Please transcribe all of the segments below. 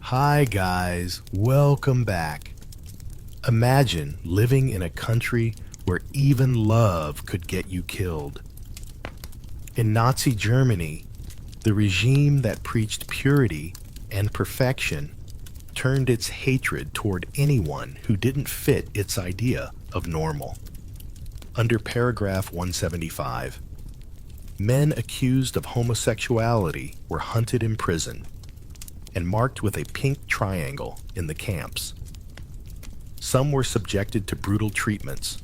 Hi guys, welcome back. Imagine living in a country where even love could get you killed. In Nazi Germany, the regime that preached purity and perfection turned its hatred toward anyone who didn't fit its idea of normal. Under paragraph 175, men accused of homosexuality were hunted in prison and marked with a pink triangle in the camps. Some were subjected to brutal treatments,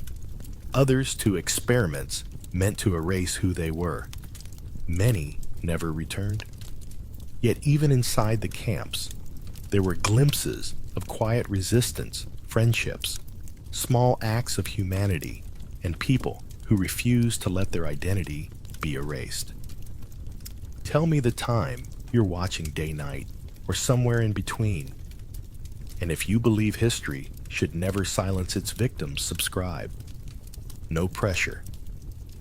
others to experiments meant to erase who they were. Many never returned. Yet even inside the camps, there were glimpses of quiet resistance, friendships, small acts of humanity, and people who refused to let their identity be erased. Tell me the time you're watching day-night, or somewhere in between. And if you believe history should never silence its victims, subscribe. No pressure.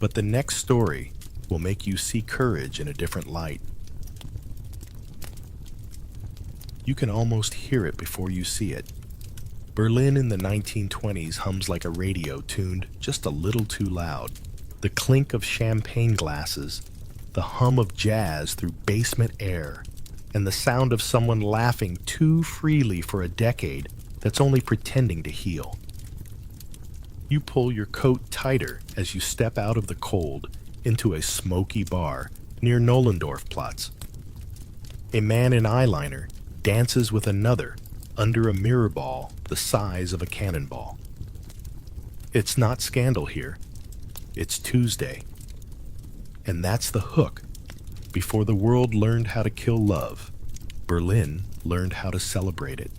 But the next story will make you see courage in a different light. You can almost hear it before you see it. Berlin in the 1920s hums like a radio tuned just a little too loud. The clink of champagne glasses, the hum of jazz through basement air, and the sound of someone laughing too freely for a decade that's only pretending to heal. You pull your coat tighter as you step out of the cold into a smoky bar near Nollendorfplatz. A man in eyeliner dances with another under a mirror ball the size of a cannonball. It's not scandal here. It's Tuesday. And that's the hook. Before the world learned how to kill love, Berlin learned how to celebrate it.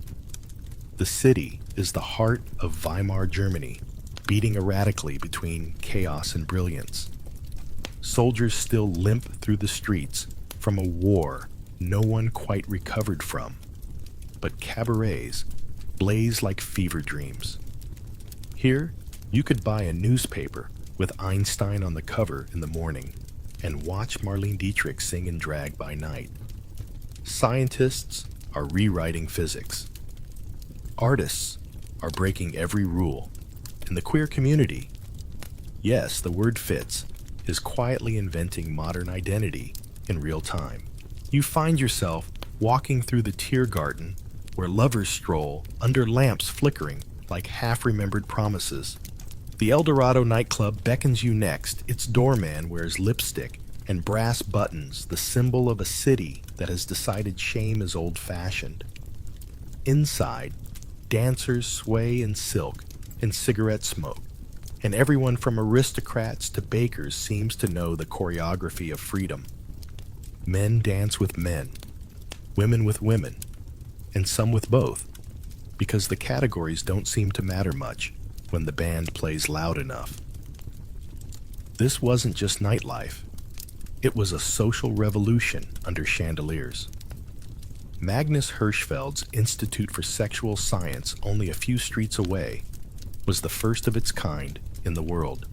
The city is the heart of Weimar Germany, beating erratically between chaos and brilliance. Soldiers still limp through the streets from a war no one quite recovered from, but cabarets blaze like fever dreams. Here, you could buy a newspaper with Einstein on the cover in the morning and watch Marlene Dietrich sing in drag by night. Scientists are rewriting physics. Artists are breaking every rule. And the queer community, yes, the word fits, is quietly inventing modern identity in real time. You find yourself walking through the Tiergarten, where lovers stroll under lamps flickering like half-remembered promises. The El Dorado nightclub beckons you next. Its doorman wears lipstick and brass buttons, the symbol of a city that has decided shame is old-fashioned. Inside, dancers sway in silk and cigarette smoke, and everyone from aristocrats to bakers seems to know the choreography of freedom. Men dance with men, women with women, and some with both, because the categories don't seem to matter much when the band plays loud enough. This wasn't just nightlife. It was a social revolution under chandeliers. Magnus Hirschfeld's Institute for Sexual Science, only a few streets away, was the first of its kind in the world.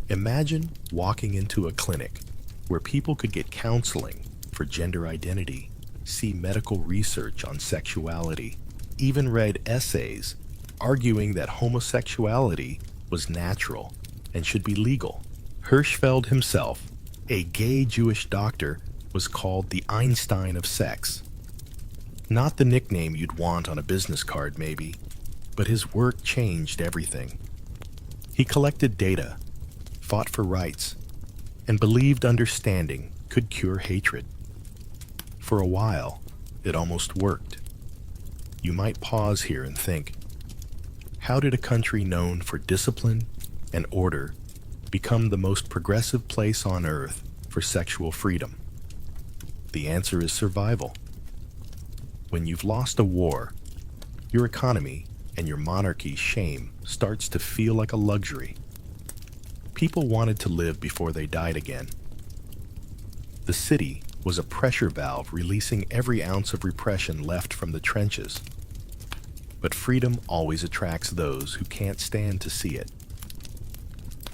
Imagine walking into a clinic where people could get counseling for gender identity, see medical research on sexuality, even read essays arguing that homosexuality was natural and should be legal. Hirschfeld himself, a gay Jewish doctor, was called the Einstein of sex. Not the nickname you'd want on a business card, maybe, but his work changed everything. He collected data, fought for rights, and believed understanding could cure hatred. For a while, it almost worked. You might pause here and think, how did a country known for discipline and order become the most progressive place on earth for sexual freedom? The answer is survival. When you've lost a war, your economy and your monarchy's shame starts to feel like a luxury. People wanted to live before they died again. The city was a pressure valve releasing every ounce of repression left from the trenches. But freedom always attracts those who can't stand to see it.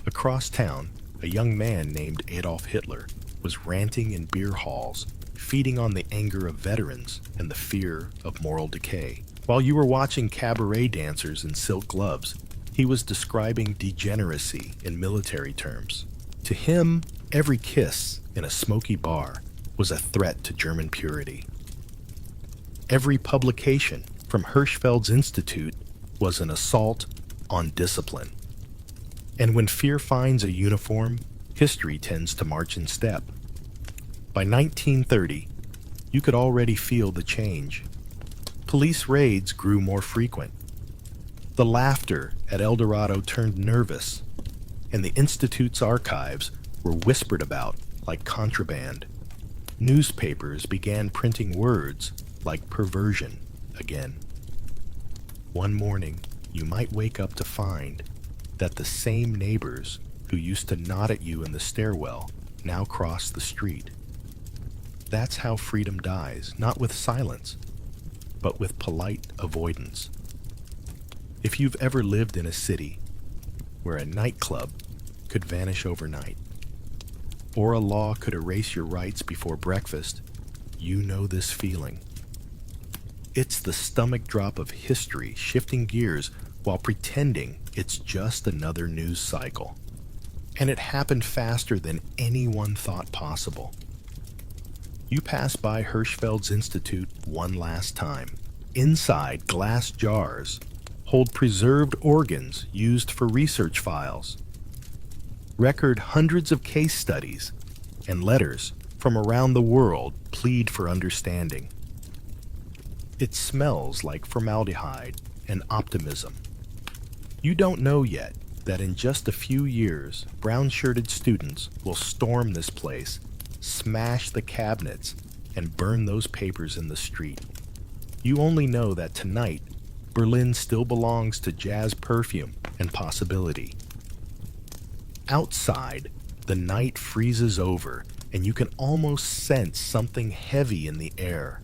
Across town, a young man named Adolf Hitler was ranting in beer halls, feeding on the anger of veterans and the fear of moral decay. While you were watching cabaret dancers in silk gloves, he was describing degeneracy in military terms. To him, every kiss in a smoky bar was a threat to German purity. Every publication from Hirschfeld's Institute was an assault on discipline. And when fear finds a uniform, history tends to march in step. By 1930, you could already feel the change. Police raids grew more frequent. The laughter at El Dorado turned nervous, and the Institute's archives were whispered about like contraband. Newspapers began printing words like perversion again. One morning, you might wake up to find that the same neighbors who used to nod at you in the stairwell now cross the street. That's how freedom dies, not with silence, but with polite avoidance. If you've ever lived in a city where a nightclub could vanish overnight, or a law could erase your rights before breakfast, you know this feeling. It's the stomach drop of history shifting gears while pretending it's just another news cycle. And it happened faster than anyone thought possible. You pass by Hirschfeld's Institute one last time. Inside, glass jars hold preserved organs used for research files. Record hundreds of case studies and letters from around the world plead for understanding. It smells like formaldehyde and optimism. You don't know yet that in just a few years, brown-shirted students will storm this place, smash the cabinets, and burn those papers in the street. You only know that tonight, Berlin still belongs to jazz perfume and possibility. Outside, the night freezes over, and you can almost sense something heavy in the air.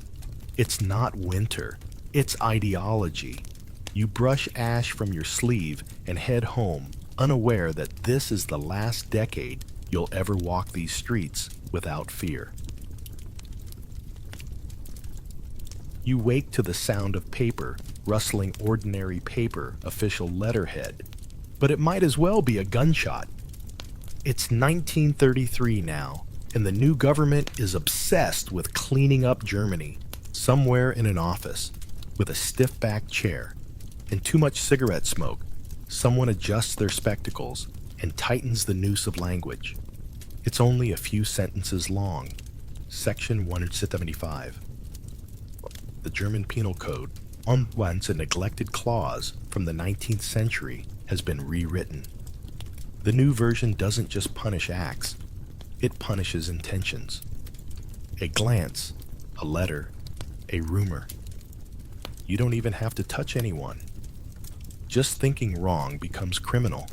It's not winter, it's ideology. You brush ash from your sleeve and head home, unaware that this is the last decade you'll ever walk these streets without fear. You wake to the sound of paper rustling ordinary paper official letterhead, but it might as well be a gunshot. It's 1933 now, and the new government is obsessed with cleaning up Germany. Somewhere in an office, with a stiff-backed chair and too much cigarette smoke, someone adjusts their spectacles and tightens the noose of language. It's only a few sentences long. Section 175. The German Penal Code, once a neglected clause from the 19th century, has been rewritten. The new version doesn't just punish acts, it punishes intentions. A glance, a letter, a rumor. You don't even have to touch anyone. Just thinking wrong becomes criminal.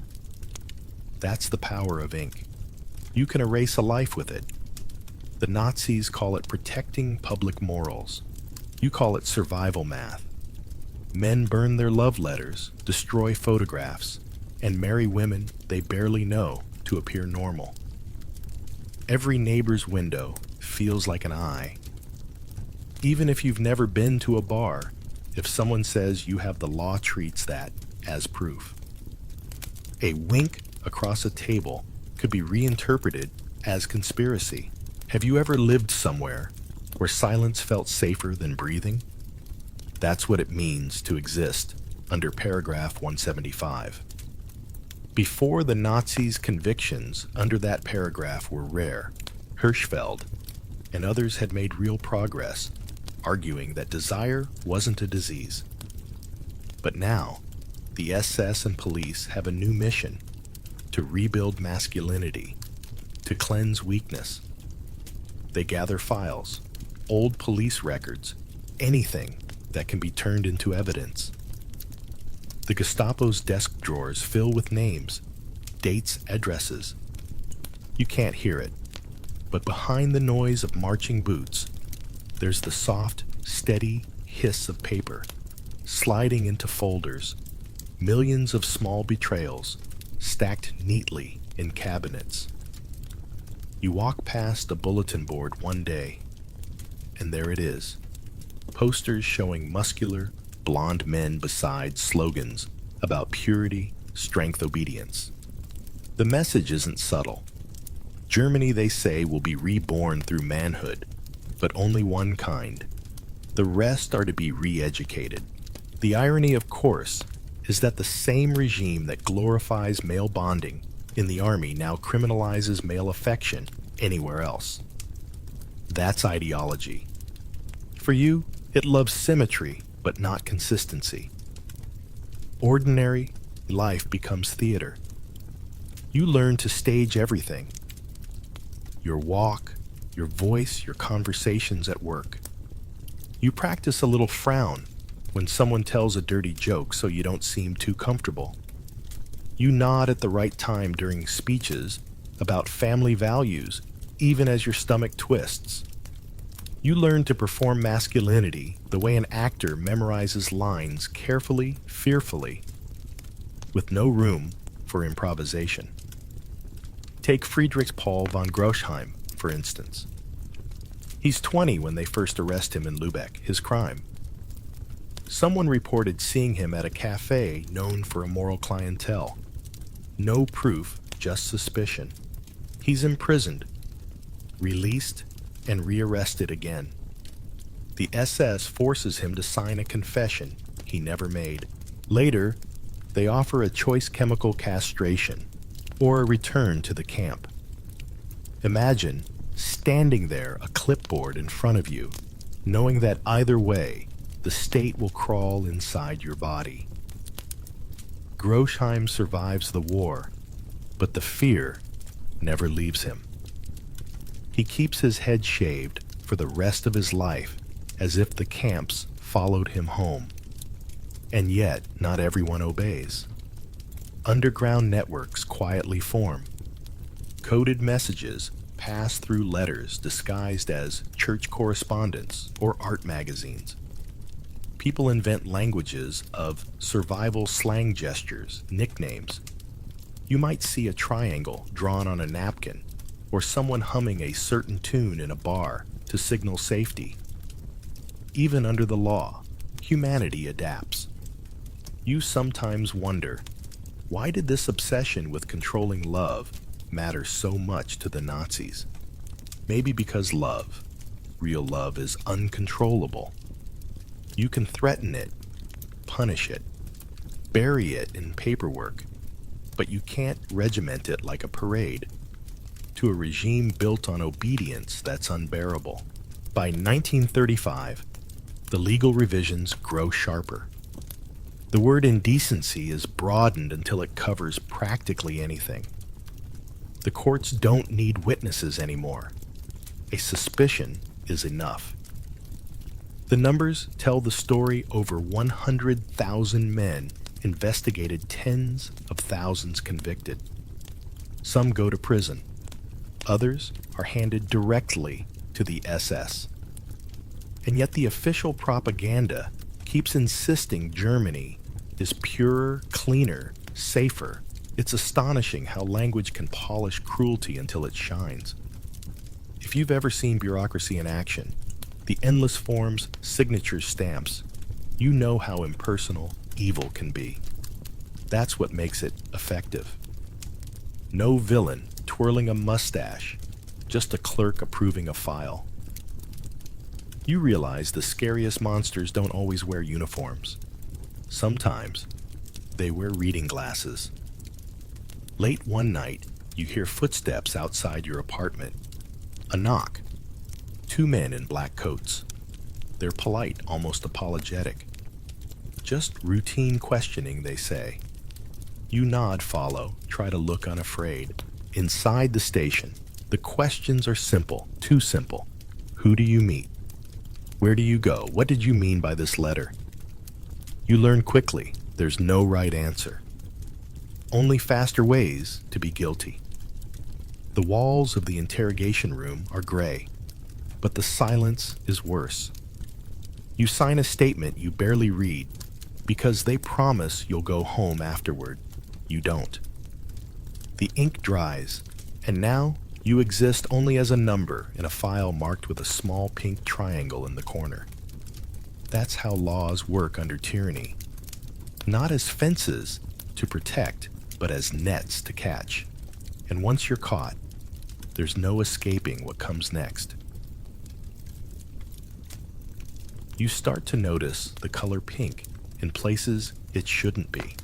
That's the power of ink. You can erase a life with it. The Nazis call it protecting public morals. You call it survival math. Men burn their love letters, destroy photographs, and marry women they barely know to appear normal. Every neighbor's window feels like an eye. Even if you've never been to a bar, if someone says you have, the law treats that as proof. A wink across a table could be reinterpreted as conspiracy. Have you ever lived somewhere where silence felt safer than breathing? That's what it means to exist under paragraph 175. Before the Nazis' convictions under that paragraph were rare, Hirschfeld and others had made real progress, arguing that desire wasn't a disease. But now, the SS and police have a new mission: to rebuild masculinity, to cleanse weakness. They gather files, old police records, anything that can be turned into evidence. The Gestapo's desk drawers fill with names, dates, addresses. You can't hear it, but behind the noise of marching boots, there's the soft, steady hiss of paper, sliding into folders, millions of small betrayals, stacked neatly in cabinets. You walk past a bulletin board one day, And there it is. Posters showing muscular, blonde men beside slogans about purity, strength, obedience. The message isn't subtle. Germany, they say, will be reborn through manhood, but only one kind. The rest are to be re-educated. The irony, of course, is that the same regime that glorifies male bonding in the army now criminalizes male affection anywhere else. That's ideology. For you, it loves symmetry, but not consistency. Ordinary life becomes theater. You learn to stage everything. Your walk, your voice, your conversations at work. You practice a little frown when someone tells a dirty joke so you don't seem too comfortable. You nod at the right time during speeches about family values, even as your stomach twists. You learn to perform masculinity the way an actor memorizes lines carefully, fearfully, with no room for improvisation. Take Friedrich Paul von Groschheim, for instance. He's 20 when they first arrest him in Lübeck, his crime. Someone reported seeing him at a cafe known for immoral clientele. No proof, just suspicion. He's imprisoned, released, and rearrested again. The SS forces him to sign a confession he never made. Later, they offer a choice chemical castration or a return to the camp. Imagine standing there, a clipboard in front of you, knowing that either way, the state will crawl inside your body. Groschheim survives the war, but the fear never leaves him. He keeps his head shaved for the rest of his life, as if the camps followed him home. And yet, not everyone obeys. Underground networks quietly form. Coded messages pass through letters disguised as church correspondence or art magazines. People invent languages of survival slang gestures, nicknames. You might see a triangle drawn on a napkin, or someone humming a certain tune in a bar to signal safety. Even under the law, humanity adapts. You sometimes wonder, why did this obsession with controlling love matter so much to the Nazis? Maybe because love, real love, is uncontrollable. You can threaten it, punish it, bury it in paperwork, but you can't regiment it like a parade. To a regime built on obedience, that's unbearable. By 1935, the legal revisions grow sharper. The word indecency is broadened until it covers practically anything. The courts don't need witnesses anymore. A suspicion is enough. The numbers tell the story. Over 100,000 men investigated, tens of thousands convicted. Some go to prison. Others are handed directly to the SS. And yet the official propaganda keeps insisting Germany is purer, cleaner, safer. It's astonishing how language can polish cruelty until it shines. If you've ever seen bureaucracy in action, the endless forms, signatures, stamps, you know how impersonal evil can be. That's what makes it effective. No villain twirling a mustache, just a clerk approving a file. You realize the scariest monsters don't always wear uniforms. Sometimes they wear reading glasses. Late one night, you hear footsteps outside your apartment. A knock. 2 men in black coats. They're polite, almost apologetic. Just routine questioning, they say. You nod, follow, try to look unafraid. Inside the station, the questions are simple, too simple. Who do you meet? Where do you go? What did you mean by this letter? You learn quickly there's no right answer. Only faster ways to be guilty. The walls of the interrogation room are gray, but the silence is worse. You sign a statement you barely read because they promise you'll go home afterward. You don't. The ink dries, and now You exist only as a number in a file marked with a small pink triangle in the corner. That's how laws work under tyranny. Not as fences to protect, but as nets to catch. And once you're caught, there's no escaping what comes next. You start to notice the color pink in places it shouldn't be.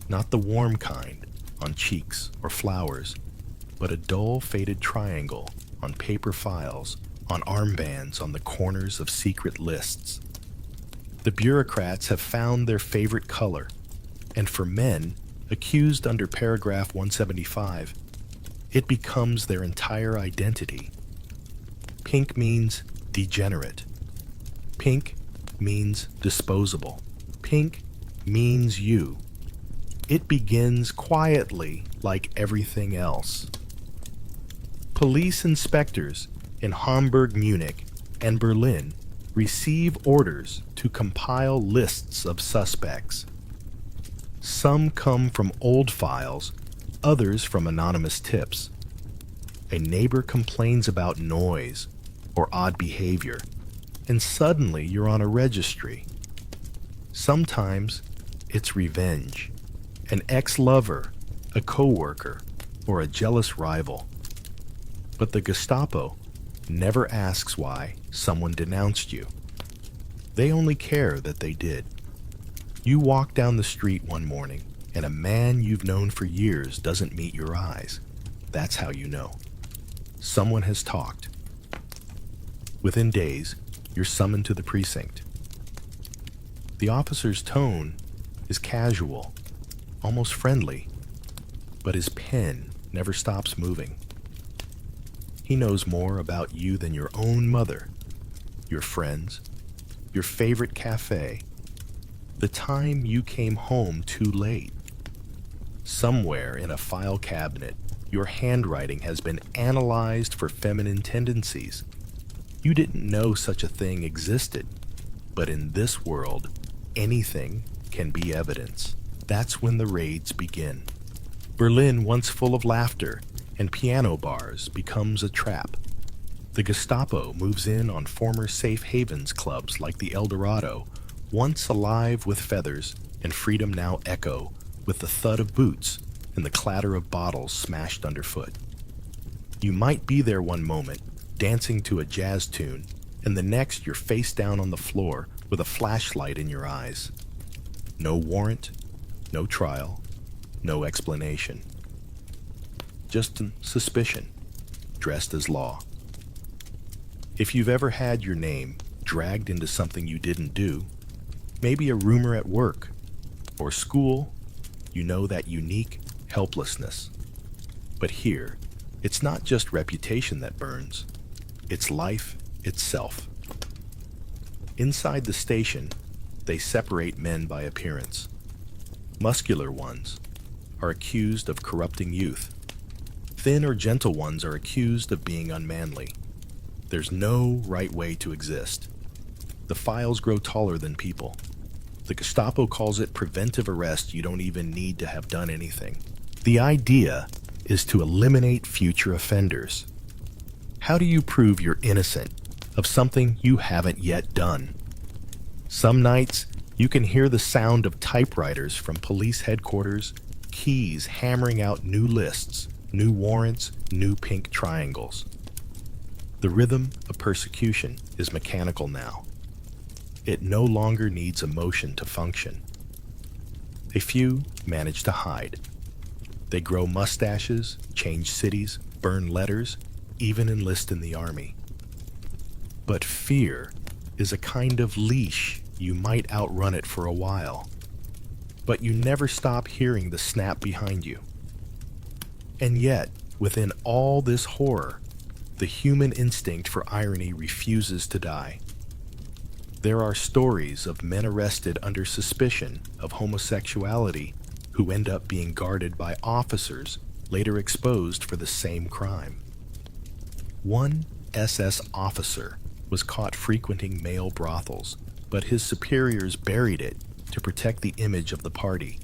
Not the warm kind on cheeks or flowers, but a dull faded triangle on paper files, on armbands, on the corners of secret lists. The bureaucrats have found their favorite color, and for men accused under paragraph 175, it becomes their entire identity. Pink means degenerate. Pink means disposable. Pink means you. It begins quietly like everything else. Police inspectors in Hamburg, Munich, and Berlin receive orders to compile lists of suspects. Some come from old files, others from anonymous tips. A neighbor complains about noise or odd behavior, and suddenly you're on a registry. Sometimes it's revenge, an ex-lover, a coworker, or a jealous rival. But the Gestapo never asks why someone denounced you. They only care that they did. You walk down the street one morning, and a man you've known for years doesn't meet your eyes. That's how you know. Someone has talked. Within days, you're summoned to the precinct. The officer's tone is casual, almost friendly, but his pen never stops moving. He knows more about you than your own mother, your friends, your favorite cafe, the time you came home too late. Somewhere in a file cabinet, your handwriting has been analyzed for feminine tendencies. You didn't know such a thing existed, but in this world, anything can be evidence. That's when the raids begin. Berlin, once full of laughter and piano bars, becomes a trap. The Gestapo moves in on former safe havens clubs like the El Dorado, once alive with feathers, and freedom now echo with the thud of boots and the clatter of bottles smashed underfoot. You might be there one moment, dancing to a jazz tune, and the next you're face down on the floor with a flashlight in your eyes. No warrant, no trial, no explanation. Just suspicion, dressed as law. If you've ever had your name dragged into something you didn't do, maybe a rumor at work or school, you know that unique helplessness. But here, it's not just reputation that burns, it's life itself. Inside the station, they separate men by appearance. Muscular ones are accused of corrupting youth. Thin or gentle ones are accused of being unmanly. There's no right way to exist. The files grow taller than people. The Gestapo calls it preventive arrest. You don't even need to have done anything. The idea is to eliminate future offenders. How do you prove you're innocent of something you haven't yet done? Some nights, you can hear the sound of typewriters from police headquarters, keys hammering out new lists, new warrants, new pink triangles. The rhythm of persecution is mechanical now. It no longer needs emotion to function. A few manage to hide. They grow mustaches, change cities, burn letters, even enlist in the army. But fear is a kind of leash. You might outrun it for a while, but you never stop hearing the snap behind you. And yet, within all this horror, the human instinct for irony refuses to die. There are stories of men arrested under suspicion of homosexuality who end up being guarded by officers later exposed for the same crime. One SS officer was caught frequenting male brothels, but his superiors buried it to protect the image of the party.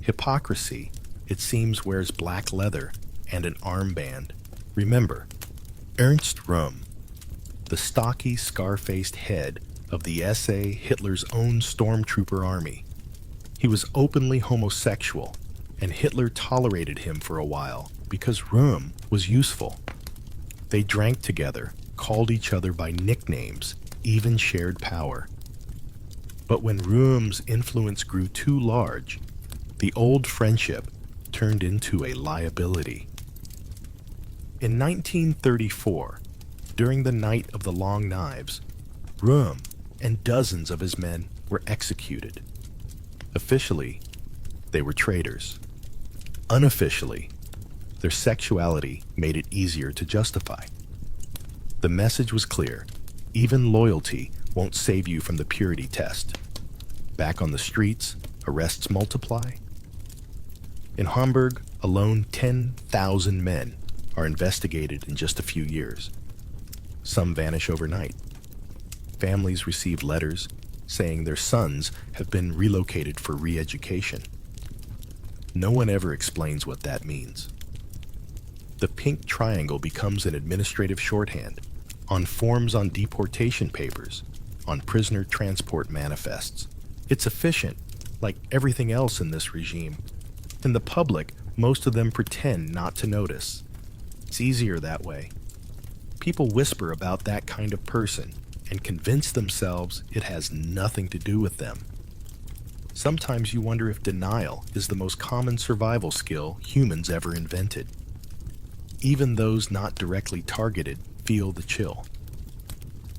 Hypocrisy, it seems, wears black leather and an armband. Remember, Ernst Röhm, the stocky, scar-faced head of the SA Hitler's own stormtrooper army. He was openly homosexual, and Hitler tolerated him for a while because Röhm was useful. They drank together, called each other by nicknames, even shared power. But when Röhm's influence grew too large, the old friendship turned into a liability. In 1934, during the Night of the Long Knives, Röhm and dozens of his men were executed. Officially, they were traitors. Unofficially, their sexuality made it easier to justify. The message was clear: even loyalty won't save you from the purity test. Back on the streets, arrests multiply. In Hamburg, alone 10,000 men are investigated in just a few years. Some vanish overnight. Families receive letters saying their sons have been relocated for re-education. No one ever explains what that means. The pink triangle becomes an administrative shorthand on forms on deportation papers, on prisoner transport manifests. It's efficient, like everything else in this regime. In the public, most of them pretend not to notice. It's easier that way. People whisper about that kind of person and convince themselves it has nothing to do with them. Sometimes you wonder if denial is the most common survival skill humans ever invented. Even those not directly targeted feel the chill.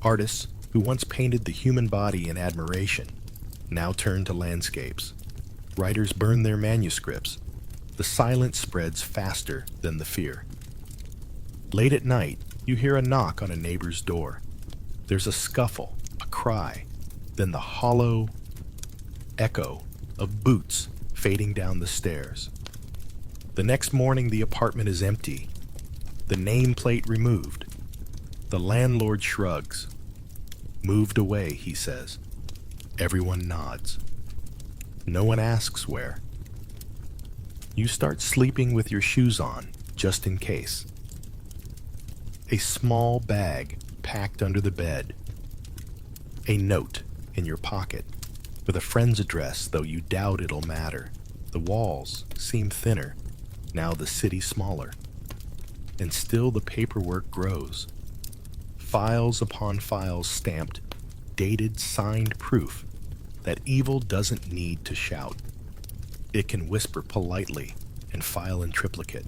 Artists who once painted the human body in admiration now turn to landscapes. Writers burn their manuscripts. The silence spreads faster than the fear. Late at night, you hear a knock on a neighbor's door. There's a scuffle, a cry, then the hollow echo of boots fading down the stairs. The next morning, the apartment is empty, the nameplate removed. The landlord shrugs. Moved away, he says. Everyone nods. No one asks where. You start sleeping with your shoes on, just in case. A small bag packed under the bed. A note in your pocket with a friend's address, though you doubt it'll matter. The walls seem thinner, now the city smaller. And still the paperwork grows. Files upon files stamped, dated, signed proof that evil doesn't need to shout. It can whisper politely and file in triplicate.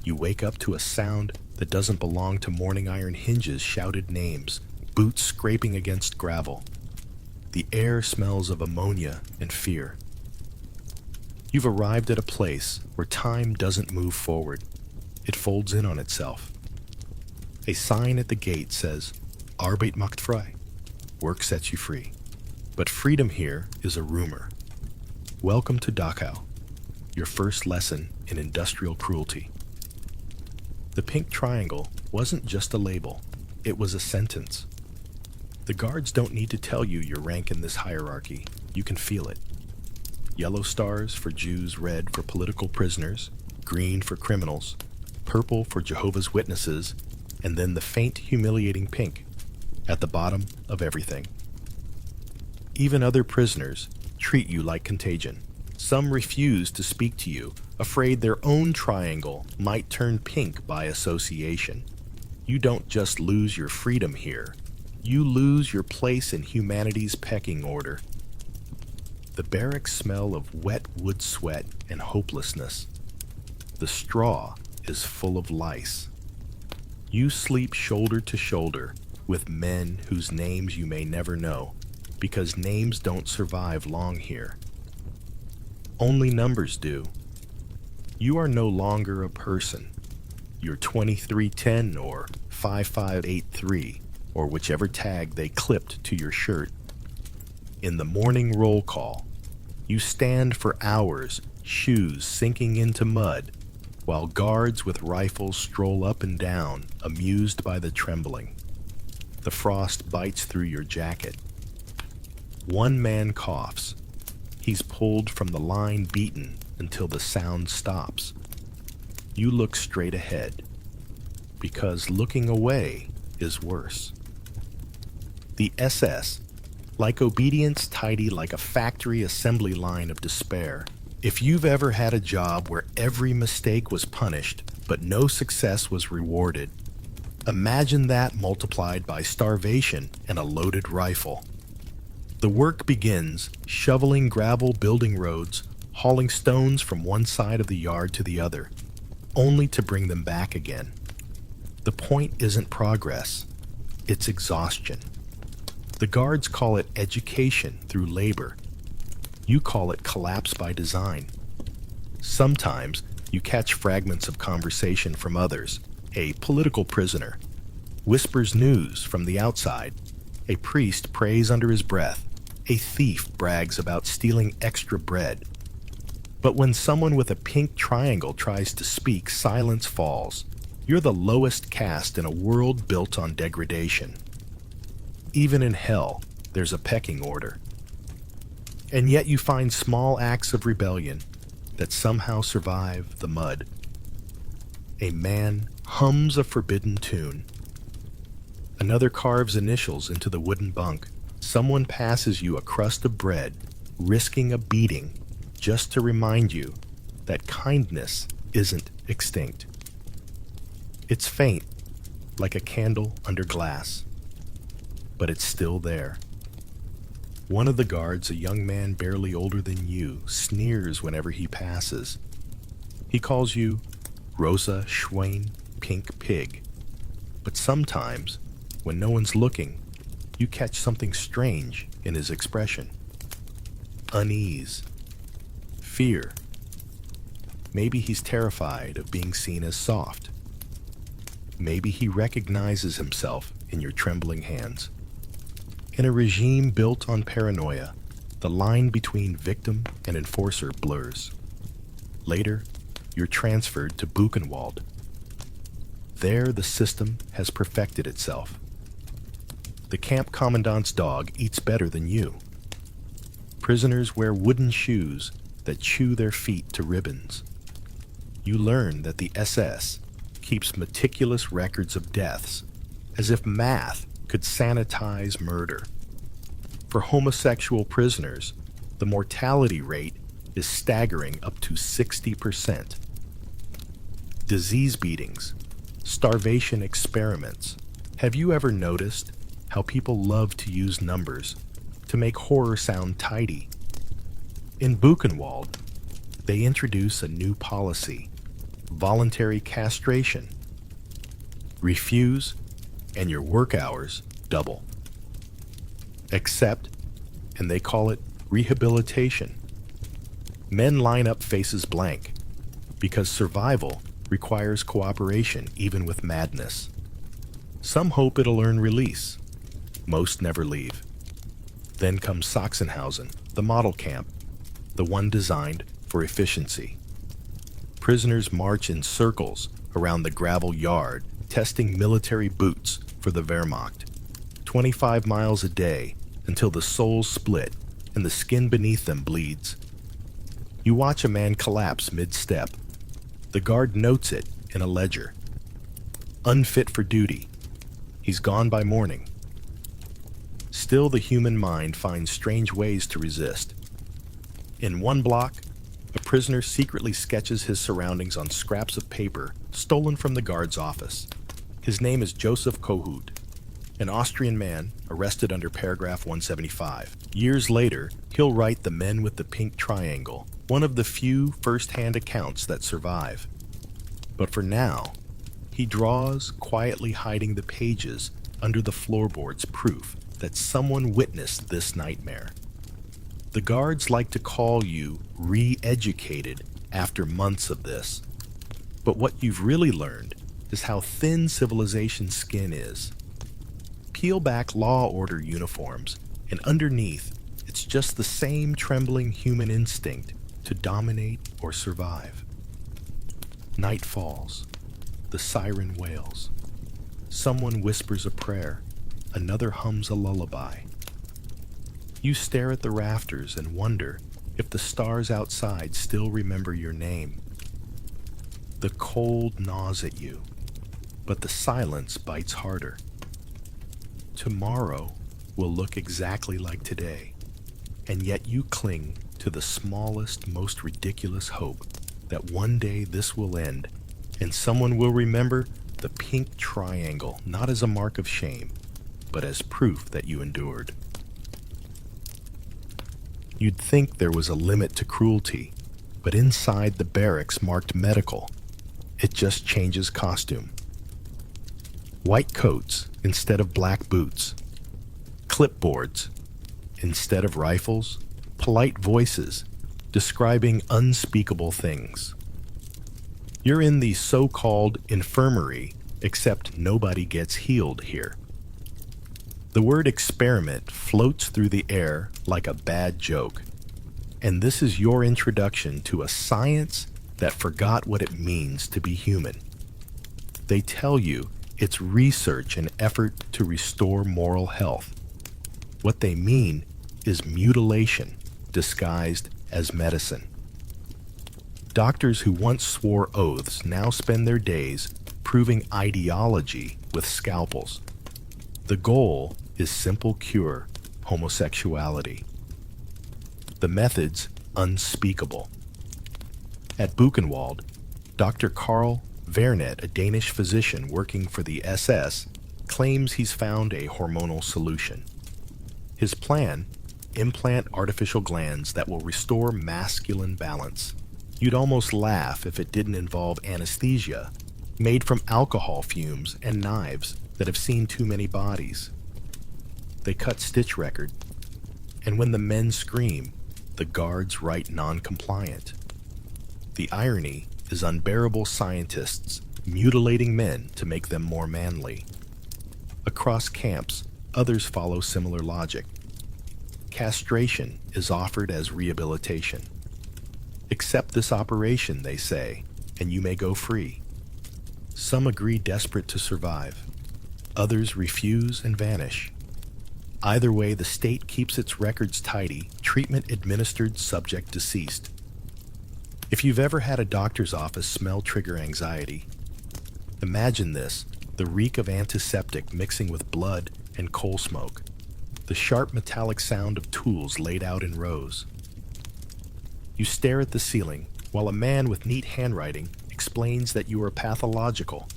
You wake up to a sound that doesn't belong to morning iron hinges' shouted names, boots scraping against gravel. The air smells of ammonia and fear. You've arrived at a place where time doesn't move forward. It folds in on itself. A sign at the gate says, Arbeit macht frei. Work sets you free. But freedom here is a rumor. Welcome to Dachau, your first lesson in industrial cruelty. The pink triangle wasn't just a label, it was a sentence. The guards don't need to tell you your rank in this hierarchy. You can feel it. Yellow stars for Jews, red for political prisoners, green for criminals, purple for Jehovah's Witnesses, and then the faint, humiliating pink at the bottom of everything. Even other prisoners treat you like contagion. Some refuse to speak to you, afraid their own triangle might turn pink by association. You don't just lose your freedom here, you lose your place in humanity's pecking order. The barracks smell of wet wood sweat and hopelessness. The straw is full of lice. You sleep shoulder to shoulder with men whose names you may never know, because names don't survive long here. Only numbers do. You are no longer a person. You're 2310 or 5583, or whichever tag they clipped to your shirt. In the morning roll call, you stand for hours, shoes sinking into mud, while guards with rifles stroll up and down, amused by the trembling. The frost bites through your jacket. One man coughs. He's pulled from the line beaten until the sound stops. You look straight ahead, because looking away is worse. The SS, like obedience tidy like a factory assembly line of despair. If you've ever had a job where every mistake was punished, but no success was rewarded, imagine that multiplied by starvation and a loaded rifle. The work begins shoveling gravel building roads, hauling stones from one side of the yard to the other, only to bring them back again. The point isn't progress, it's exhaustion. The guards call it education through labor. You call it collapse by design. Sometimes you catch fragments of conversation from others. A political prisoner whispers news from the outside. A priest prays under his breath. A thief brags about stealing extra bread. But when someone with a pink triangle tries to speak, silence falls. You're the lowest caste in a world built on degradation. Even in hell, there's a pecking order. And yet you find small acts of rebellion that somehow survive the mud. A man hums a forbidden tune. Another carves initials into the wooden bunk. Someone passes you a crust of bread, risking a beating just to remind you that kindness isn't extinct. It's faint, like a candle under glass, but it's still there. One of the guards, a young man barely older than you, sneers whenever he passes. He calls you Rosa Schwein Pink Pig. But sometimes, when no one's looking, you catch something strange in his expression. Unease. Fear. Maybe he's terrified of being seen as soft. Maybe he recognizes himself in your trembling hands. In a regime built on paranoia, the line between victim and enforcer blurs. Later, you're transferred to Buchenwald. There, the system has perfected itself. The camp commandant's dog eats better than you. Prisoners wear wooden shoes that chew their feet to ribbons. You learn that the SS keeps meticulous records of deaths, as if math could sanitize murder. For homosexual prisoners, the mortality rate is staggering up to 60%. Disease beatings, starvation experiments. Have you ever noticed how people love to use numbers to make horror sound tidy? In Buchenwald, they introduce a new policy: voluntary castration. Refuse, and your work hours double. Accept, and they call it rehabilitation. Men line up faces blank, because survival requires cooperation even with madness. Some hope it'll earn release. Most never leave. Then comes Sachsenhausen, the model camp, the one designed for efficiency. Prisoners march in circles around the gravel yard, testing military boots for the Wehrmacht. 25 miles a day until the soles split and the skin beneath them bleeds. You watch a man collapse mid-step. The guard notes it in a ledger. Unfit for duty. He's gone by morning. Still, the human mind finds strange ways to resist. In one block, a prisoner secretly sketches his surroundings on scraps of paper stolen from the guard's office. His name is Joseph Kohut, an Austrian man arrested under paragraph 175. Years later, he'll write The Men with the Pink Triangle, one of the few first-hand accounts that survive. But for now, he draws, quietly hiding the pages under the floorboards, proof that someone witnessed this nightmare. The guards like to call you re-educated after months of this. But what you've really learned is how thin civilization's skin is. Peel back law order uniforms, and underneath, it's just the same trembling human instinct to dominate or survive. Night falls. The siren wails. Someone whispers a prayer. Another hums a lullaby. You stare at the rafters and wonder if the stars outside still remember your name. The cold gnaws at you, but the silence bites harder. Tomorrow will look exactly like today, and yet you cling to the smallest, most ridiculous hope that one day this will end, and someone will remember the pink triangle not as a mark of shame, but as proof that you endured. You'd think there was a limit to cruelty, but inside the barracks marked medical, it just changes costume. White coats instead of black boots, clipboards instead of rifles, polite voices describing unspeakable things. You're in the so-called infirmary, except nobody gets healed here. The word experiment floats through the air like a bad joke, and this is your introduction to a science that forgot what it means to be human. They tell you it's research and effort to restore moral health. What they mean is mutilation disguised as medicine. Doctors who once swore oaths now spend their days proving ideology with scalpels. The goal is simple cure, homosexuality. The methods unspeakable. At Buchenwald, Dr. Karl Vernet, a Danish physician working for the SS, claims he's found a hormonal solution. His plan: implant artificial glands that will restore masculine balance. You'd almost laugh if it didn't involve anesthesia, made from alcohol fumes and knives that have seen too many bodies. They cut stitch record, and when the men scream, the guards write non-compliant. The irony is unbearable scientists mutilating men to make them more manly. Across camps, others follow similar logic. Castration is offered as rehabilitation. Accept this operation, they say, and you may go free. Some agree desperate to survive. Others refuse and vanish. Either way, the state keeps its records tidy, treatment administered, subject deceased. If you've ever had a doctor's office smell trigger anxiety, imagine this: the reek of antiseptic mixing with blood and coal smoke, the sharp metallic sound of tools laid out in rows. You stare at the ceiling while a man with neat handwriting explains that you are pathological.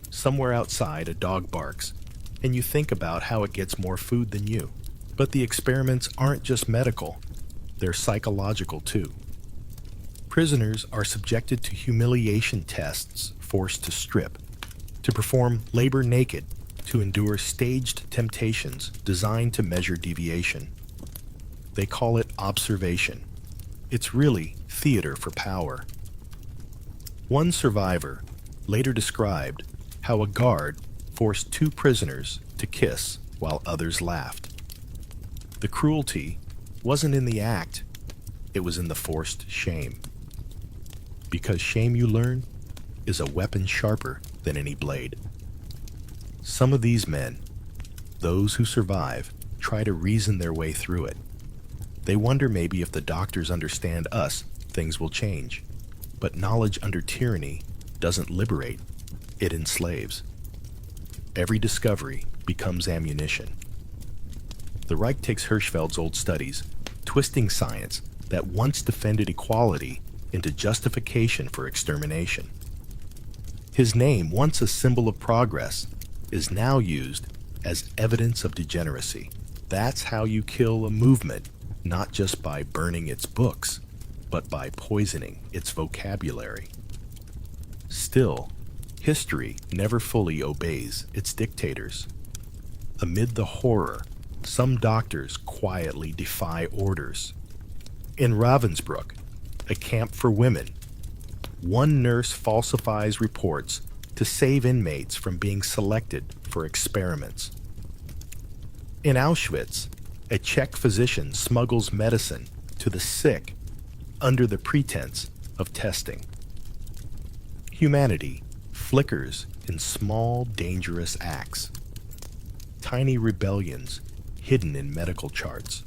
Somewhere outside, a dog barks, and you think about how it gets more food than you. But the experiments aren't just medical, they're psychological too. Prisoners are subjected to humiliation tests, forced to strip, to perform labor naked, to endure staged temptations designed to measure deviation. They call it observation. It's really theater for power. One survivor later described how a guard forced two prisoners to kiss while others laughed. The cruelty wasn't in the act, it was in the forced shame. Because shame, you learn, is a weapon sharper than any blade. Some of these men, those who survive, try to reason their way through it. They wonder maybe if the doctors understand us, things will change. But knowledge under tyranny doesn't liberate, it enslaves. Every discovery becomes ammunition. The Reich takes Hirschfeld's old studies, twisting science that once defended equality into justification for extermination. His name, once a symbol of progress, is now used as evidence of degeneracy. That's how you kill a movement, not just by burning its books, but by poisoning its vocabulary. Still, history never fully obeys its dictators. Amid the horror, some doctors quietly defy orders. In Ravensbrück, a camp for women, one nurse falsifies reports to save inmates from being selected for experiments. In Auschwitz, a Czech physician smuggles medicine to the sick under the pretense of testing. Humanity flickers in small, dangerous acts, tiny rebellions hidden in medical charts.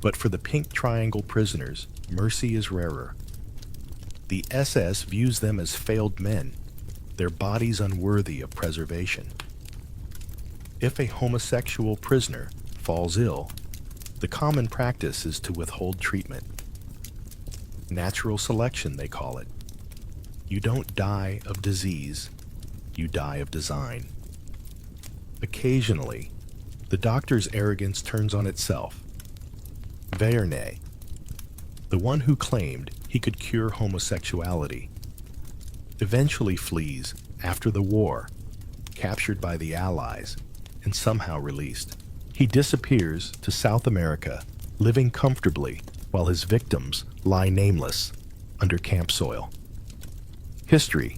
But for the pink triangle prisoners, mercy is rarer. The SS views them as failed men, their bodies unworthy of preservation. If a homosexual prisoner falls ill, the common practice is to withhold treatment. Natural selection, they call it. You don't die of disease, you die of design. Occasionally, the doctor's arrogance turns on itself. Verne, the one who claimed he could cure homosexuality, eventually flees after the war, captured by the Allies, and somehow released. He disappears to South America, living comfortably while his victims lie nameless under camp soil. History,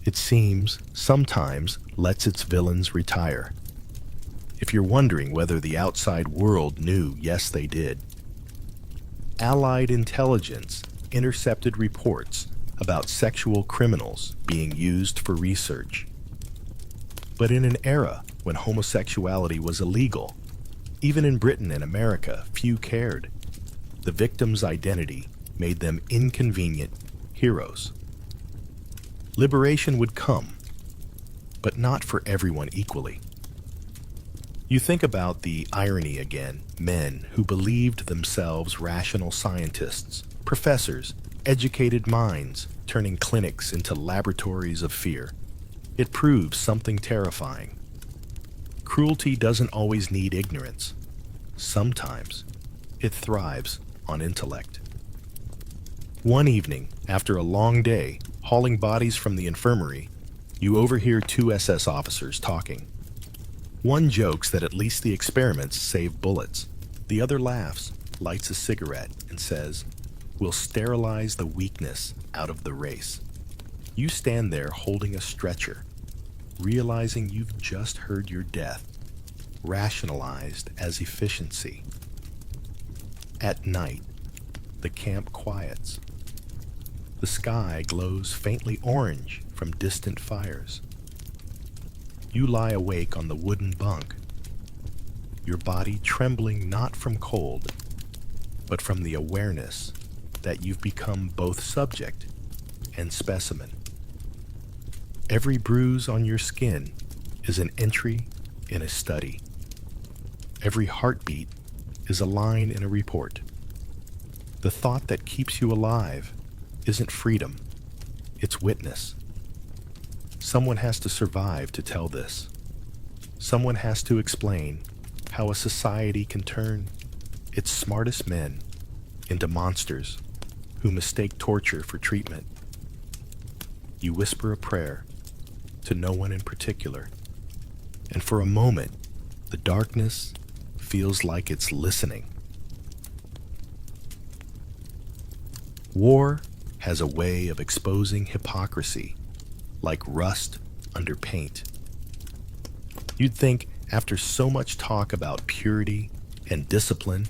it seems, sometimes lets its villains retire. If you're wondering whether the outside world knew, yes, they did. Allied intelligence intercepted reports about sexual criminals being used for research. But in an era when homosexuality was illegal, even in Britain and America, few cared. The victim's identity made them inconvenient heroes. Liberation would come, but not for everyone equally. You think about the irony again, men who believed themselves rational scientists, professors, educated minds, turning clinics into laboratories of fear. It proves something terrifying. Cruelty doesn't always need ignorance. Sometimes it thrives on intellect. One evening, after a long day, hauling bodies from the infirmary, you overhear two SS officers talking. One jokes that at least the experiments save bullets. The other laughs, lights a cigarette, and says, "We'll sterilize the weakness out of the race." You stand there holding a stretcher, realizing you've just heard your death, rationalized as efficiency. At night, the camp quiets. The sky glows faintly orange from distant fires. You lie awake on the wooden bunk, your body trembling not from cold, but from the awareness that you've become both subject and specimen. Every bruise on your skin is an entry in a study. Every heartbeat is a line in a report. The thought that keeps you alive isn't freedom, it's witness. Someone has to survive to tell this. Someone has to explain how a society can turn its smartest men into monsters who mistake torture for treatment. You whisper a prayer to no one in particular, and for a moment, the darkness feels like it's listening. War has a way of exposing hypocrisy, like rust under paint. You'd think, after so much talk about purity and discipline,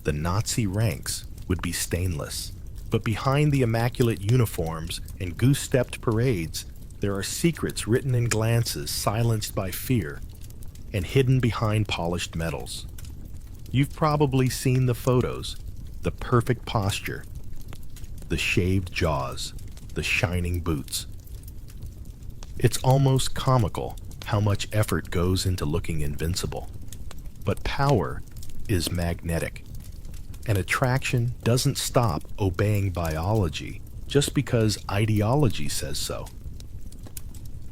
the Nazi ranks would be stainless. But behind the immaculate uniforms and goose-stepped parades, there are secrets written in glances silenced by fear and hidden behind polished metals. You've probably seen the photos, the perfect posture, the shaved jaws, the shining boots. It's almost comical how much effort goes into looking invincible. But power is magnetic. And attraction doesn't stop obeying biology just because ideology says so.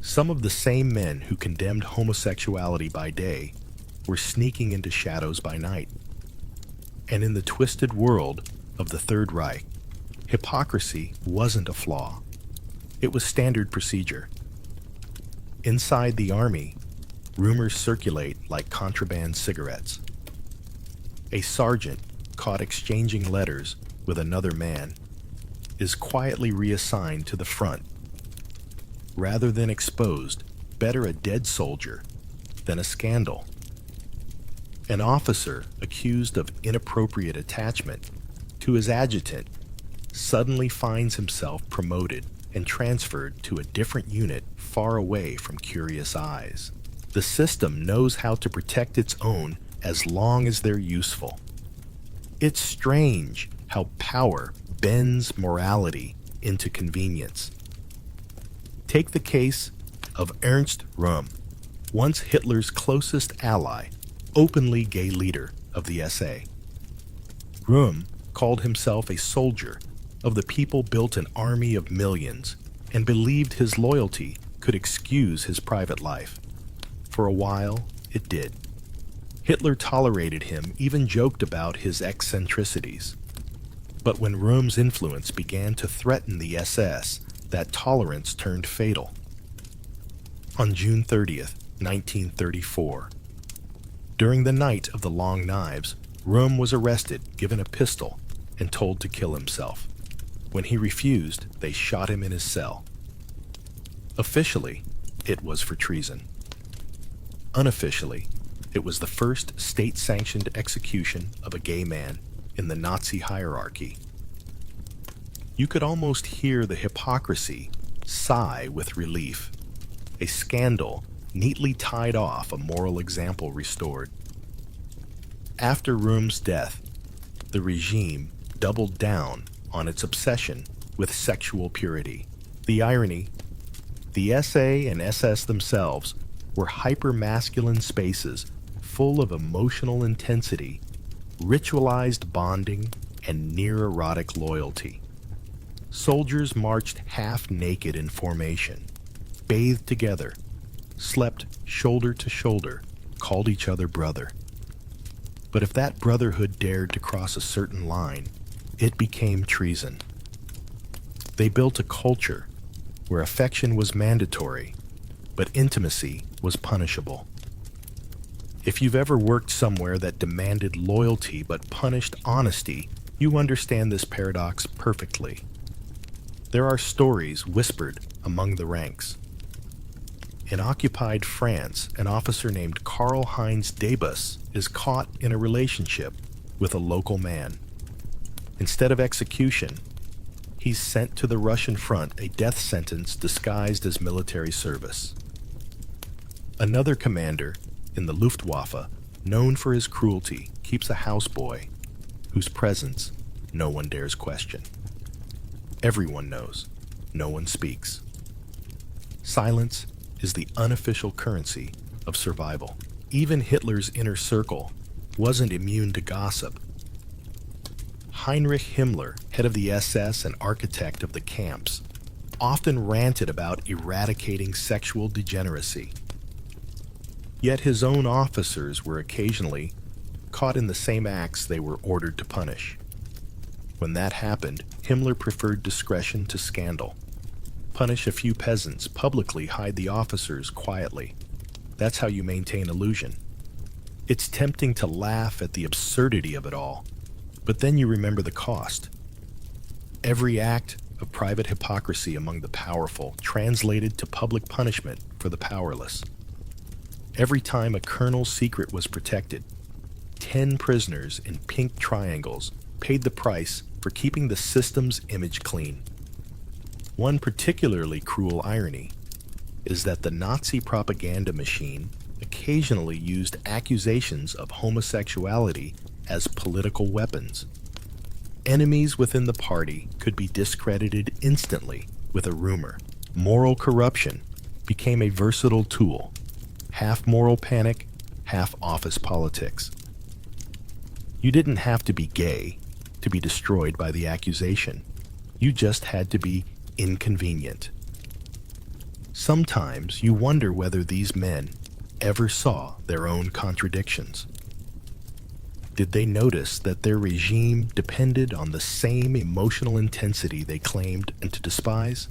Some of the same men who condemned homosexuality by day were sneaking into shadows by night. And in the twisted world of the Third Reich, hypocrisy wasn't a flaw. It was standard procedure. Inside the army, rumors circulate like contraband cigarettes. A sergeant caught exchanging letters with another man is quietly reassigned to the front. Rather than exposed, better a dead soldier than a scandal. An officer accused of inappropriate attachment to his adjutant suddenly finds himself promoted and transferred to a different unit far away from curious eyes. The system knows how to protect its own as long as they're useful. It's strange how power bends morality into convenience. Take the case of Ernst Röhm, once Hitler's closest ally, openly gay leader of the SA. Röhm called himself a soldier of the people, built an army of millions, and believed his loyalty could excuse his private life. For a while, it did. Hitler tolerated him, even joked about his eccentricities. But when Röhm's influence began to threaten the SS, that tolerance turned fatal. On June 30th, 1934, during the Night of the Long Knives, Röhm was arrested, given a pistol, and told to kill himself. When he refused, they shot him in his cell. Officially, it was for treason. Unofficially, it was the first state-sanctioned execution of a gay man in the Nazi hierarchy. You could almost hear the hypocrisy sigh with relief. A scandal neatly tied off, a moral example restored. After Röhm's death, the regime doubled down on its obsession with sexual purity. The irony: the SA and SS themselves were hyper-masculine spaces full of emotional intensity, ritualized bonding, and near-erotic loyalty. Soldiers marched half-naked in formation, bathed together, slept shoulder to shoulder, called each other brother. But if that brotherhood dared to cross a certain line, it became treason. They built a culture where affection was mandatory, but intimacy was punishable. If you've ever worked somewhere that demanded loyalty but punished honesty, you understand this paradox perfectly. There are stories whispered among the ranks. In occupied France, an officer named Karl-Heinz Debus is caught in a relationship with a local man. Instead of execution, he's sent to the Russian front, a death sentence disguised as military service. Another commander in the Luftwaffe, known for his cruelty, keeps a houseboy whose presence no one dares question. Everyone knows, no one speaks. Silence is the unofficial currency of survival. Even Hitler's inner circle wasn't immune to gossip. Heinrich Himmler, head of the SS and architect of the camps, often ranted about eradicating sexual degeneracy. Yet his own officers were occasionally caught in the same acts they were ordered to punish. When that happened, Himmler preferred discretion to scandal. Punish a few peasants, publicly hide the officers quietly. That's how you maintain illusion. It's tempting to laugh at the absurdity of it all, but then you remember the cost. Every act of private hypocrisy among the powerful translated to public punishment for the powerless. Every time a colonel's secret was protected, 10 prisoners in pink triangles paid the price for keeping the system's image clean. One particularly cruel irony is that the Nazi propaganda machine occasionally used accusations of homosexuality as political weapons. Enemies within the party could be discredited instantly with a rumor. Moral corruption became a versatile tool, half moral panic, half office politics. You didn't have to be gay to be destroyed by the accusation. You just had to be inconvenient. Sometimes you wonder whether these men ever saw their own contradictions. Did they notice that their regime depended on the same emotional intensity they claimed and to despise?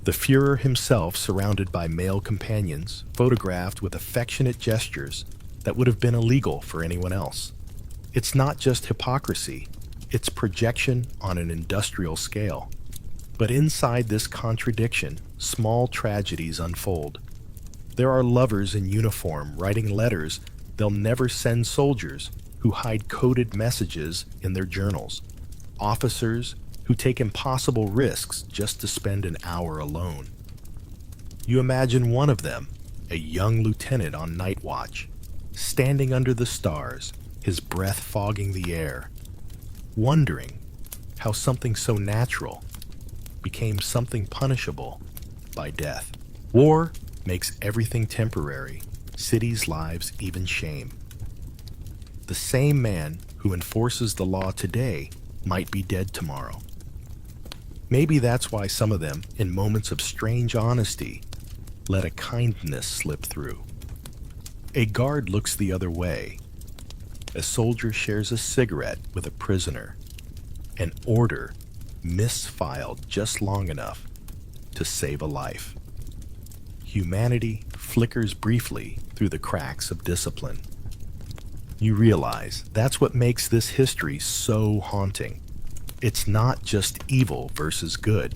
The Führer himself, surrounded by male companions, photographed with affectionate gestures that would have been illegal for anyone else. It's not just hypocrisy, it's projection on an industrial scale. But inside this contradiction, small tragedies unfold. There are lovers in uniform writing letters they'll never send soldiers who hide coded messages in their journals. Officers who take impossible risks just to spend an hour alone. You imagine one of them, a young lieutenant on night watch, standing under the stars, his breath fogging the air, wondering how something so natural became something punishable by death. War makes everything temporary, cities' lives even shame. The same man who enforces the law today might be dead tomorrow. Maybe that's why some of them, in moments of strange honesty, let a kindness slip through. A guard looks the other way. A soldier shares a cigarette with a prisoner. An order misfiled just long enough to save a life. Humanity flickers briefly through the cracks of discipline. You realize that's what makes this history so haunting. It's not just evil versus good.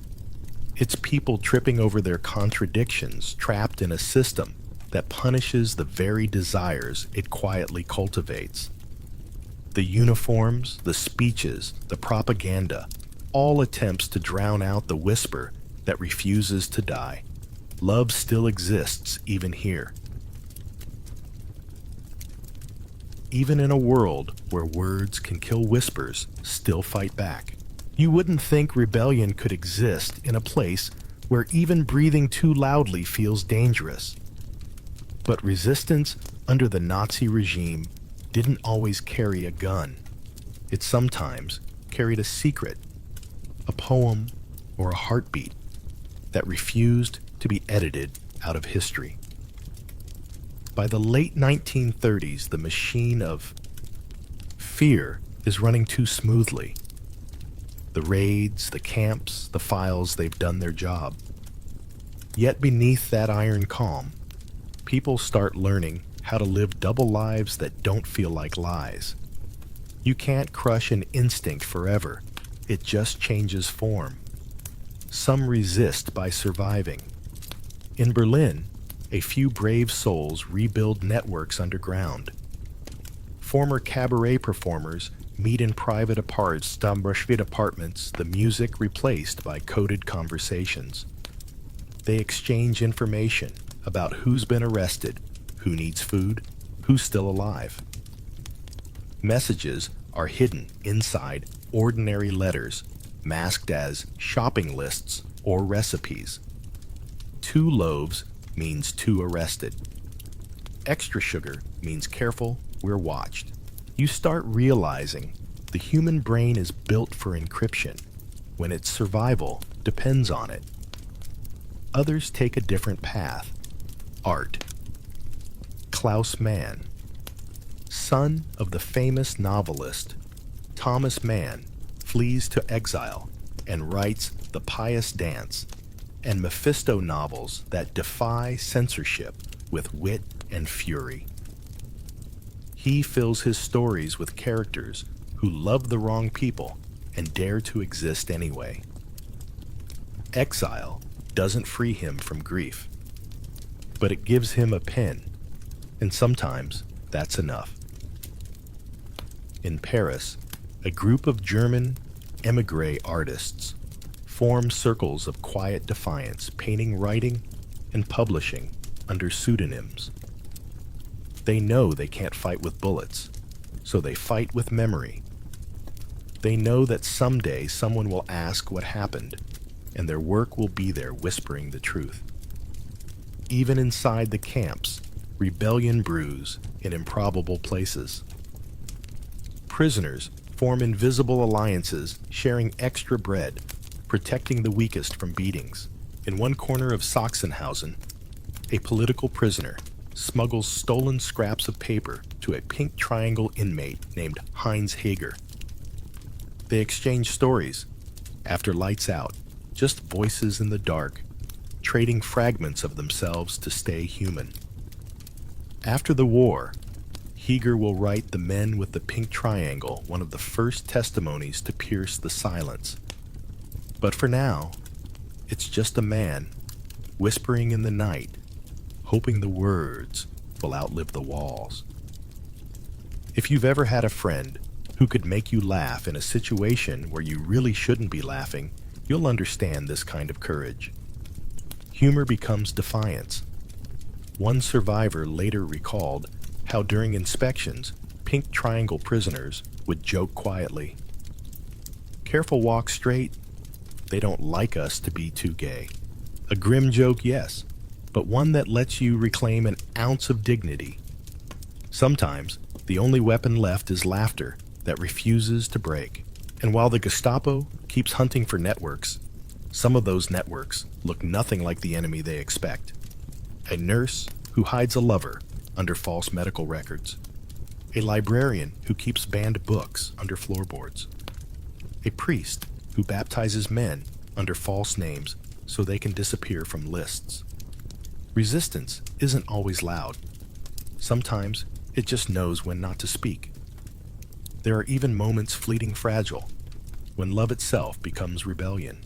It's people tripping over their contradictions, trapped in a system that punishes the very desires it quietly cultivates. The uniforms, the speeches, the propaganda, all attempts to drown out the whisper that refuses to die. Love still exists even here. Even in a world where words can kill, whispers still fight back. You wouldn't think rebellion could exist in a place where even breathing too loudly feels dangerous. But resistance under the Nazi regime didn't always carry a gun. It sometimes carried a secret, a poem, or a heartbeat that refused to be edited out of history. By the late 1930s, the machine of fear is running too smoothly. The raids, the camps, the files, they've done their job. Yet beneath that iron calm, people start learning how to live double lives that don't feel like lies. You can't crush an instinct forever. It just changes form. Some resist by surviving. In Berlin, a few brave souls rebuild networks underground. Former cabaret performers meet in private apartments, the music replaced by coded conversations. They exchange information about who's been arrested, who needs food, who's still alive. Messages are hidden inside ordinary letters, masked as shopping lists or recipes. 2 loaves means 2 arrested. Extra sugar means careful, we're watched. You start realizing the human brain is built for encryption when its survival depends on it. Others take a different path. Art. Klaus Mann, son of the famous novelist Thomas Mann, flees to exile and writes The Pious Dance and Mephisto novels that defy censorship with wit and fury. He fills his stories with characters who love the wrong people and dare to exist anyway. Exile doesn't free him from grief, but it gives him a pen, and sometimes that's enough. In Paris, a group of German émigré artists form circles of quiet defiance, painting, writing, and publishing under pseudonyms. They know they can't fight with bullets, so they fight with memory. They know that someday someone will ask what happened, and their work will be there whispering the truth. Even inside the camps, rebellion brews in improbable places. Prisoners form invisible alliances, sharing extra bread, protecting the weakest from beatings. In one corner of Sachsenhausen, a political prisoner smuggles stolen scraps of paper to a pink triangle inmate named Heinz Hager. They exchange stories. After lights out, just voices in the dark, trading fragments of themselves to stay human. After the war, Hager will write The Men with the Pink Triangle, one of the first testimonies to pierce the silence. But for now, it's just a man whispering in the night, hoping the words will outlive the walls. If you've ever had a friend who could make you laugh in a situation where you really shouldn't be laughing, you'll understand this kind of courage. Humor becomes defiance. One survivor later recalled how during inspections, pink triangle prisoners would joke quietly. Careful walk straight. They don't like us to be too gay. A grim joke, yes, but one that lets you reclaim an ounce of dignity. Sometimes, the only weapon left is laughter that refuses to break. And while the Gestapo keeps hunting for networks, some of those networks look nothing like the enemy they expect. A nurse who hides a lover under false medical records. A librarian who keeps banned books under floorboards. A priest who baptizes men under false names so they can disappear from lists. Resistance isn't always loud. Sometimes it just knows when not to speak. There are even moments fleeting fragile, when love itself becomes rebellion.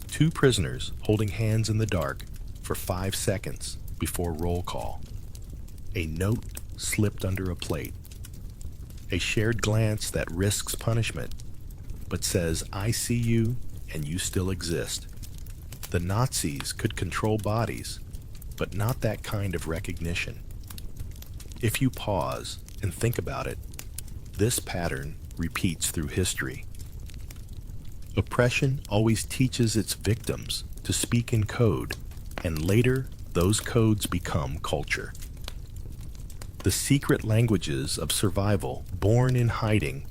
Two prisoners holding hands in the dark for 5 seconds before roll call. A note slipped under a plate. A shared glance that risks punishment, but says, "I see you and you still exist." The Nazis could control bodies, but not that kind of recognition. If you pause and think about it, this pattern repeats through history. Oppression always teaches its victims to speak in code, and later those codes become culture. The secret languages of survival, born in hiding,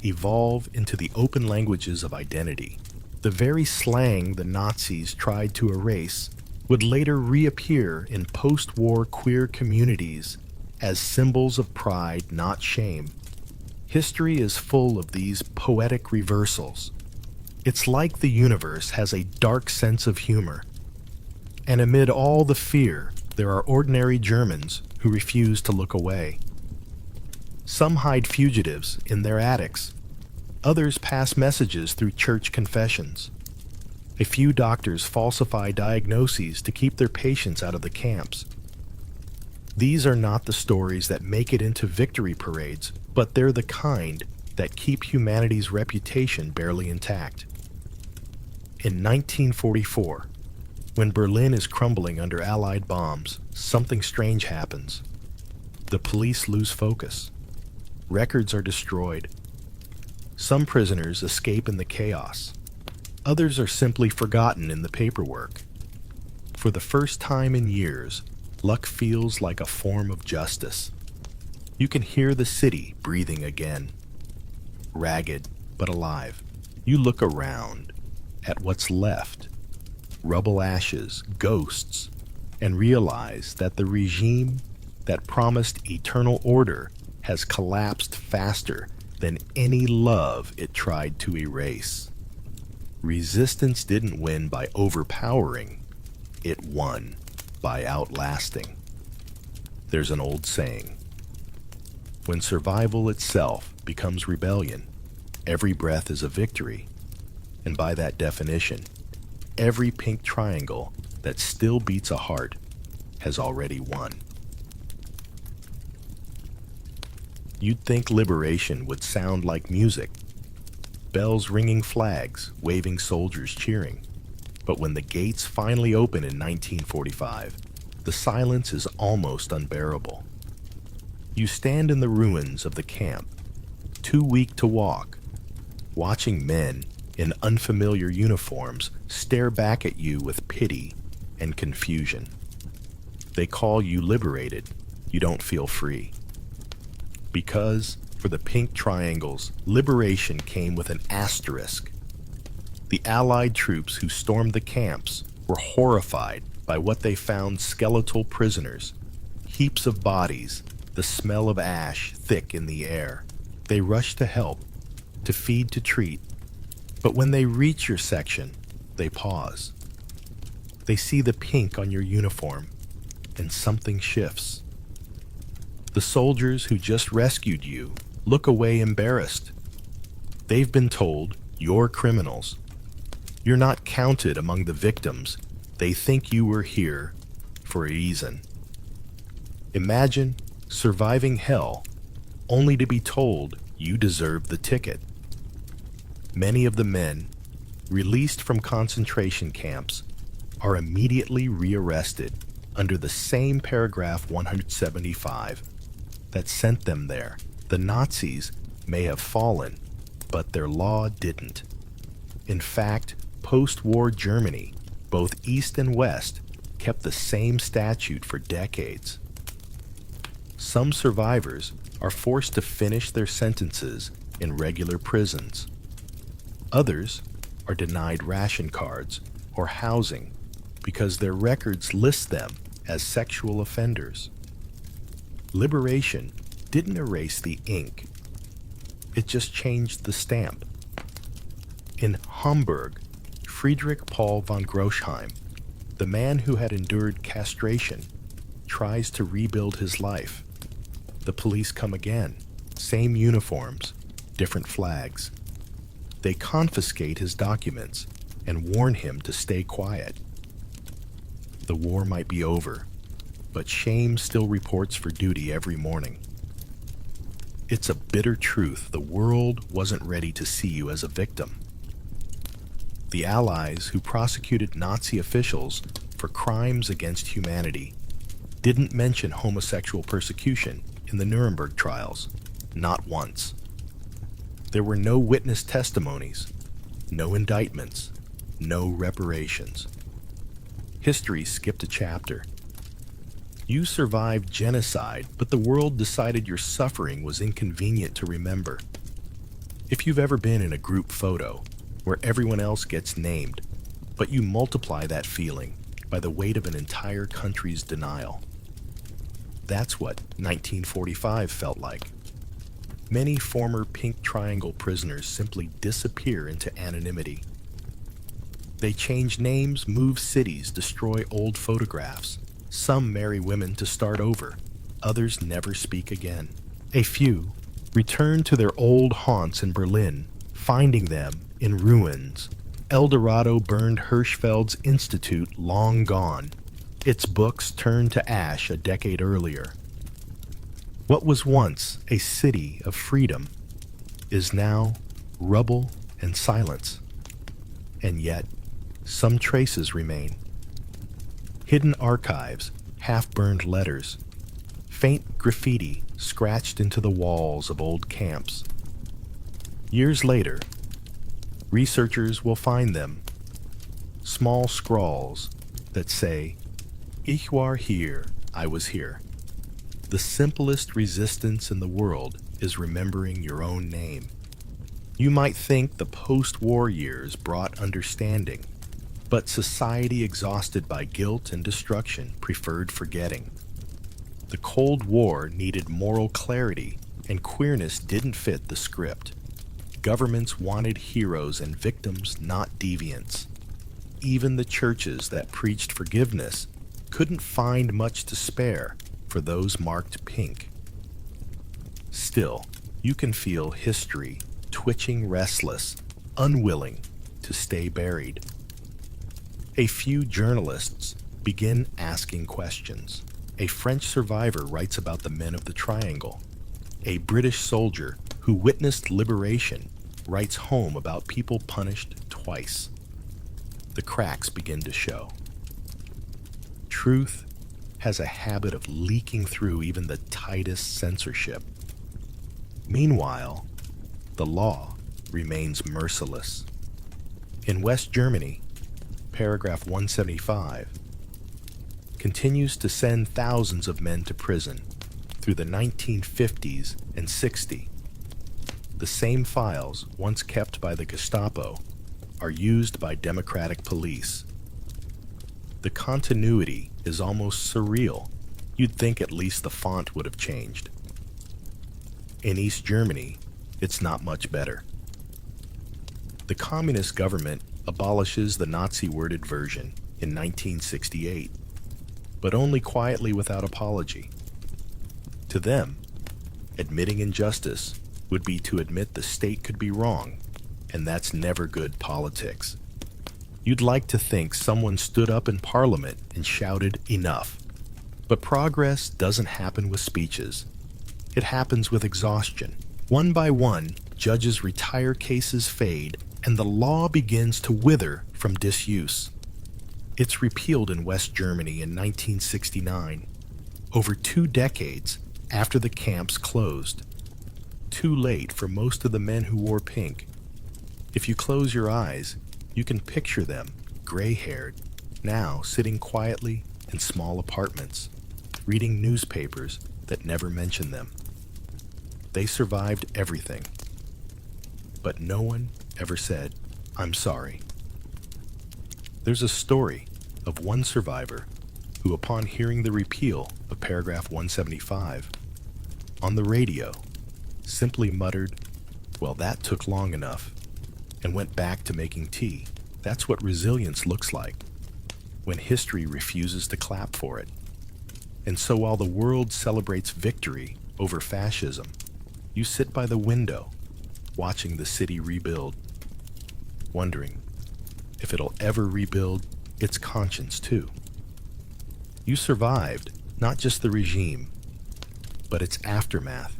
evolve into the open languages of identity. The very slang the Nazis tried to erase would later reappear in post-war queer communities as symbols of pride, not shame. History is full of these poetic reversals. It's like the universe has a dark sense of humor. And amid all the fear, there are ordinary Germans who refuse to look away. Some hide fugitives in their attics. Others pass messages through church confessions. A few doctors falsify diagnoses to keep their patients out of the camps. These are not the stories that make it into victory parades, but they're the kind that keep humanity's reputation barely intact. In 1944, when Berlin is crumbling under Allied bombs, something strange happens. The police lose focus. Records are destroyed. Some prisoners escape in the chaos. Others are simply forgotten in the paperwork. For the first time in years, luck feels like a form of justice. You can hear the city breathing again. Ragged, but alive. You look around at what's left. Rubble, ashes, ghosts, and realize that the regime that promised eternal order has collapsed faster than any love it tried to erase. Resistance didn't win by overpowering, it won by outlasting. There's an old saying, when survival itself becomes rebellion, every breath is a victory, and by that definition, every pink triangle that still beats a heart has already won. You'd think liberation would sound like music, bells ringing, flags waving, soldiers cheering. But when the gates finally open in 1945, the silence is almost unbearable. You stand in the ruins of the camp, too weak to walk, watching men in unfamiliar uniforms stare back at you with pity and confusion. They call you liberated, you don't feel free. Because, for the pink triangles, liberation came with an asterisk. The Allied troops who stormed the camps were horrified by what they found: skeletal prisoners, heaps of bodies, the smell of ash thick in the air. They rush to help, to feed, to treat. But when they reach your section, they pause. They see the pink on your uniform, and something shifts. The soldiers who just rescued you look away embarrassed. They've been told, you're criminals. You're not counted among the victims. They think you were here for a reason. Imagine surviving hell only to be told you deserve the ticket. Many of the men, released from concentration camps, are immediately rearrested under the same paragraph 175 that sent them there. The Nazis may have fallen, but their law didn't. In fact, post-war Germany, both East and West, kept the same statute for decades. Some survivors are forced to finish their sentences in regular prisons. Others are denied ration cards or housing because their records list them as sexual offenders. Liberation didn't erase the ink. It just changed the stamp. In Hamburg, Friedrich Paul von Großheim, the man who had endured castration, tries to rebuild his life. The police come again, same uniforms, different flags. They confiscate his documents and warn him to stay quiet. The war might be over, but shame still reports for duty every morning. It's a bitter truth the world wasn't ready to see you as a victim. The Allies who prosecuted Nazi officials for crimes against humanity didn't mention homosexual persecution in the Nuremberg trials, not once. There were no witness testimonies, no indictments, no reparations. History skipped a chapter. You survived genocide, but the world decided your suffering was inconvenient to remember. If you've ever been in a group photo where everyone else gets named, but you multiply that feeling by the weight of an entire country's denial. That's what 1945 felt like. Many former Pink Triangle prisoners simply disappear into anonymity. They change names, move cities, destroy old photographs. Some marry women to start over. Others never speak again. A few return to their old haunts in Berlin, finding them in ruins. El Dorado burned Hirschfeld's Institute long gone. Its books turned to ash a decade earlier. What was once a city of freedom is now rubble and silence. And yet, some traces remain. Hidden archives, half-burned letters, faint graffiti scratched into the walls of old camps. Years later, researchers will find them, small scrawls that say, "Ich war hier, I was here." The simplest resistance in the world is remembering your own name. You might think the post-war years brought understanding, but society exhausted by guilt and destruction preferred forgetting. The Cold War needed moral clarity, and queerness didn't fit the script. Governments wanted heroes and victims, not deviants. Even the churches that preached forgiveness couldn't find much to spare for those marked pink. Still, you can feel history twitching restless, unwilling to stay buried. A few journalists begin asking questions. A French survivor writes about the men of the Triangle. A British soldier who witnessed liberation writes home about people punished twice. The cracks begin to show. Truth has a habit of leaking through even the tightest censorship. Meanwhile, the law remains merciless. In West Germany, paragraph 175 continues to send thousands of men to prison through the 1950s and 60s. The same files once kept by the Gestapo are used by democratic police. The continuity is almost surreal. You'd think at least the font would have changed. In East Germany, it's not much better. The communist government abolishes the Nazi-worded version in 1968, but only quietly without apology. To them, admitting injustice would be to admit the state could be wrong, and that's never good politics. You'd like to think someone stood up in Parliament and shouted, "Enough." But progress doesn't happen with speeches. It happens with exhaustion. One by one, judges retire, cases fade, and the law begins to wither from disuse. It's repealed in West Germany in 1969, over 2 decades after the camps closed. Too late for most of the men who wore pink. If you close your eyes, you can picture them, gray-haired, now sitting quietly in small apartments, reading newspapers that never mention them. They survived everything, but no one ever said, "I'm sorry." There's a story of one survivor who, upon hearing the repeal of paragraph 175 on the radio, simply muttered, "Well, that took long enough," and went back to making tea. That's what resilience looks like, when history refuses to clap for it. And so while the world celebrates victory over fascism, you sit by the window, watching the city rebuild, wondering if it'll ever rebuild its conscience too. You survived not just the regime, but its aftermath,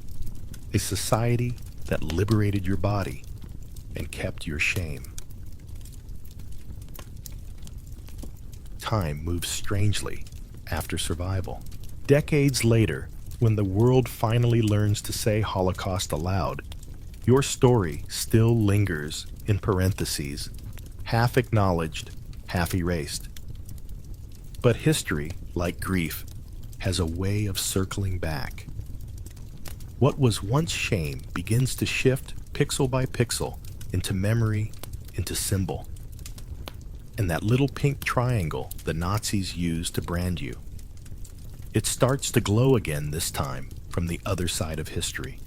a society that liberated your body and kept your shame. Time moves strangely after survival. Decades later, when the world finally learns to say Holocaust aloud, your story still lingers in parentheses, half acknowledged, half erased. But history, like grief, has a way of circling back. What was once shame begins to shift pixel by pixel into memory, into symbol. And that little pink triangle the Nazis used to brand you, it starts to glow again, this time from the other side of history.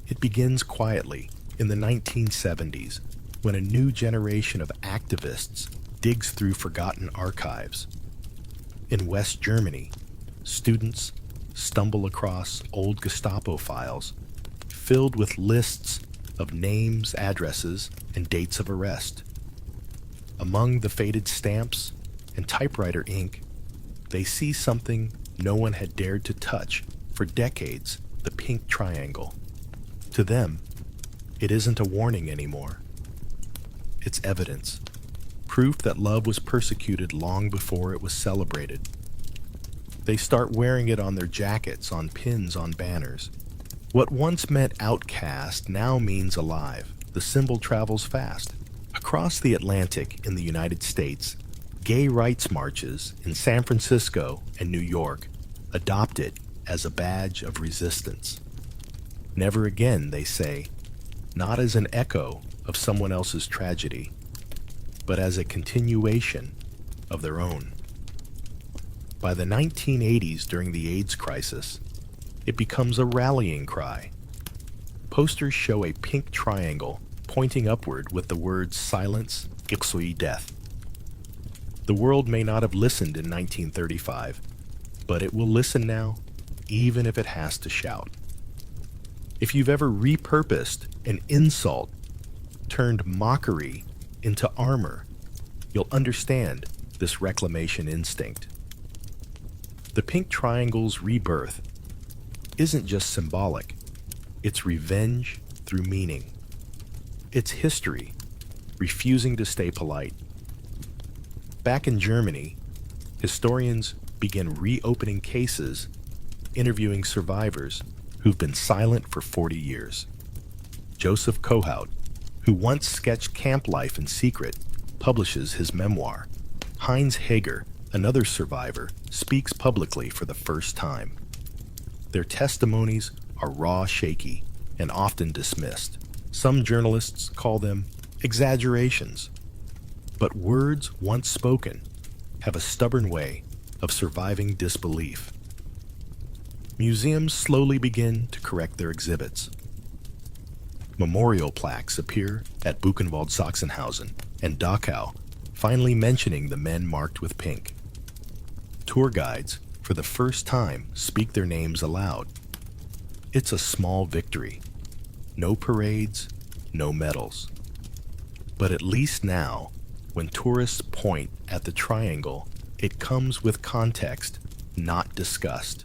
It begins quietly in the 1970s, when a new generation of activists digs through forgotten archives. In West Germany, students stumble across old Gestapo files filled with lists of names, addresses, and dates of arrest. Among the faded stamps and typewriter ink, they see something no one had dared to touch for decades: the pink triangle. To them, it isn't a warning anymore. It's evidence, proof that love was persecuted long before it was celebrated. They start wearing it on their jackets, on pins, on banners. What once meant outcast now means alive. The symbol travels fast. Across the Atlantic in the United States, gay rights marches in San Francisco and New York adopt it as a badge of resistance. Never again, they say, not as an echo of someone else's tragedy, but as a continuation of their own. By the 1980s, during the AIDS crisis, it becomes a rallying cry. Posters show a pink triangle pointing upward with the words "Silence, Ixoi, death." The world may not have listened in 1935, but it will listen now, even if it has to shout. If you've ever repurposed an insult, turned mockery into armor, you'll understand this reclamation instinct. The pink triangle's rebirth isn't just symbolic, it's revenge through meaning. It's history, refusing to stay polite. Back in Germany, historians begin reopening cases, interviewing survivors who've been silent for 40 years. Joseph Kohout, who once sketched camp life in secret, publishes his memoir. Heinz Hager, another survivor, speaks publicly for the first time. Their testimonies are raw, shaky, and often dismissed. Some journalists call them exaggerations. But words once spoken have a stubborn way of surviving disbelief. Museums slowly begin to correct their exhibits. Memorial plaques appear at Buchenwald Sachsenhausen and Dachau, finally mentioning the men marked with pink. Tour guides, for the first time, speak their names aloud. It's a small victory. No parades, no medals. But at least now, when tourists point at the triangle, it comes with context, not disgust.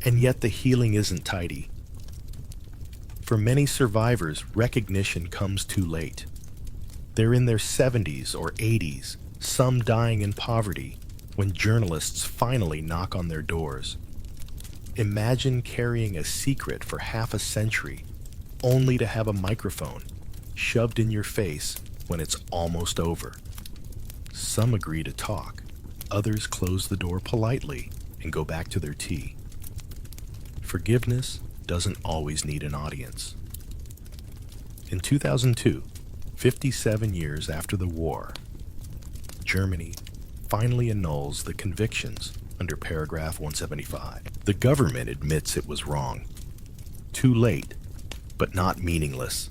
And yet the healing isn't tidy. For many survivors, recognition comes too late. They're in their 70s or 80s, some dying in poverty, when journalists finally knock on their doors. Imagine carrying a secret for half a century, only to have a microphone shoved in your face when it's almost over. Some agree to talk, others close the door politely and go back to their tea. Forgiveness doesn't always need an audience. In 2002, 57 years after the war, Germany finally annuls the convictions under paragraph 175. The government admits it was wrong. Too late, but not meaningless.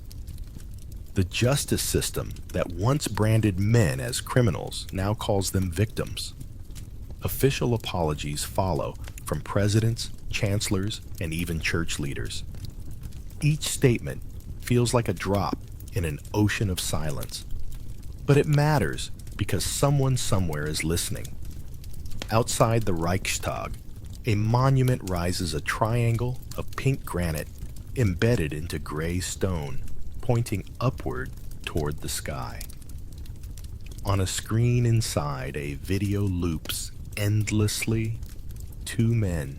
The justice system that once branded men as criminals now calls them victims. Official apologies follow from presidents, chancellors, and even church leaders. Each statement feels like a drop in an ocean of silence. But it matters because someone somewhere is listening. Outside the Reichstag, a monument rises, a triangle of pink granite embedded into gray stone, pointing upward toward the sky. On a screen inside, a video loops endlessly, two men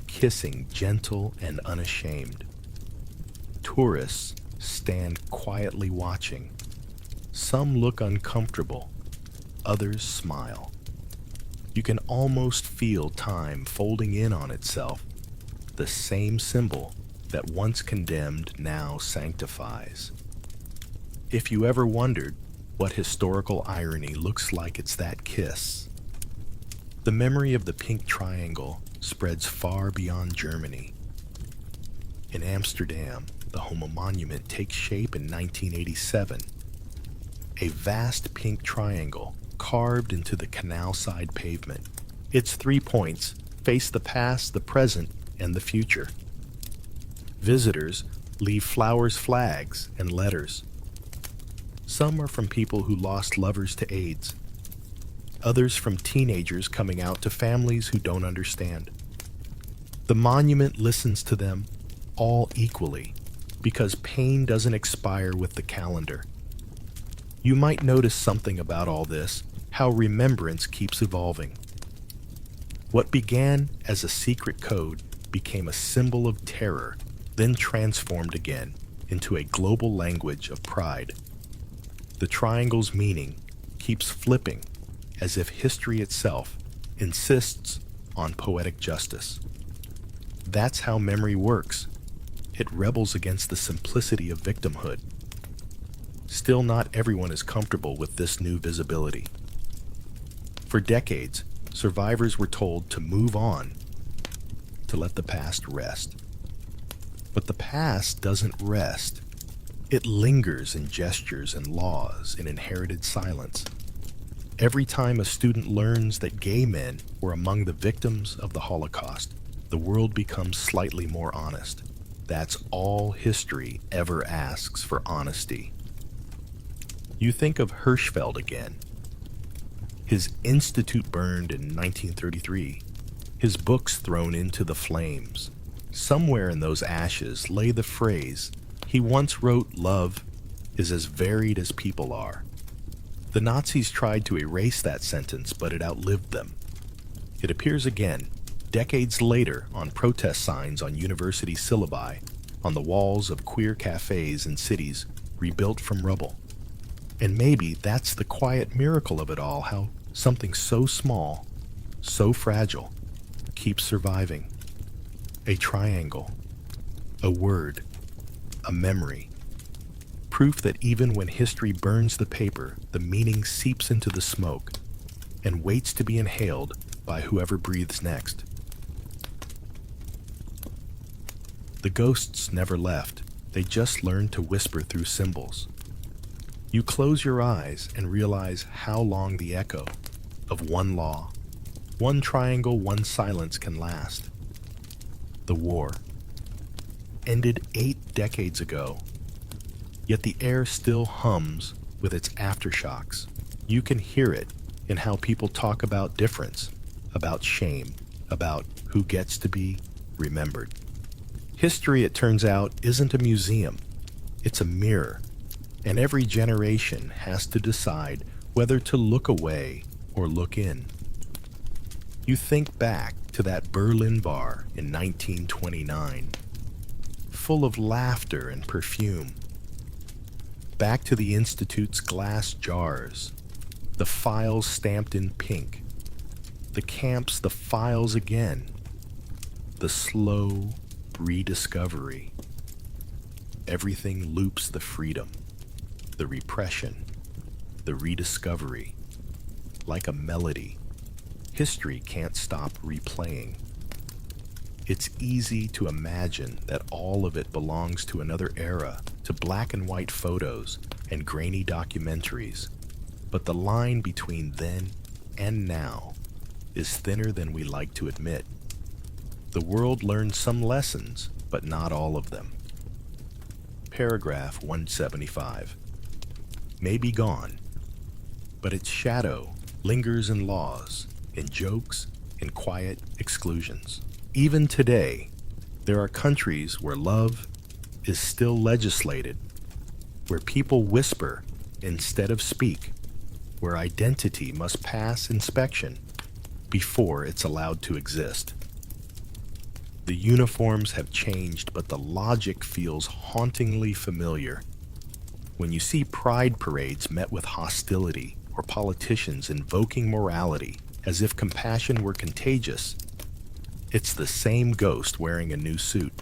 kissing, gentle and unashamed. Tourists stand quietly watching. Some look uncomfortable, others smile. You can almost feel time folding in on itself, the same symbol that once condemned now sanctifies. If you ever wondered what historical irony looks like, it's that kiss. The memory of the pink triangle spreads far beyond Germany. In Amsterdam, the Homo monument takes shape in 1987. A vast pink triangle carved into the canal-side pavement. Its 3 points face the past, the present, and the future. Visitors leave flowers, flags, and letters. Some are from people who lost lovers to AIDS. Others from teenagers coming out to families who don't understand. The monument listens to them all equally because pain doesn't expire with the calendar. You might notice something about all this, how remembrance keeps evolving. What began as a secret code became a symbol of terror, then transformed again into a global language of pride. The triangle's meaning keeps flipping as if history itself insists on poetic justice. That's how memory works. It rebels against the simplicity of victimhood. Still, not everyone is comfortable with this new visibility. For decades, survivors were told to move on, to let the past rest. But the past doesn't rest. It lingers in gestures and laws, in inherited silence. Every time a student learns that gay men were among the victims of the Holocaust, the world becomes slightly more honest. That's all history ever asks for: honesty. You think of Hirschfeld again. His institute burned in 1933, his books thrown into the flames. Somewhere in those ashes lay the phrase he once wrote: "Love is as varied as people are." The Nazis tried to erase that sentence, but it outlived them. It appears again, decades later, on protest signs on university syllabi, on the walls of queer cafes in cities rebuilt from rubble. And maybe that's the quiet miracle of it all, how something so small, so fragile, keeps surviving. A triangle, a word, a memory. Proof that even when history burns the paper, the meaning seeps into the smoke and waits to be inhaled by whoever breathes next. The ghosts never left. They just learned to whisper through symbols. You close your eyes and realize how long the echo of one law, one triangle, one silence can last. The war ended 8 decades ago, yet the air still hums with its aftershocks. You can hear it in how people talk about difference, about shame, about who gets to be remembered. History, it turns out, isn't a museum. It's a mirror, and every generation has to decide whether to look away or look in. You think back to that Berlin bar in 1929, full of laughter and perfume. Back to the Institute's glass jars, the files stamped in pink, the camps, the files again, the slow rediscovery. Everything loops the freedom, the repression, the rediscovery. Like a melody, history can't stop replaying. It's easy to imagine that all of it belongs to another era, to black and white photos and grainy documentaries. But the line between then and now is thinner than we like to admit. The world learned some lessons, but not all of them. Paragraph 175 may be gone, but its shadow lingers in laws, in jokes, in quiet exclusions. Even today, there are countries where love is still legislated, where people whisper instead of speak, where identity must pass inspection before it's allowed to exist. The uniforms have changed, but the logic feels hauntingly familiar. When you see pride parades met with hostility, or politicians invoking morality as if compassion were contagious, it's the same ghost wearing a new suit.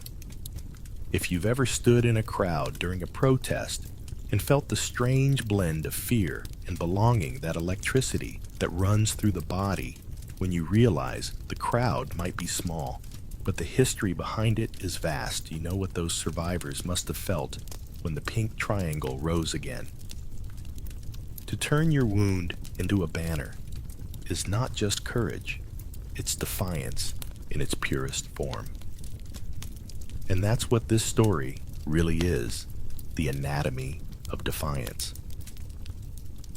If you've ever stood in a crowd during a protest and felt the strange blend of fear and belonging, that electricity that runs through the body when you realize the crowd might be small, but the history behind it is vast, you know what those survivors must have felt when the pink triangle rose again. To turn your wound into a banner is not just courage, it's defiance in its purest form. And that's what this story really is, the anatomy of defiance.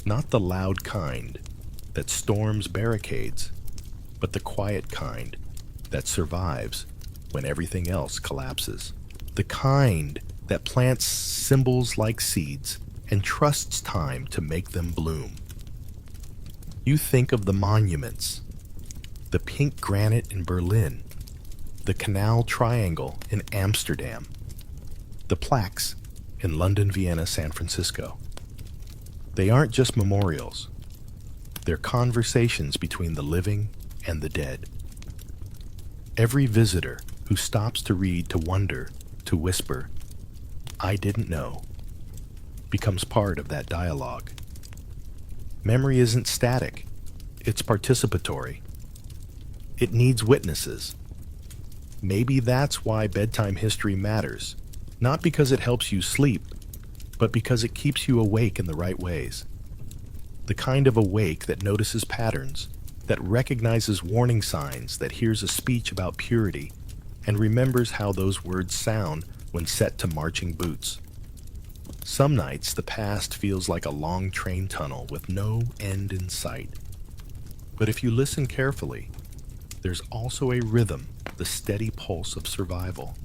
Not the loud kind that storms barricades, but the quiet kind that survives when everything else collapses. The kind that plants symbols like seeds and trusts time to make them bloom. You think of the monuments, the pink granite in Berlin, the Canal Triangle in Amsterdam, the plaques in London, Vienna, San Francisco. They aren't just memorials. They're conversations between the living and the dead. Every visitor who stops to read, to wonder, to whisper, "I didn't know," becomes part of that dialogue. Memory isn't static, it's participatory. It needs witnesses. Maybe that's why bedtime history matters, not because it helps you sleep, but because it keeps you awake in the right ways. The kind of awake that notices patterns, that recognizes warning signs, that hears a speech about purity, and remembers how those words sound when set to marching boots. Some nights, the past feels like a long train tunnel with no end in sight. But if you listen carefully, there's also a rhythm, the steady pulse of survival.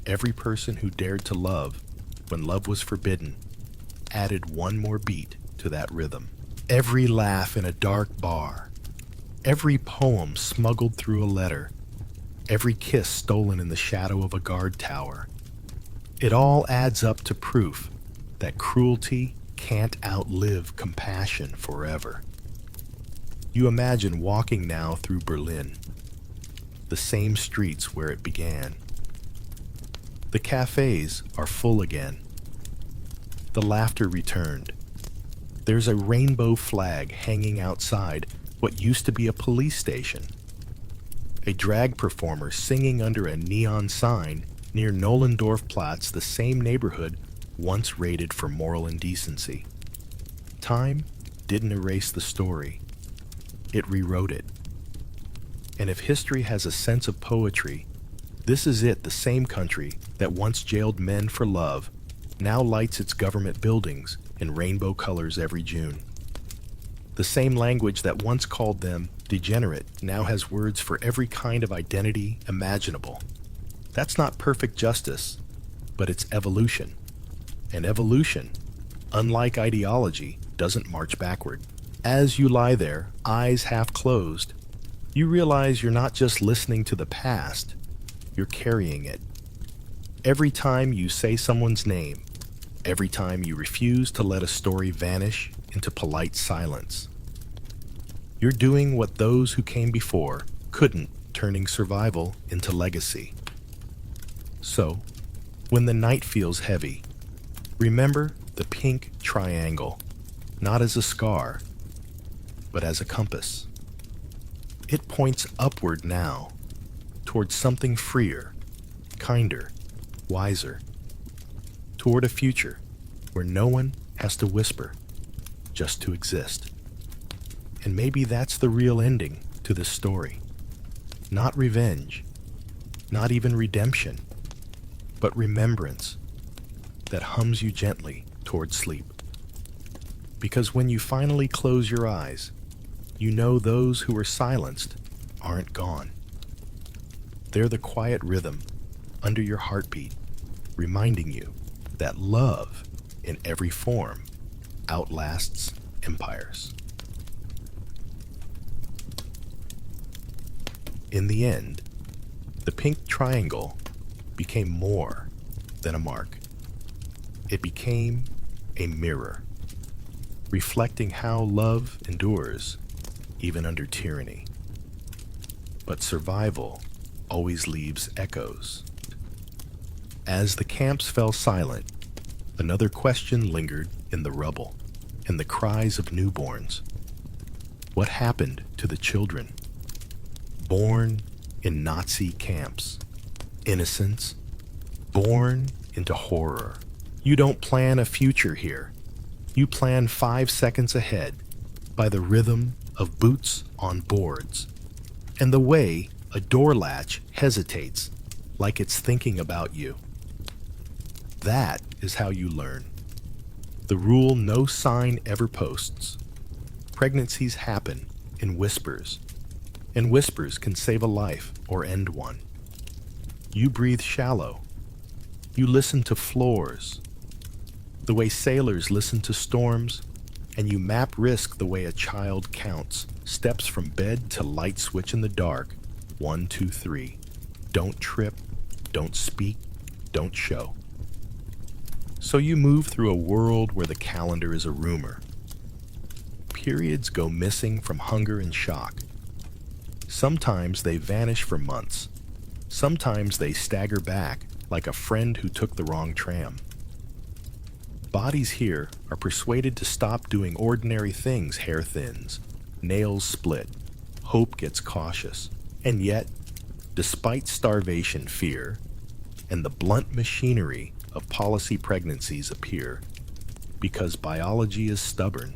Every person who dared to love when love was forbidden added one more beat to that rhythm. Every laugh in a dark bar, every poem smuggled through a letter, every kiss stolen in the shadow of a guard tower, it all adds up to proof that cruelty can't outlive compassion forever. You imagine walking now through Berlin, the same streets where it began. The cafes are full again. The laughter returned. There's a rainbow flag hanging outside what used to be a police station. A drag performer singing under a neon sign near Nollendorfplatz, the same neighborhood once rated for moral indecency. Time didn't erase the story. It rewrote it. And if history has a sense of poetry, this is it, the same country that once jailed men for love now lights its government buildings in rainbow colors every June. The same language that once called them degenerate now has words for every kind of identity imaginable. That's not perfect justice, but it's evolution. And evolution, unlike ideology, doesn't march backward. As you lie there, eyes half closed, you realize you're not just listening to the past, you're carrying it. Every time you say someone's name, every time you refuse to let a story vanish into polite silence. You're doing what those who came before couldn't, turning survival into legacy. So, when the night feels heavy, remember the pink triangle, not as a scar, but as a compass. It points upward now, towards something freer, kinder, wiser, toward a future where no one has to whisper, just to exist. And maybe that's the real ending to this story. Not revenge, not even redemption, but remembrance that hums you gently toward sleep. Because when you finally close your eyes, you know those who were silenced aren't gone. They're the quiet rhythm under your heartbeat, reminding you that love in every form outlasts empires. In the end, the pink triangle became more than a mark. It became a mirror, reflecting how love endures even under tyranny. But survival always leaves echoes. As the camps fell silent, another question lingered in the rubble and the cries of newborns. What happened to the children? Born in Nazi camps, innocence, born into horror. You don't plan a future here. You plan 5 seconds ahead by the rhythm of boots on boards and the way a door latch hesitates like it's thinking about you. That is how you learn. The rule no sign ever posts. Pregnancies happen in whispers, and whispers can save a life or end one. You breathe shallow. You listen to floors, the way sailors listen to storms, and you map risk the way a child counts, steps from bed to light switch in the dark, 1, 2, 3. Don't trip, don't speak, don't show. So you move through a world where the calendar is a rumor. Periods go missing from hunger and shock. Sometimes they vanish for months. Sometimes they stagger back like a friend who took the wrong tram. Bodies here are persuaded to stop doing ordinary things. Hair thins, nails split, hope gets cautious. And yet, despite starvation, fear, and the blunt machinery of policy, pregnancies appear because biology is stubborn,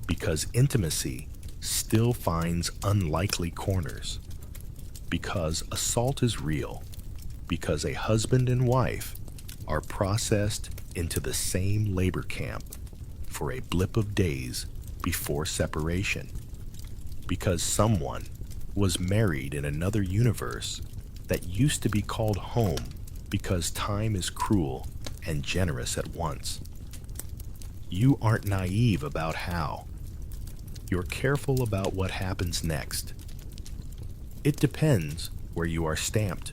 because intimacy still finds unlikely corners, because assault is real, because a husband and wife are processed into the same labor camp for a blip of days before separation, because someone was married in another universe that used to be called home, because time is cruel and generous at once. You aren't naive about how. You're careful about what happens next. It depends where you are stamped.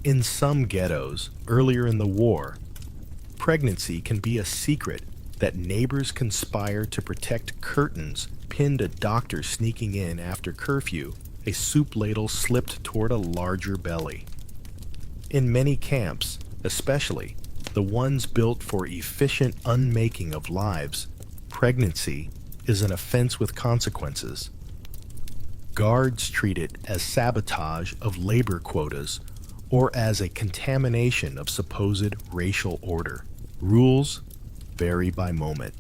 In some ghettos, earlier in the war, pregnancy can be a secret that neighbors conspire to protect. Curtains pinned a doctor sneaking in after curfew, a soup ladle slipped toward a larger belly. In many camps, especially the ones built for efficient unmaking of lives, pregnancy is an offense with consequences. Guards treat it as sabotage of labor quotas or as a contamination of supposed racial order. Rules vary by moment,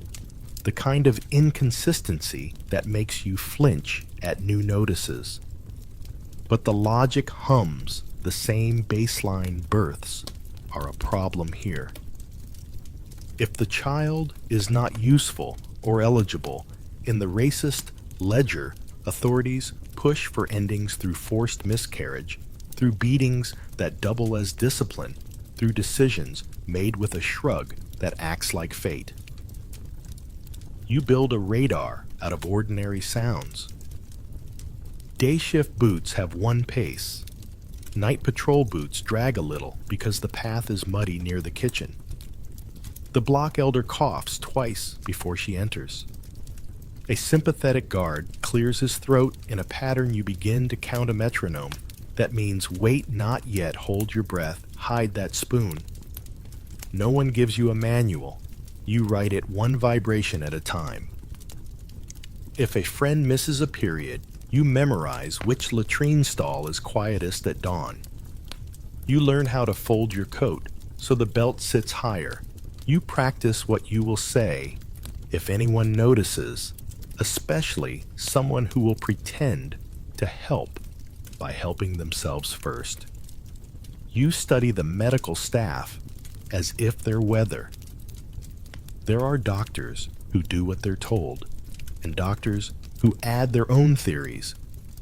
the kind of inconsistency that makes you flinch at new notices. But the logic hums. The same baseline births are a problem here. If the child is not useful or eligible in the racist ledger, authorities push for endings through forced miscarriage, through beatings that double as discipline, through decisions made with a shrug that acts like fate. You build a radar out of ordinary sounds. Day shift boots have one pace. Night patrol boots drag a little because the path is muddy near the kitchen. The block elder coughs twice before she enters. A sympathetic guard clears his throat in a pattern you begin to count a metronome. That means wait, not yet, hold your breath, hide that spoon. No one gives you a manual. You write it one vibration at a time. If a friend misses a period, you memorize which latrine stall is quietest at dawn. You learn how to fold your coat so the belt sits higher. You practice what you will say if anyone notices, especially someone who will pretend to help by helping themselves first. You study the medical staff as if they're weather. There are doctors who do what they're told, and doctors who add their own theories,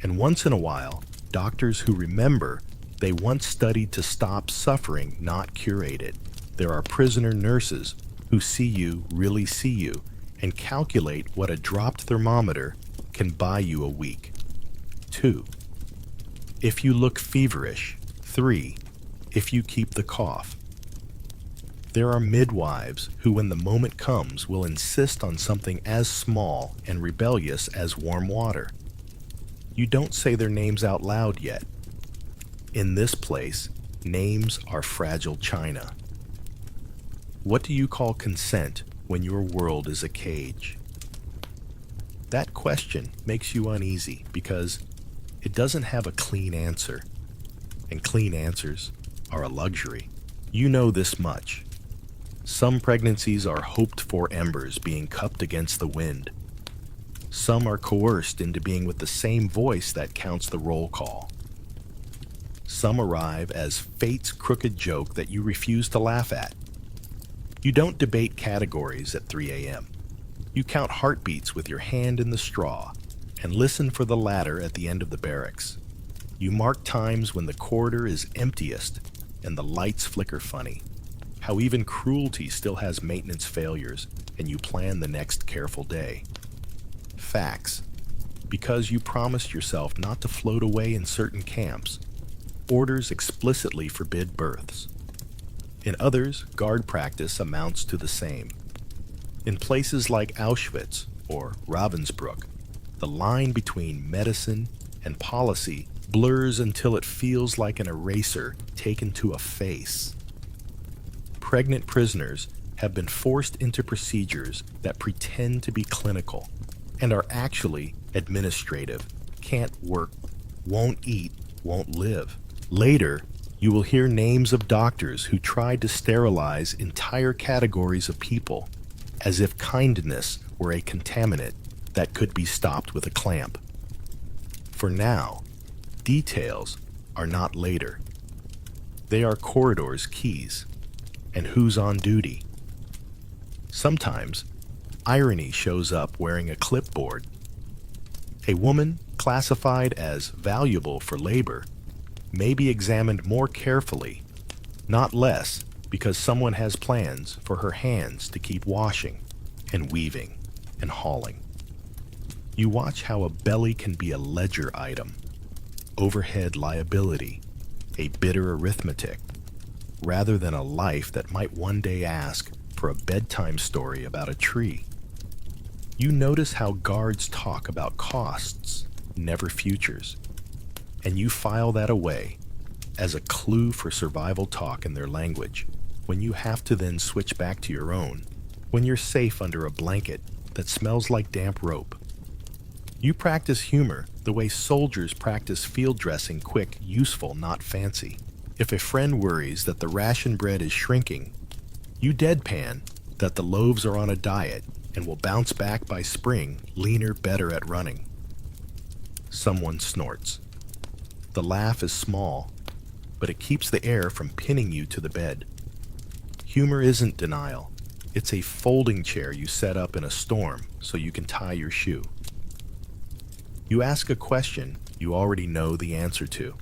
and once in a while, doctors who remember they once studied to stop suffering, not curate it. There are prisoner nurses who see you, really see you, and calculate what a dropped thermometer can buy you a week. 2. If you look feverish. 3. If you keep the cough. There are midwives who, when the moment comes, will insist on something as small and rebellious as warm water. You don't say their names out loud yet. In this place, names are fragile china. What do you call consent when your world is a cage? That question makes you uneasy because it doesn't have a clean answer, and clean answers are a luxury. You know this much. Some pregnancies are hoped-for embers being cupped against the wind. Some are coerced into being with the same voice that counts the roll call. Some arrive as fate's crooked joke that you refuse to laugh at. You don't debate categories at 3 a.m. You count heartbeats with your hand in the straw and listen for the ladder at the end of the barracks. You mark times when the corridor is emptiest and the lights flicker funny. How even cruelty still has maintenance failures, and you plan the next careful day. Facts. Because you promised yourself not to float away in certain camps, orders explicitly forbid births. In others, guard practice amounts to the same. In places like Auschwitz or Ravensbrück, the line between medicine and policy blurs until it feels like an eraser taken to a face. Pregnant prisoners have been forced into procedures that pretend to be clinical and are actually administrative, can't work, won't eat, won't live. Later, you will hear names of doctors who tried to sterilize entire categories of people, as if kindness were a contaminant that could be stopped with a clamp. For now, details are not later. They are corridors' keys, and who's on duty. Sometimes, irony shows up wearing a clipboard. A woman classified as valuable for labor may be examined more carefully, not less, because someone has plans for her hands to keep washing and weaving and hauling. You watch how a belly can be a ledger item, overhead liability, a bitter arithmetic, rather than a life that might one day ask for a bedtime story about a tree. You notice how guards talk about costs, never futures, and you file that away as a clue for survival talk in their language, when you have to then switch back to your own, when you're safe under a blanket that smells like damp rope. You practice humor the way soldiers practice field dressing, quick, useful, not fancy. If a friend worries that the ration bread is shrinking, you deadpan that the loaves are on a diet and will bounce back by spring, leaner, better at running. Someone snorts. The laugh is small, but it keeps the air from pinning you to the bed. Humor isn't denial. It's a folding chair you set up in a storm so you can tie your shoe. You ask a question you already know the answer to.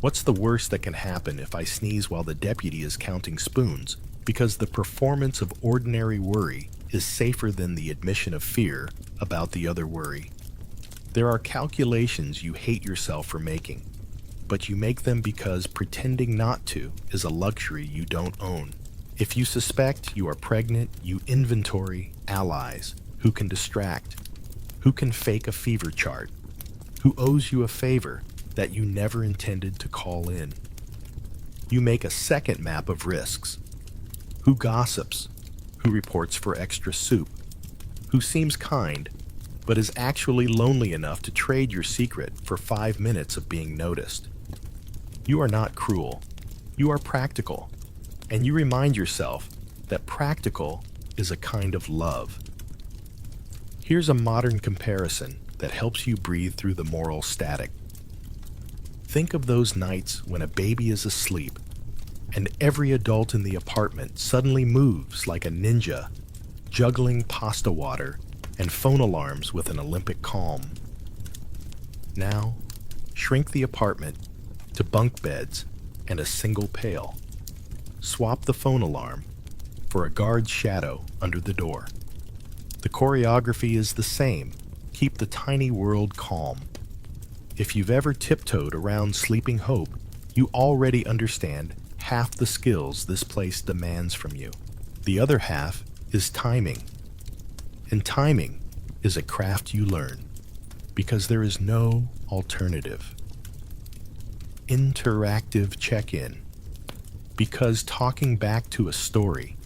What's the worst that can happen if I sneeze while the deputy is counting spoons? Because the performance of ordinary worry is safer than the admission of fear about the other worry. There are calculations you hate yourself for making, but you make them because pretending not to is a luxury you don't own. If you suspect you are pregnant, you inventory allies who can distract, who can fake a fever chart, who owes you a favor that you never intended to call in. You make a second map of risks. Who gossips, who reports for extra soup, who seems kind, but is actually lonely enough to trade your secret for 5 minutes of being noticed. You are not cruel. You are practical. And you remind yourself that practical is a kind of love. Here's a modern comparison that helps you breathe through the moral static. Think of those nights when a baby is asleep and every adult in the apartment suddenly moves like a ninja, juggling pasta water and phone alarms with an Olympic calm. Now, shrink the apartment to bunk beds and a single pail. Swap the phone alarm for a guard's shadow under the door. The choreography is the same. Keep the tiny world calm. If you've ever tiptoed around Sleeping Hope, you already understand half the skills this place demands from you. The other half is timing. And timing is a craft you learn because there is no alternative. Interactive check-in. Because talking back to a story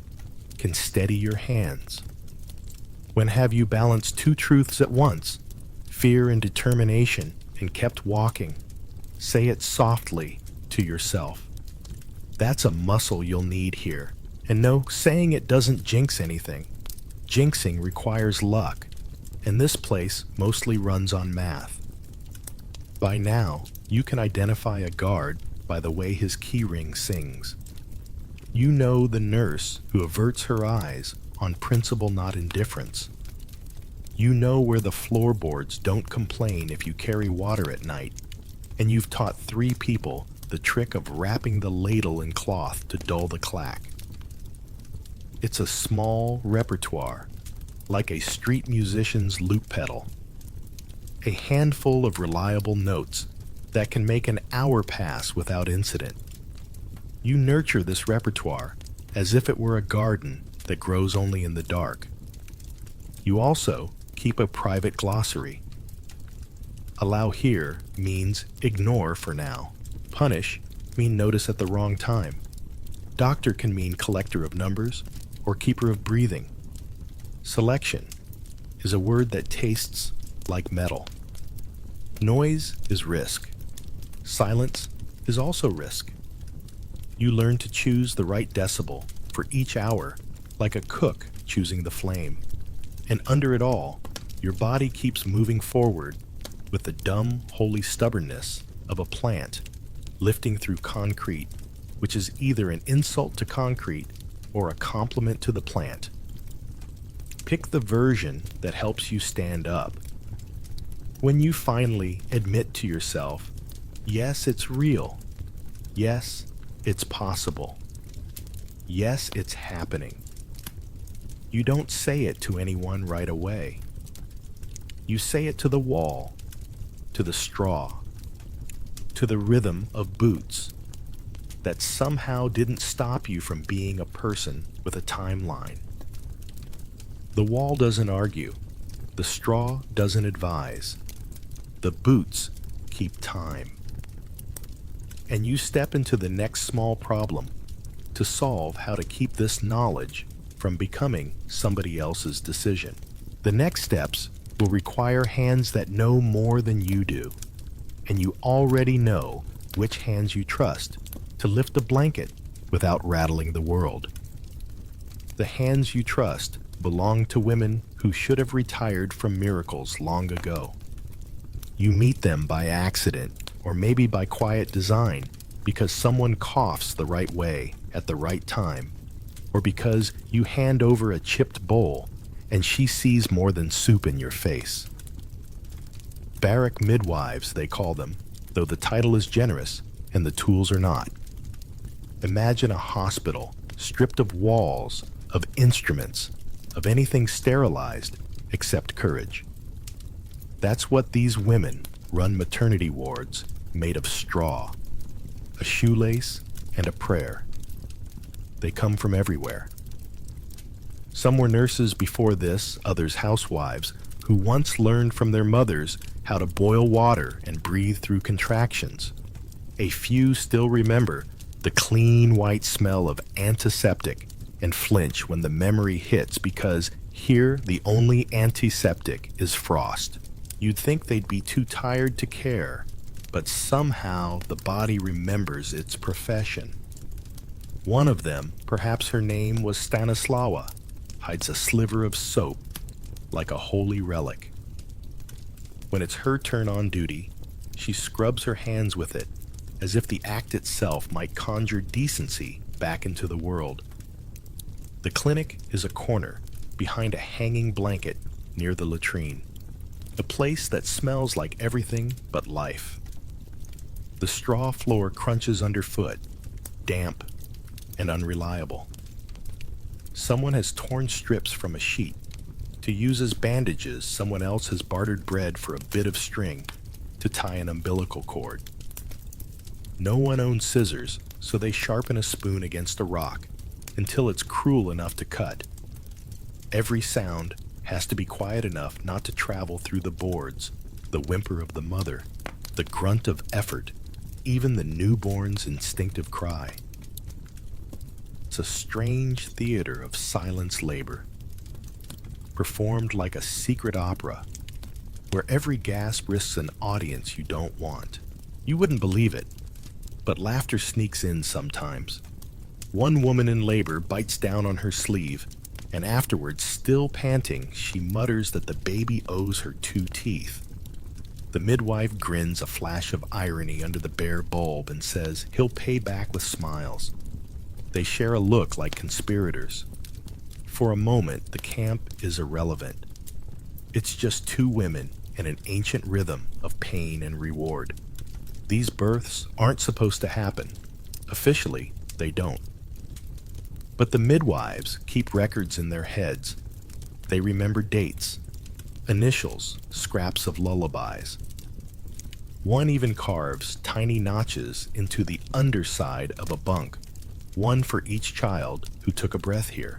can steady your hands. When have you balanced two truths at once, fear and determination, and kept walking? Say it softly to yourself. That's a muscle you'll need here. And no, saying it doesn't jinx anything. Jinxing requires luck, and this place mostly runs on math. By now, you can identify a guard by the way his keyring sings. You know the nurse who averts her eyes on principle, not indifference. You know where the floorboards don't complain if you carry water at night, and you've taught 3 people the trick of wrapping the ladle in cloth to dull the clack. It's a small repertoire, like a street musician's loop pedal. A handful of reliable notes that can make an hour pass without incident. You nurture this repertoire as if it were a garden that grows only in the dark. You also keep a private glossary. Allow here means ignore for now. Punish mean notice at the wrong time. Doctor can mean collector of numbers or keeper of breathing. Selection is a word that tastes like metal. Noise is risk. Silence is also risk. You learn to choose the right decibel for each hour, like a cook choosing the flame. And under it all, your body keeps moving forward with the dumb, holy stubbornness of a plant lifting through concrete, which is either an insult to concrete or a compliment to the plant. Pick the version that helps you stand up. When you finally admit to yourself, yes, it's real. Yes, it's possible. Yes, it's happening. You don't say it to anyone right away. You say it to the wall, to the straw, to the rhythm of boots that somehow didn't stop you from being a person with a timeline. The wall doesn't argue. The straw doesn't advise. The boots keep time. And you step into the next small problem to solve how to keep this knowledge from becoming somebody else's decision. The next steps will require hands that know more than you do, and you already know which hands you trust to lift a blanket without rattling the world. The hands you trust belong to women who should have retired from miracles long ago. You meet them by accident, or maybe by quiet design, because someone coughs the right way at the right time, or because you hand over a chipped bowl and she sees more than soup in your face. Barrack midwives, they call them, though the title is generous and the tools are not. Imagine a hospital stripped of walls, of instruments, of anything sterilized except courage. That's what these women run maternity wards made of straw, a shoelace, and a prayer. They come from everywhere. Some were nurses before this, others housewives, who once learned from their mothers how to boil water and breathe through contractions. A few still remember the clean white smell of antiseptic and flinch when the memory hits because here the only antiseptic is frost. You'd think they'd be too tired to care, but somehow the body remembers its profession. One of them, perhaps her name was Stanislawa, hides a sliver of soap like a holy relic. When it's her turn on duty, she scrubs her hands with it, as if the act itself might conjure decency back into the world. The clinic is a corner behind a hanging blanket near the latrine, a place that smells like everything but life. The straw floor crunches underfoot, damp and unreliable. Someone has torn strips from a sheet. To use as bandages, someone else has bartered bread for a bit of string to tie an umbilical cord. No one owns scissors, so they sharpen a spoon against a rock until it's cruel enough to cut. Every sound has to be quiet enough not to travel through the boards, the whimper of the mother, the grunt of effort, even the newborn's instinctive cry. It's a strange theater of silence labor, performed like a secret opera, where every gasp risks an audience you don't want. You wouldn't believe it, but laughter sneaks in sometimes. One woman in labor bites down on her sleeve, and afterwards, still panting, she mutters that the baby owes her 2 teeth. The midwife grins a flash of irony under the bare bulb and says he'll pay back with smiles. They share a look like conspirators. For a moment, the camp is irrelevant. It's just 2 women and an ancient rhythm of pain and reward. These births aren't supposed to happen. Officially, they don't. But the midwives keep records in their heads. They remember dates, initials, scraps of lullabies. One even carves tiny notches into the underside of a bunk, one for each child who took a breath here.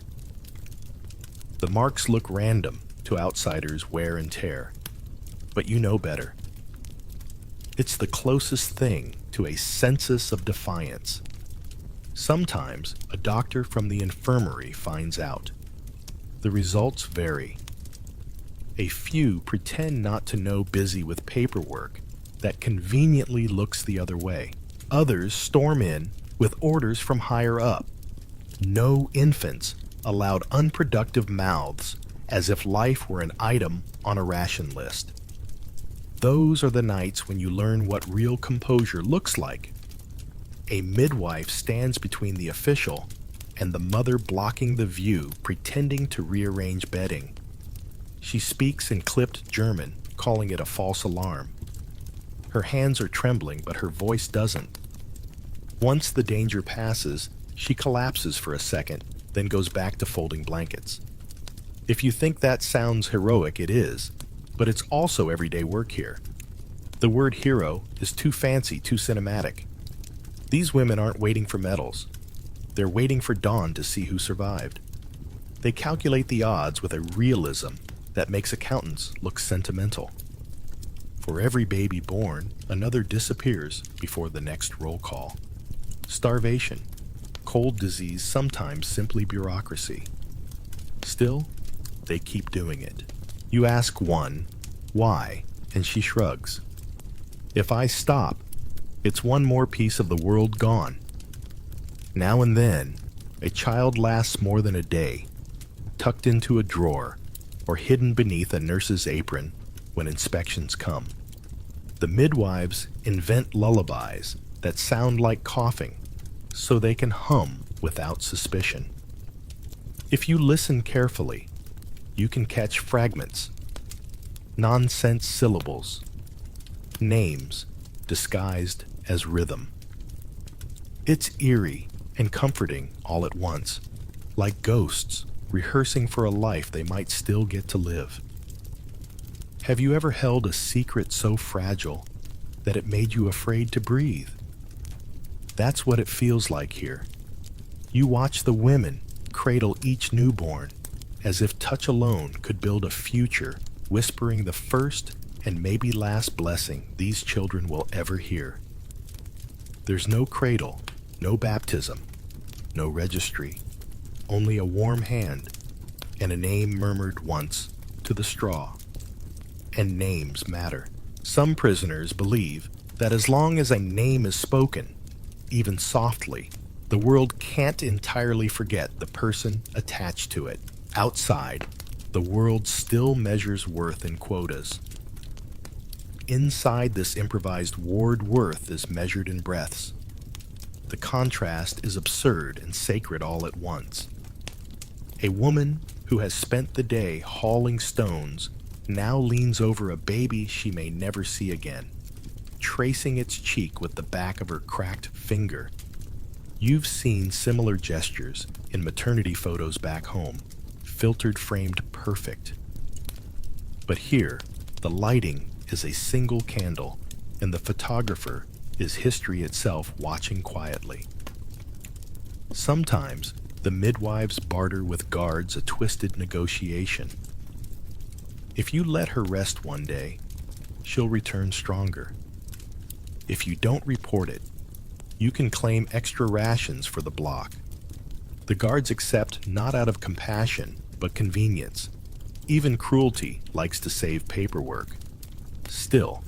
The marks look random to outsiders' wear and tear, but you know better. It's the closest thing to a census of defiance. Sometimes a doctor from the infirmary finds out. The results vary. A few pretend not to know, busy with paperwork that conveniently looks the other way. Others storm in with orders from higher up. No infants allowed unproductive mouths, as if life were an item on a ration list. Those are the nights when you learn what real composure looks like. A midwife stands between the official and the mother blocking the view, pretending to rearrange bedding. She speaks in clipped German, calling it a false alarm. Her hands are trembling, but her voice doesn't. Once the danger passes, she collapses for a second, then goes back to folding blankets. If you think that sounds heroic, it is, but it's also everyday work here. The word hero is too fancy, too cinematic. These women aren't waiting for medals. They're waiting for dawn to see who survived. They calculate the odds with a realism that makes accountants look sentimental. For every baby born, another disappears before the next roll call. Starvation, cold disease, sometimes simply bureaucracy. Still, they keep doing it. You ask one, why, and she shrugs. If I stop, it's one more piece of the world gone. Now and then, a child lasts more than a day, tucked into a drawer or hidden beneath a nurse's apron when inspections come. The midwives invent lullabies that sound like coughing, so they can hum without suspicion. If you listen carefully, you can catch fragments, nonsense syllables, names disguised as rhythm. It's eerie and comforting all at once, like ghosts rehearsing for a life they might still get to live. Have you ever held a secret so fragile that it made you afraid to breathe? That's what it feels like here. You watch the women cradle each newborn as if touch alone could build a future, whispering the first and maybe last blessing these children will ever hear. There's no cradle, no baptism, no registry, only a warm hand and a name murmured once to the straw. And names matter. Some prisoners believe that as long as a name is spoken, even softly, the world can't entirely forget the person attached to it. Outside, the world still measures worth in quotas. Inside this improvised ward, worth is measured in breaths. The contrast is absurd and sacred all at once. A woman who has spent the day hauling stones now leans over a baby she may never see again, tracing its cheek with the back of her cracked finger. You've seen similar gestures in maternity photos back home, filtered, framed perfect. But here, the lighting is a single candle, and the photographer is history itself watching quietly. Sometimes, the midwives barter with guards a twisted negotiation. If you let her rest one day, she'll return stronger. If you don't report it, you can claim extra rations for the block. The guards accept not out of compassion, but convenience. Even cruelty likes to save paperwork. Still,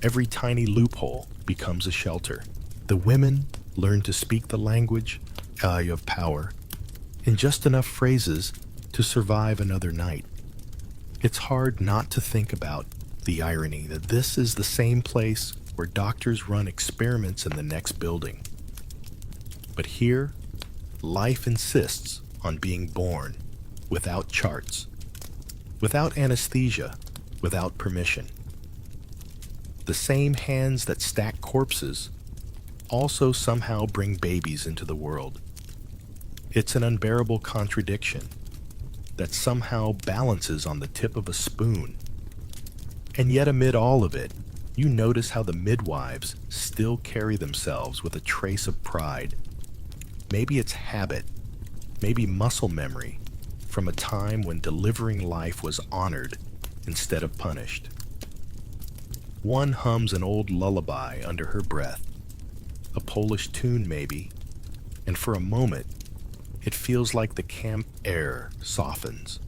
every tiny loophole becomes a shelter. The women learn to speak the language of power in just enough phrases to survive another night. It's hard not to think about the irony that this is the same place where doctors run experiments in the next building. But here, life insists on being born without charts, without anesthesia, without permission. The same hands that stack corpses also somehow bring babies into the world. It's an unbearable contradiction that somehow balances on the tip of a spoon. And yet amid all of it, you notice how the midwives still carry themselves with a trace of pride. Maybe it's habit, maybe muscle memory, from a time when delivering life was honored instead of punished. One hums an old lullaby under her breath, a Polish tune maybe, and for a moment, it feels like the camp air softens.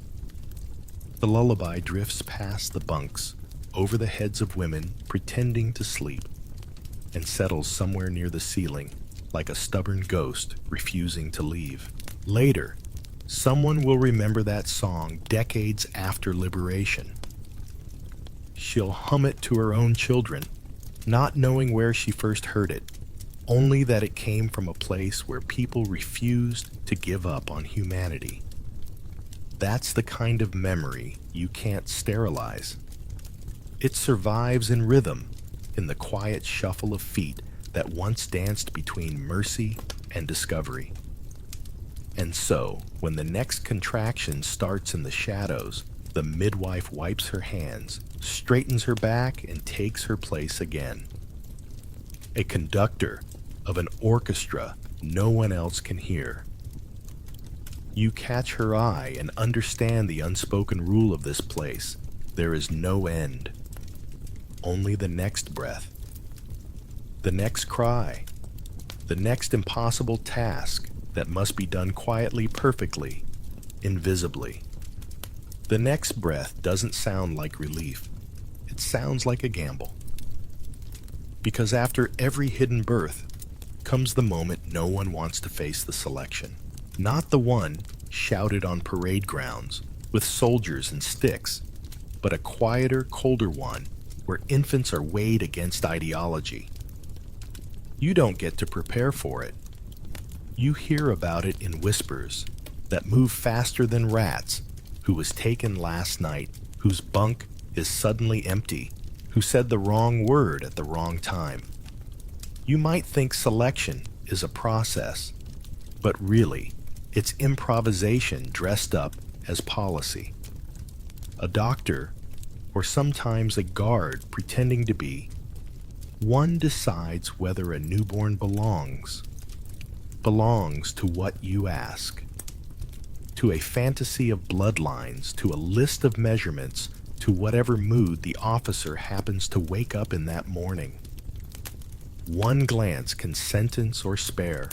The lullaby drifts past the bunks, over the heads of women pretending to sleep, and settles somewhere near the ceiling, like a stubborn ghost refusing to leave. Later, someone will remember that song decades after liberation. She'll hum it to her own children, not knowing where she first heard it, only that it came from a place where people refused to give up on humanity. That's the kind of memory you can't sterilize. It survives in rhythm, in the quiet shuffle of feet that once danced between mercy and discovery. And so, when the next contraction starts in the shadows, the midwife wipes her hands, straightens her back, and takes her place again. A conductor of an orchestra no one else can hear. You catch her eye and understand the unspoken rule of this place. There is no end. Only the next breath, the next cry, the next impossible task that must be done quietly, perfectly, invisibly. The next breath doesn't sound like relief. It sounds like a gamble. Because after every hidden birth comes the moment no one wants to face the selection. Not the one shouted on parade grounds with soldiers and sticks, but a quieter, colder one where infants are weighed against ideology. You don't get to prepare for it. You hear about it in whispers that move faster than rats, who was taken last night, whose bunk is suddenly empty, who said the wrong word at the wrong time. You might think selection is a process, but really, it's improvisation dressed up as policy. A doctor, or sometimes a guard pretending to be, one decides whether a newborn belongs. belongs to what you ask, to a fantasy of bloodlines, to a list of measurements, to whatever mood the officer happens to wake up in that morning. One glance can sentence or spare,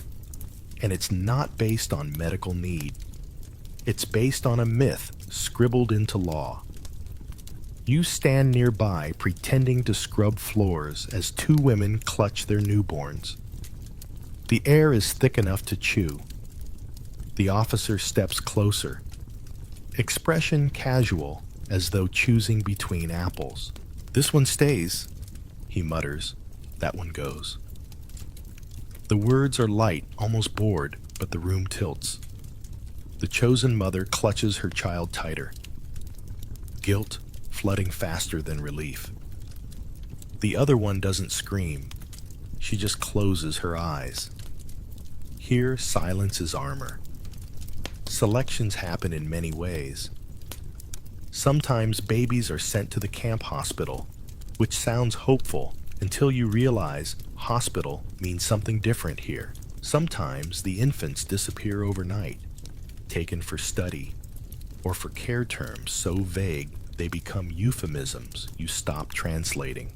and it's not based on medical need. It's based on a myth scribbled into law. You stand nearby pretending to scrub floors as two women clutch their newborns. The air is thick enough to chew. The officer steps closer, expression casual, as though choosing between apples. "This one stays," he mutters. "That one goes." The words are light, almost bored, but the room tilts. The chosen mother clutches her child tighter, guilt flooding faster than relief. The other one doesn't scream. She just closes her eyes. Here, silence is armor. Selections happen in many ways. Sometimes babies are sent to the camp hospital, which sounds hopeful until you realize hospital means something different here. Sometimes the infants disappear overnight, taken for study, or for care terms so vague they become euphemisms you stop translating.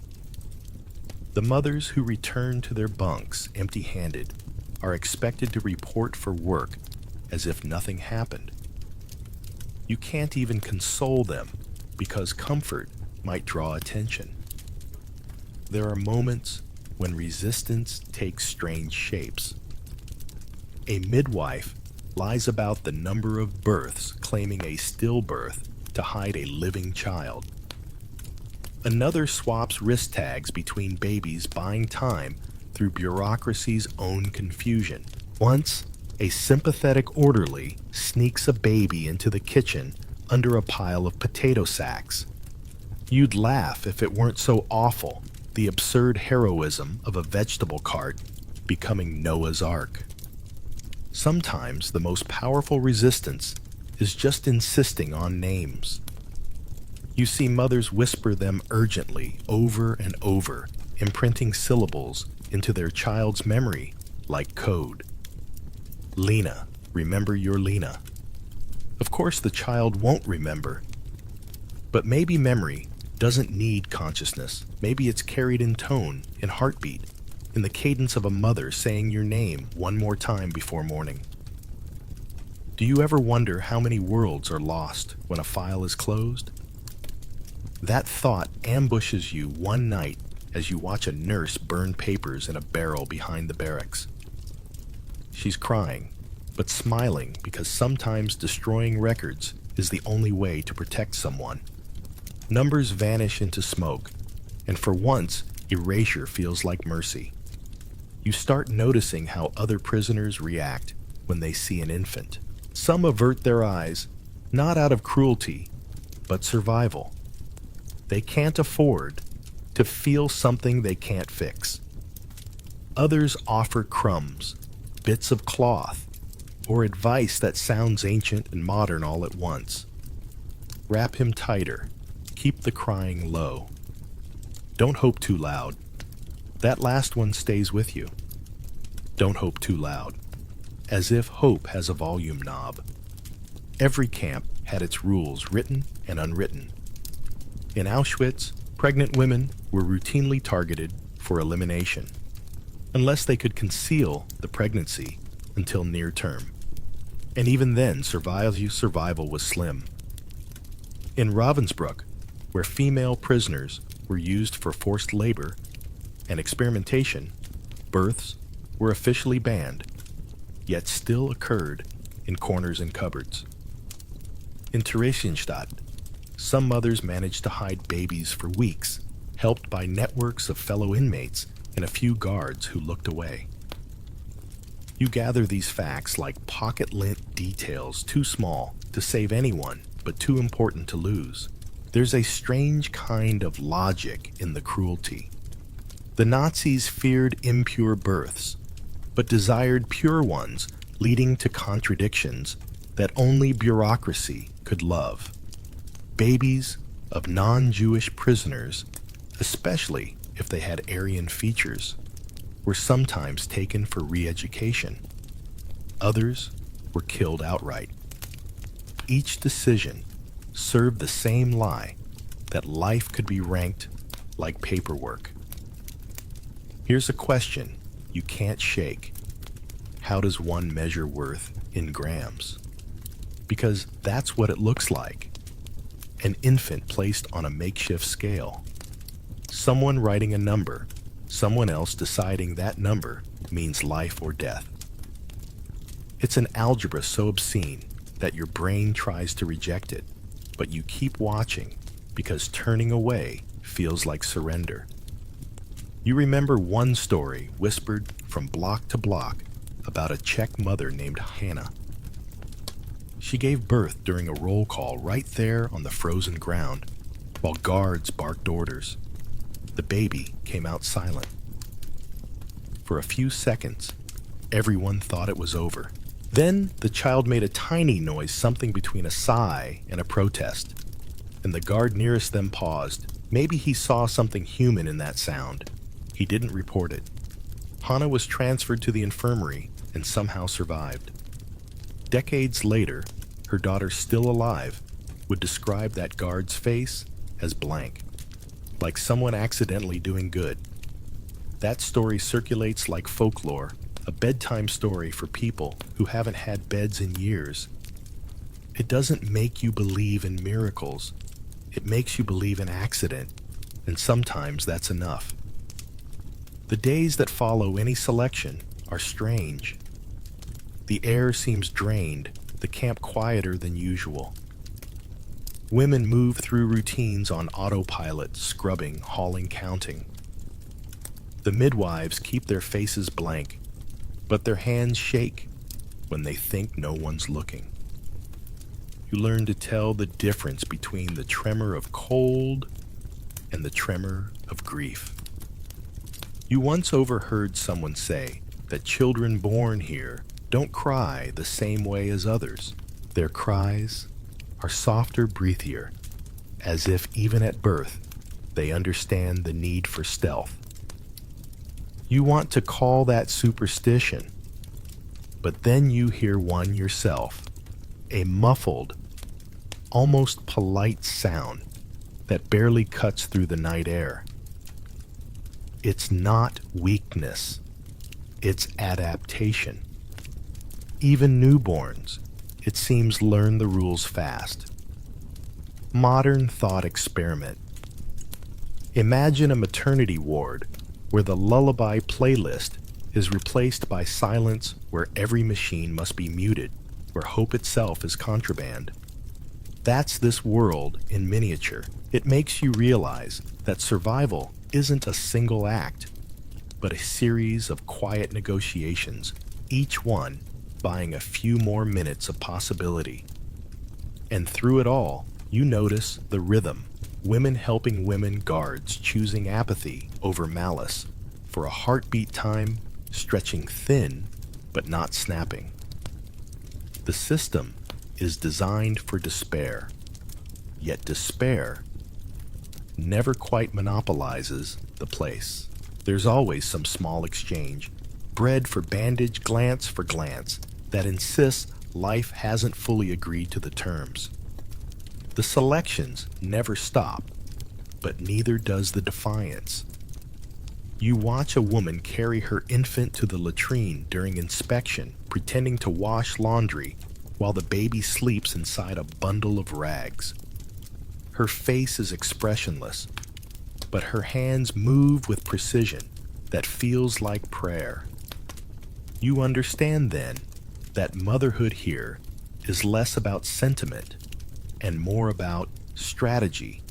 The mothers who return to their bunks empty-handed are expected to report for work as if nothing happened. You can't even console them because comfort might draw attention. There are moments when resistance takes strange shapes. A midwife lies about the number of births, claiming a stillbirth to hide a living child. Another swaps wrist tags between babies, buying time through bureaucracy's own confusion. Once, a sympathetic orderly sneaks a baby into the kitchen under a pile of potato sacks. You'd laugh if it weren't so awful, the absurd heroism of a vegetable cart becoming Noah's Ark. Sometimes the most powerful resistance is just insisting on names. You see mothers whisper them urgently over and over, imprinting syllables into their child's memory like code. Lena, remember your Lena. Of course the child won't remember, but maybe memory doesn't need consciousness. Maybe it's carried in tone, in heartbeat, in the cadence of a mother saying your name one more time before morning. Do you ever wonder how many worlds are lost when a file is closed? That thought ambushes you one night as you watch a nurse burn papers in a barrel behind the barracks. She's crying, but smiling because sometimes destroying records is the only way to protect someone. Numbers vanish into smoke, and for once, erasure feels like mercy. You start noticing how other prisoners react when they see an infant. Some avert their eyes, not out of cruelty, but survival. They can't afford to feel something they can't fix. Others offer crumbs, bits of cloth, or advice that sounds ancient and modern all at once. Wrap him tighter. Keep the crying low. Don't hope too loud. That last one stays with you. Don't hope too loud. As if hope has a volume knob. Every camp had its rules, written and unwritten. In Auschwitz, pregnant women were routinely targeted for elimination, unless they could conceal the pregnancy until near term. And even then, survival was slim. In Ravensbrück, where female prisoners were used for forced labor and experimentation, births were officially banned, yet still occurred in corners and cupboards. In Theresienstadt, some mothers managed to hide babies for weeks, helped by networks of fellow inmates and a few guards who looked away. You gather these facts like pocket-lint details too small to save anyone, but too important to lose. There's a strange kind of logic in the cruelty. The Nazis feared impure births, but desired pure ones, leading to contradictions that only bureaucracy could love. Babies of non-Jewish prisoners, especially if they had Aryan features, were sometimes taken for re-education. Others were killed outright. Each decision served the same lie that life could be ranked like paperwork. Here's a question you can't shake. How does one measure worth in grams? Because that's what it looks like. An infant placed on a makeshift scale. Someone writing a number, someone else deciding that number means life or death. It's an algebra so obscene that your brain tries to reject it, but you keep watching because turning away feels like surrender. You remember one story whispered from block to block about a Czech mother named Hannah. She gave birth during a roll call right there on the frozen ground, while guards barked orders. The baby came out silent. For a few seconds, everyone thought it was over. Then the child made a tiny noise, something between a sigh and a protest, and the guard nearest them paused. Maybe he saw something human in that sound. He didn't report it. Hannah was transferred to the infirmary and somehow survived. Decades later, her daughter, still alive, would describe that guard's face as blank, like someone accidentally doing good. That story circulates like folklore, a bedtime story for people who haven't had beds in years. It doesn't make you believe in miracles. It makes you believe in accident, and sometimes that's enough. The days that follow any selection are strange. The air seems drained, the camp quieter than usual. Women move through routines on autopilot, scrubbing, hauling, counting. The midwives keep their faces blank, but their hands shake when they think no one's looking. You learn to tell the difference between the tremor of cold and the tremor of grief. You once overheard someone say that children born here don't cry the same way as others. Their cries are softer, breathier, as if even at birth they understand the need for stealth. You want to call that superstition, but then you hear one yourself, a muffled, almost polite sound that barely cuts through the night air. It's not weakness, it's adaptation. Even newborns, it seems, learn the rules fast. Modern thought experiment. Imagine a maternity ward where the lullaby playlist is replaced by silence, where every machine must be muted, where hope itself is contraband. That's this world in miniature. It makes you realize that survival isn't a single act, but a series of quiet negotiations, each one buying a few more minutes of possibility. And through it all, you notice the rhythm. Women helping women, guards choosing apathy over malice, for a heartbeat time stretching thin but not snapping. The system is designed for despair, yet despair never quite monopolizes the place. There's always some small exchange, bread for bandage, glance for glance, that insists life hasn't fully agreed to the terms. The selections never stop, but neither does the defiance. You watch a woman carry her infant to the latrine during inspection, pretending to wash laundry while the baby sleeps inside a bundle of rags. Her face is expressionless, but her hands move with precision that feels like prayer. You understand then that motherhood here is less about sentiment and more about strategy,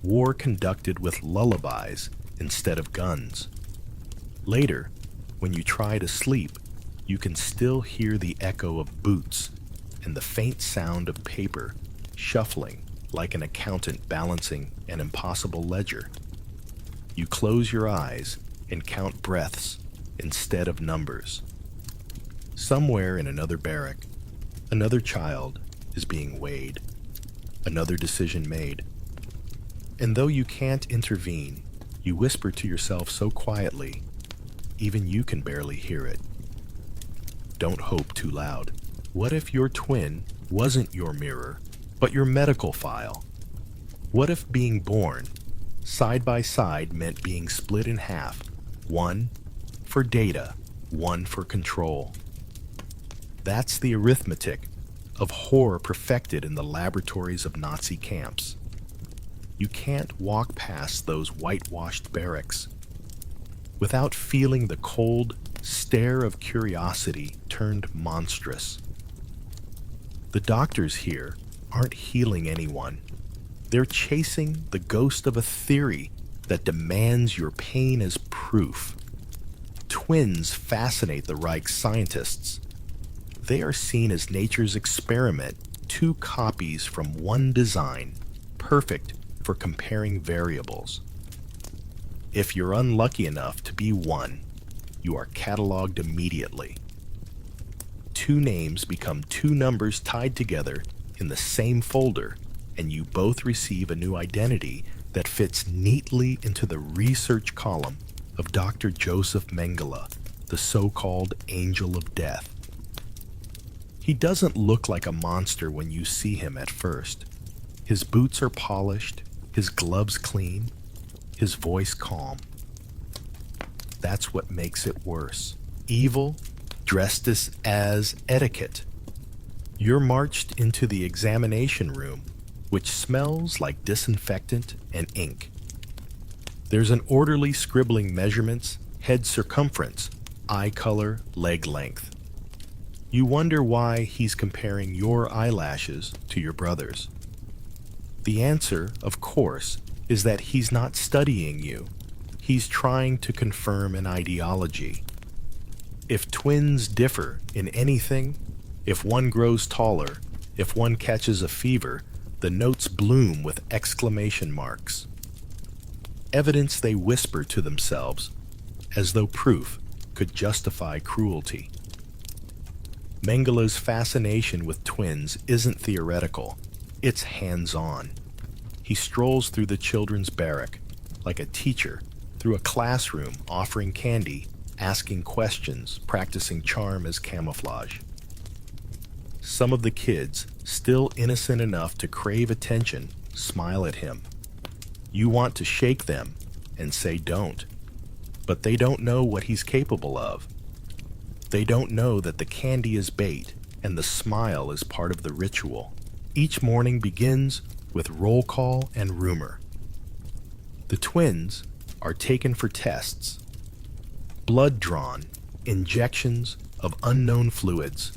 war conducted with lullabies instead of guns. Later, when you try to sleep, you can still hear the echo of boots and the faint sound of paper shuffling like an accountant balancing an impossible ledger. You close your eyes and count breaths instead of numbers. Somewhere in another barrack, another child is being weighed, another decision made. And though you can't intervene, you whisper to yourself so quietly, even you can barely hear it. don't hope too loud. What if your twin wasn't your mirror, but your medical file? What if being born side by side meant being split in half, one for data, one for control? That's the arithmetic of horror perfected in the laboratories of Nazi camps. You can't walk past those whitewashed barracks without feeling the cold stare of curiosity turned monstrous. The doctors here aren't healing anyone. They're chasing the ghost of a theory that demands your pain as proof. Twins fascinate the Reich's scientists. They are seen as nature's experiment, two copies from one design, perfect for comparing variables. If you're unlucky enough to be one, you are cataloged immediately. Two names become two numbers tied together in the same folder, and you both receive a new identity that fits neatly into the research column of Dr. Joseph Mengele, the so-called Angel of Death. He doesn't look like a monster when you see him at first. His boots are polished, his gloves clean, his voice calm. That's what makes it worse. Evil dressed as etiquette. You're marched into the examination room, which smells like disinfectant and ink. There's an orderly scribbling measurements, head circumference, eye color, leg length. You wonder why he's comparing your eyelashes to your brother's. The answer, of course, is that he's not studying you. He's trying to confirm an ideology. If twins differ in anything, if one grows taller, if one catches a fever, the notes bloom with exclamation marks. Evidence they whisper to themselves, as though proof could justify cruelty. Mengele's fascination with twins isn't theoretical, it's hands-on. He strolls through the children's barrack, like a teacher, through a classroom offering candy, asking questions, practicing charm as camouflage. Some of the kids, still innocent enough to crave attention, smile at him. You want to shake them and say don't, but they don't know what he's capable of. They don't know that the candy is bait and the smile is part of the ritual. Each morning begins with roll call and rumor. The twins are taken for tests. Blood drawn, injections of unknown fluids,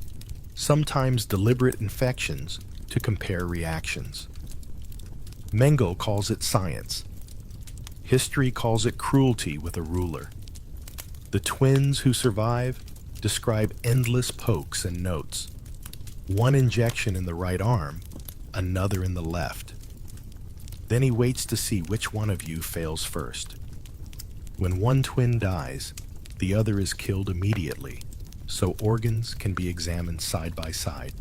sometimes deliberate infections to compare reactions. Mengele calls it science. History calls it cruelty with a ruler. The twins who survive describe endless pokes and notes. One injection in the right arm, another in the left. Then he waits to see which one of you fails first. When one twin dies, the other is killed immediately, so organs can be examined side by side.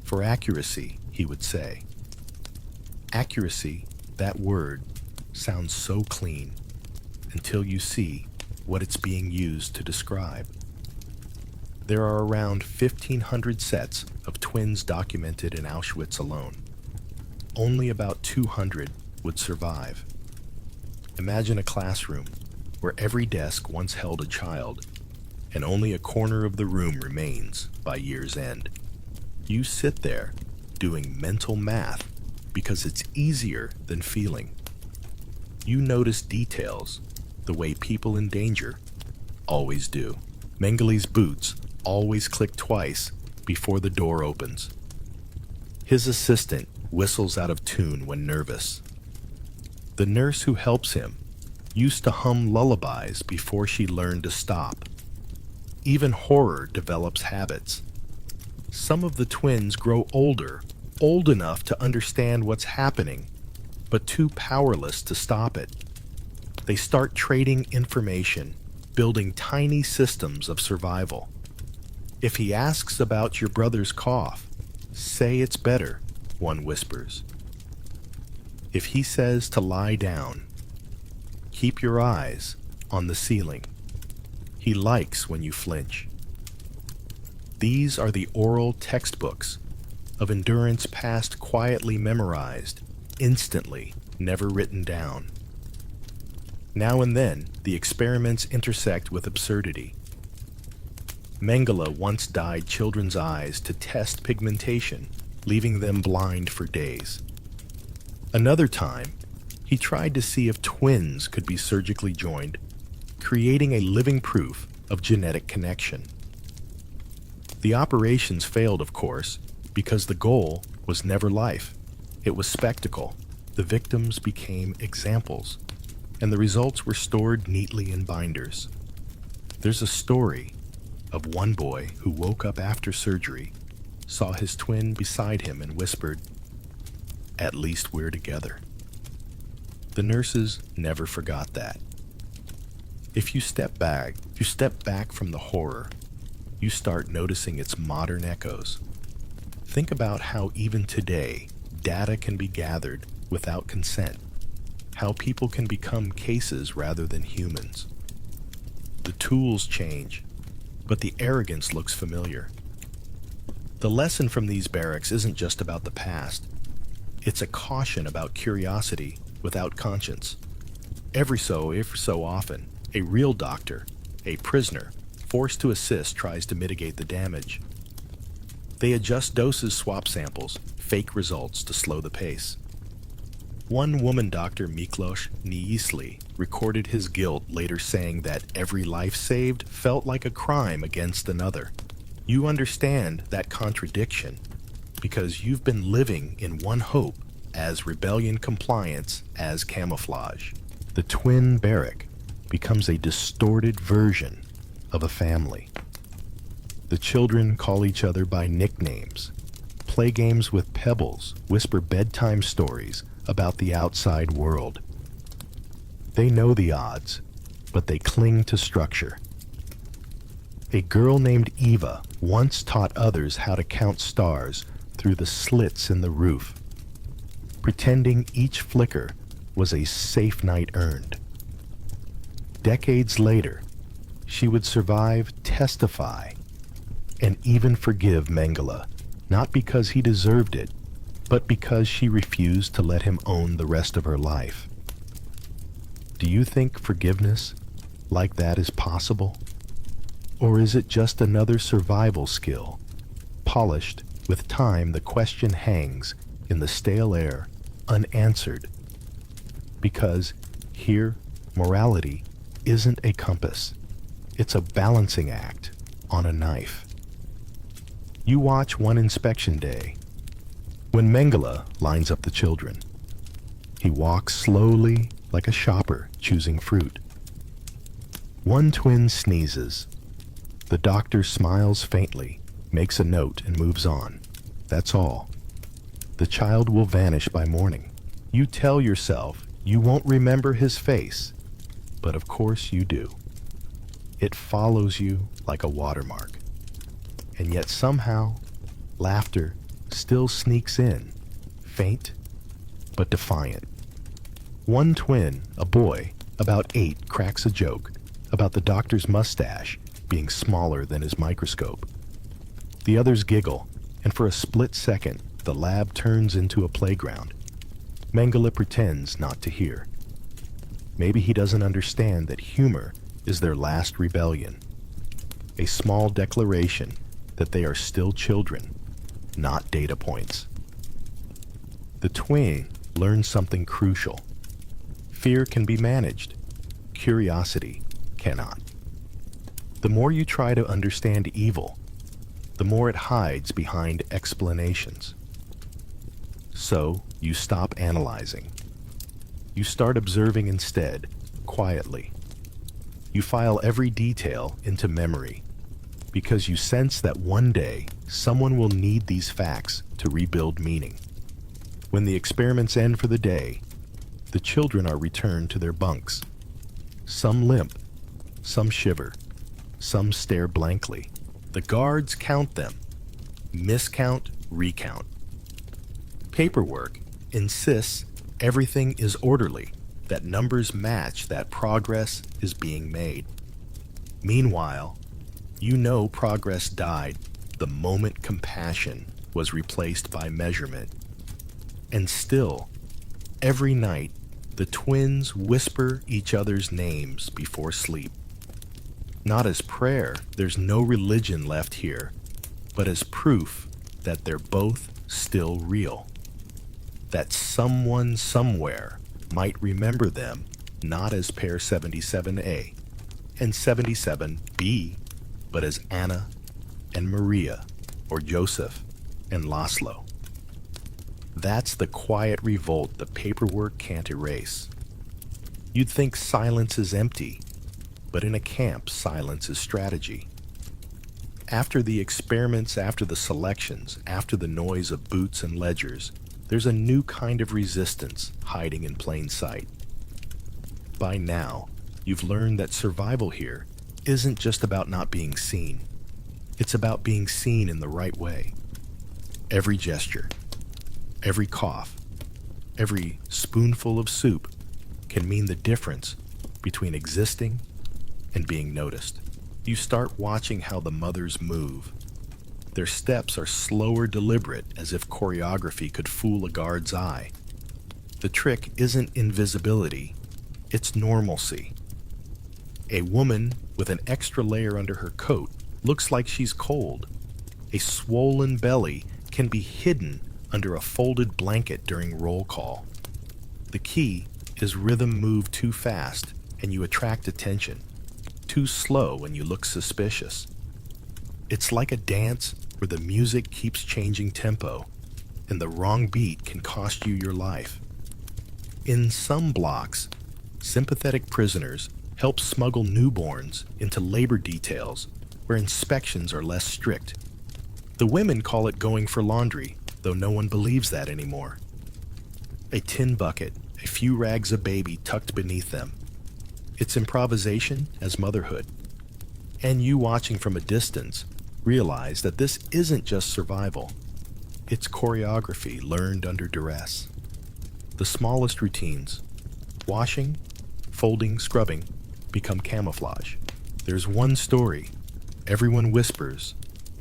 For accuracy, he would say. Accuracy, that word, sounds so clean, until you see what it's being used to describe. There are around 1,500 sets of twins documented in Auschwitz alone. Only about 200 would survive. Imagine a classroom where every desk once held a child, and only a corner of the room remains by year's end. You sit there doing mental math because it's easier than feeling. You notice details the way people in danger always do. Mengele's boots always click twice before the door opens. His assistant whistles out of tune when nervous. The nurse who helps him used to hum lullabies before she learned to stop. Even horror develops habits. Some of the twins grow older, old enough to understand what's happening, but too powerless to stop it. They start trading information, building tiny systems of survival. If he asks about your brother's cough, say it's better, one whispers. If he says to lie down, keep your eyes on the ceiling. He likes when you flinch. These are the oral textbooks of endurance past quietly memorized, instantly, never written down. Now and then, the experiments intersect with absurdity. Mengele once dyed children's eyes to test pigmentation, leaving them blind for days. Another time, he tried to see if twins could be surgically joined, creating a living proof of genetic connection. The operations failed, of course, because the goal was never life. It was spectacle. The victims became examples, and the results were stored neatly in binders. There's a story of one boy who woke up after surgery, saw his twin beside him, and whispered, "At least we're together." The nurses never forgot that. If you step back from the horror, you start noticing its modern echoes. Think about how even today, data can be gathered without consent, how people can become cases rather than humans. The tools change, but the arrogance looks familiar. The lesson from these barracks isn't just about the past. It's a caution about curiosity without conscience. Every so often, a real doctor, a prisoner, forced to assist, tries to mitigate the damage. They adjust doses, swap samples, fake results to slow the pace. One woman doctor, Miklos Niisli, recorded his guilt, later saying that every life saved felt like a crime against another. You understand that contradiction because you've been living in one hope, as rebellion, compliance, as camouflage. The twin barrack becomes a distorted version of a family. The children call each other by nicknames, play games with pebbles, whisper bedtime stories about the outside world. They know the odds, but they cling to structure. A girl named Eva once taught others how to count stars through the slits in the roof, pretending each flicker was a safe night earned. Decades later, she would survive, testify, and even forgive Mengele, not because he deserved it, but because she refused to let him own the rest of her life. Do you think forgiveness like that is possible? Or is it just another survival skill, polished with time? The question hangs in the stale air, unanswered, because here, morality isn't a compass. It's a balancing act on a knife. You watch one inspection day when Mengele lines up the children. He walks slowly like a shopper choosing fruit. One twin sneezes. The doctor smiles faintly, makes a note, and moves on. That's all. The child will vanish by morning. You tell yourself you won't remember his face, but of course you do. It follows you like a watermark. And yet somehow, laughter still sneaks in, faint but defiant. One twin, a boy, about 8, cracks a joke about the doctor's mustache being smaller than his microscope. The others giggle, and for a split second, the lab turns into a playground. Mengele pretends not to hear. Maybe he doesn't understand that humor is their last rebellion, a small declaration that they are still children, not data points. The twin learns something crucial. Fear can be managed. Curiosity cannot. The more you try to understand evil, the more it hides behind explanations. So you stop analyzing. You start observing instead, quietly. You file every detail into memory, because you sense that one day someone will need these facts to rebuild meaning. When the experiments end for the day, the children are returned to their bunks. Some limp, some shiver, some stare blankly. The guards count them. Miscount, recount. Paperwork insists everything is orderly, that numbers match, that progress is being made. Meanwhile, you know progress died The moment compassion was replaced by measurement. And still, every night, the twins whisper each other's names before sleep. Not as prayer, there's no religion left here, but as proof that they're both still real. That someone somewhere might remember them not as pair 77A and 77B, but as Anna and Maria, or Joseph and Laszlo. That's the quiet revolt the paperwork can't erase. You'd think silence is empty, but in a camp, silence is strategy. After the experiments, after the selections, after the noise of boots and ledgers, there's a new kind of resistance hiding in plain sight. By now, you've learned that survival here isn't just about not being seen. It's about being seen in the right way. Every gesture, every cough, every spoonful of soup can mean the difference between existing and being noticed. You start watching how the mothers move. Their steps are slower, deliberate, as if choreography could fool a guard's eye. The trick isn't invisibility, it's normalcy. A woman with an extra layer under her coat looks like she's cold. A swollen belly can be hidden under a folded blanket during roll call. The key is rhythm move too fast and you attract attention. Too slow and you look suspicious. It's like a dance where the music keeps changing tempo and the wrong beat can cost you your life. In some blocks, sympathetic prisoners help smuggle newborns into labor details where inspections are less strict. The women call it going for laundry, though no one believes that anymore. A tin bucket, a few rags of baby tucked beneath them. It's improvisation as motherhood. And you watching from a distance realize that this isn't just survival. It's choreography learned under duress. The smallest routines, washing, folding, scrubbing, become camouflage. There's one story everyone whispers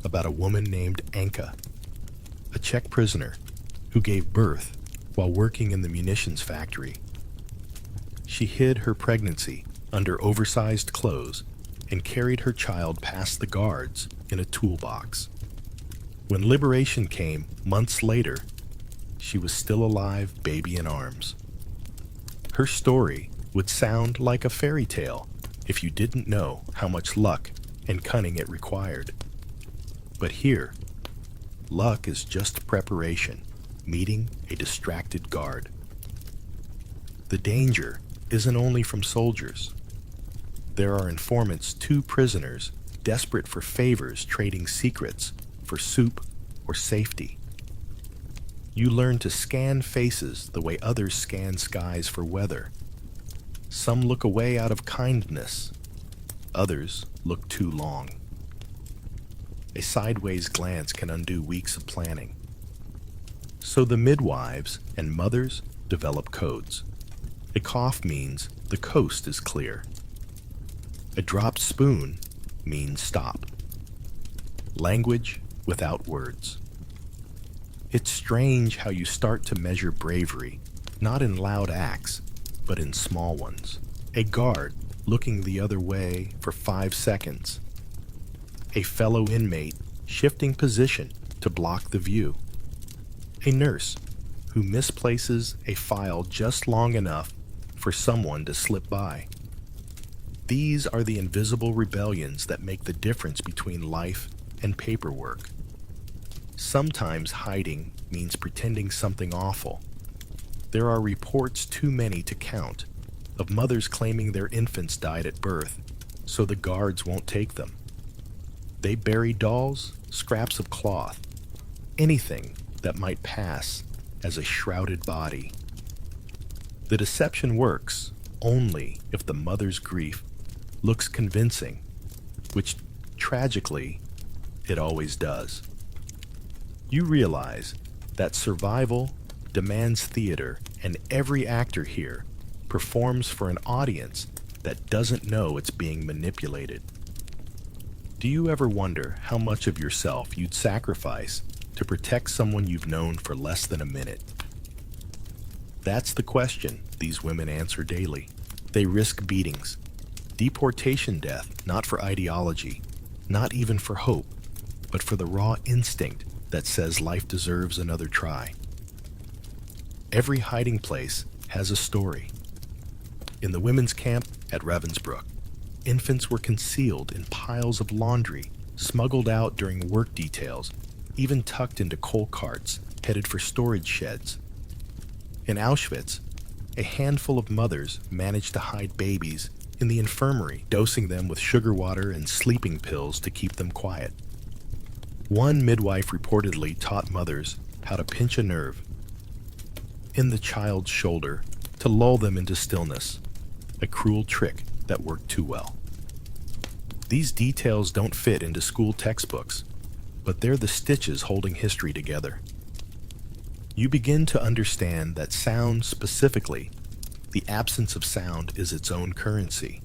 about a woman named Anka, a Czech prisoner who gave birth while working in the munitions factory. She hid her pregnancy under oversized clothes and carried her child past the guards in a toolbox. When liberation came months later, she was still alive, baby in arms. Her story would sound like a fairy tale if you didn't know how much luck and cunning it required. But here, luck is just preparation, meeting a distracted guard. The danger isn't only from soldiers. There are informants, two prisoners, desperate for favors, trading secrets for soup or safety. You learn to scan faces the way others scan skies for weather. Some look away out of kindness. Others look too long. A sideways glance can undo weeks of planning. So the midwives and mothers develop codes. A cough means the coast is clear. A dropped spoon means stop. Language without words. It's strange how you start to measure bravery, not in loud acts, but in small ones. A guard looking the other way for 5 seconds. A fellow inmate shifting position to block the view. A nurse who misplaces a file just long enough for someone to slip by. These are the invisible rebellions that make the difference between life and paperwork. Sometimes hiding means pretending something awful. There are reports too many to count of mothers claiming their infants died at birth, so the guards won't take them. They bury dolls, scraps of cloth, anything that might pass as a shrouded body. The deception works only if the mother's grief looks convincing, which tragically it always does. You realize that survival demands theater, and every actor here performs for an audience that doesn't know it's being manipulated. Do you ever wonder how much of yourself you'd sacrifice to protect someone you've known for less than a minute? That's the question these women answer daily. They risk beatings, deportation death, not for ideology, not even for hope, but for the raw instinct that says life deserves another try. Every hiding place has a story. In the women's camp at Ravensbrück, infants were concealed in piles of laundry, smuggled out during work details, even tucked into coal carts headed for storage sheds. In Auschwitz, a handful of mothers managed to hide babies in the infirmary, dosing them with sugar water and sleeping pills to keep them quiet. One midwife reportedly taught mothers how to pinch a nerve in the child's shoulder to lull them into stillness, a cruel trick that worked too well. These details don't fit into school textbooks, but they're the stitches holding history together. You begin to understand that sound, specifically, the absence of sound, is its own currency.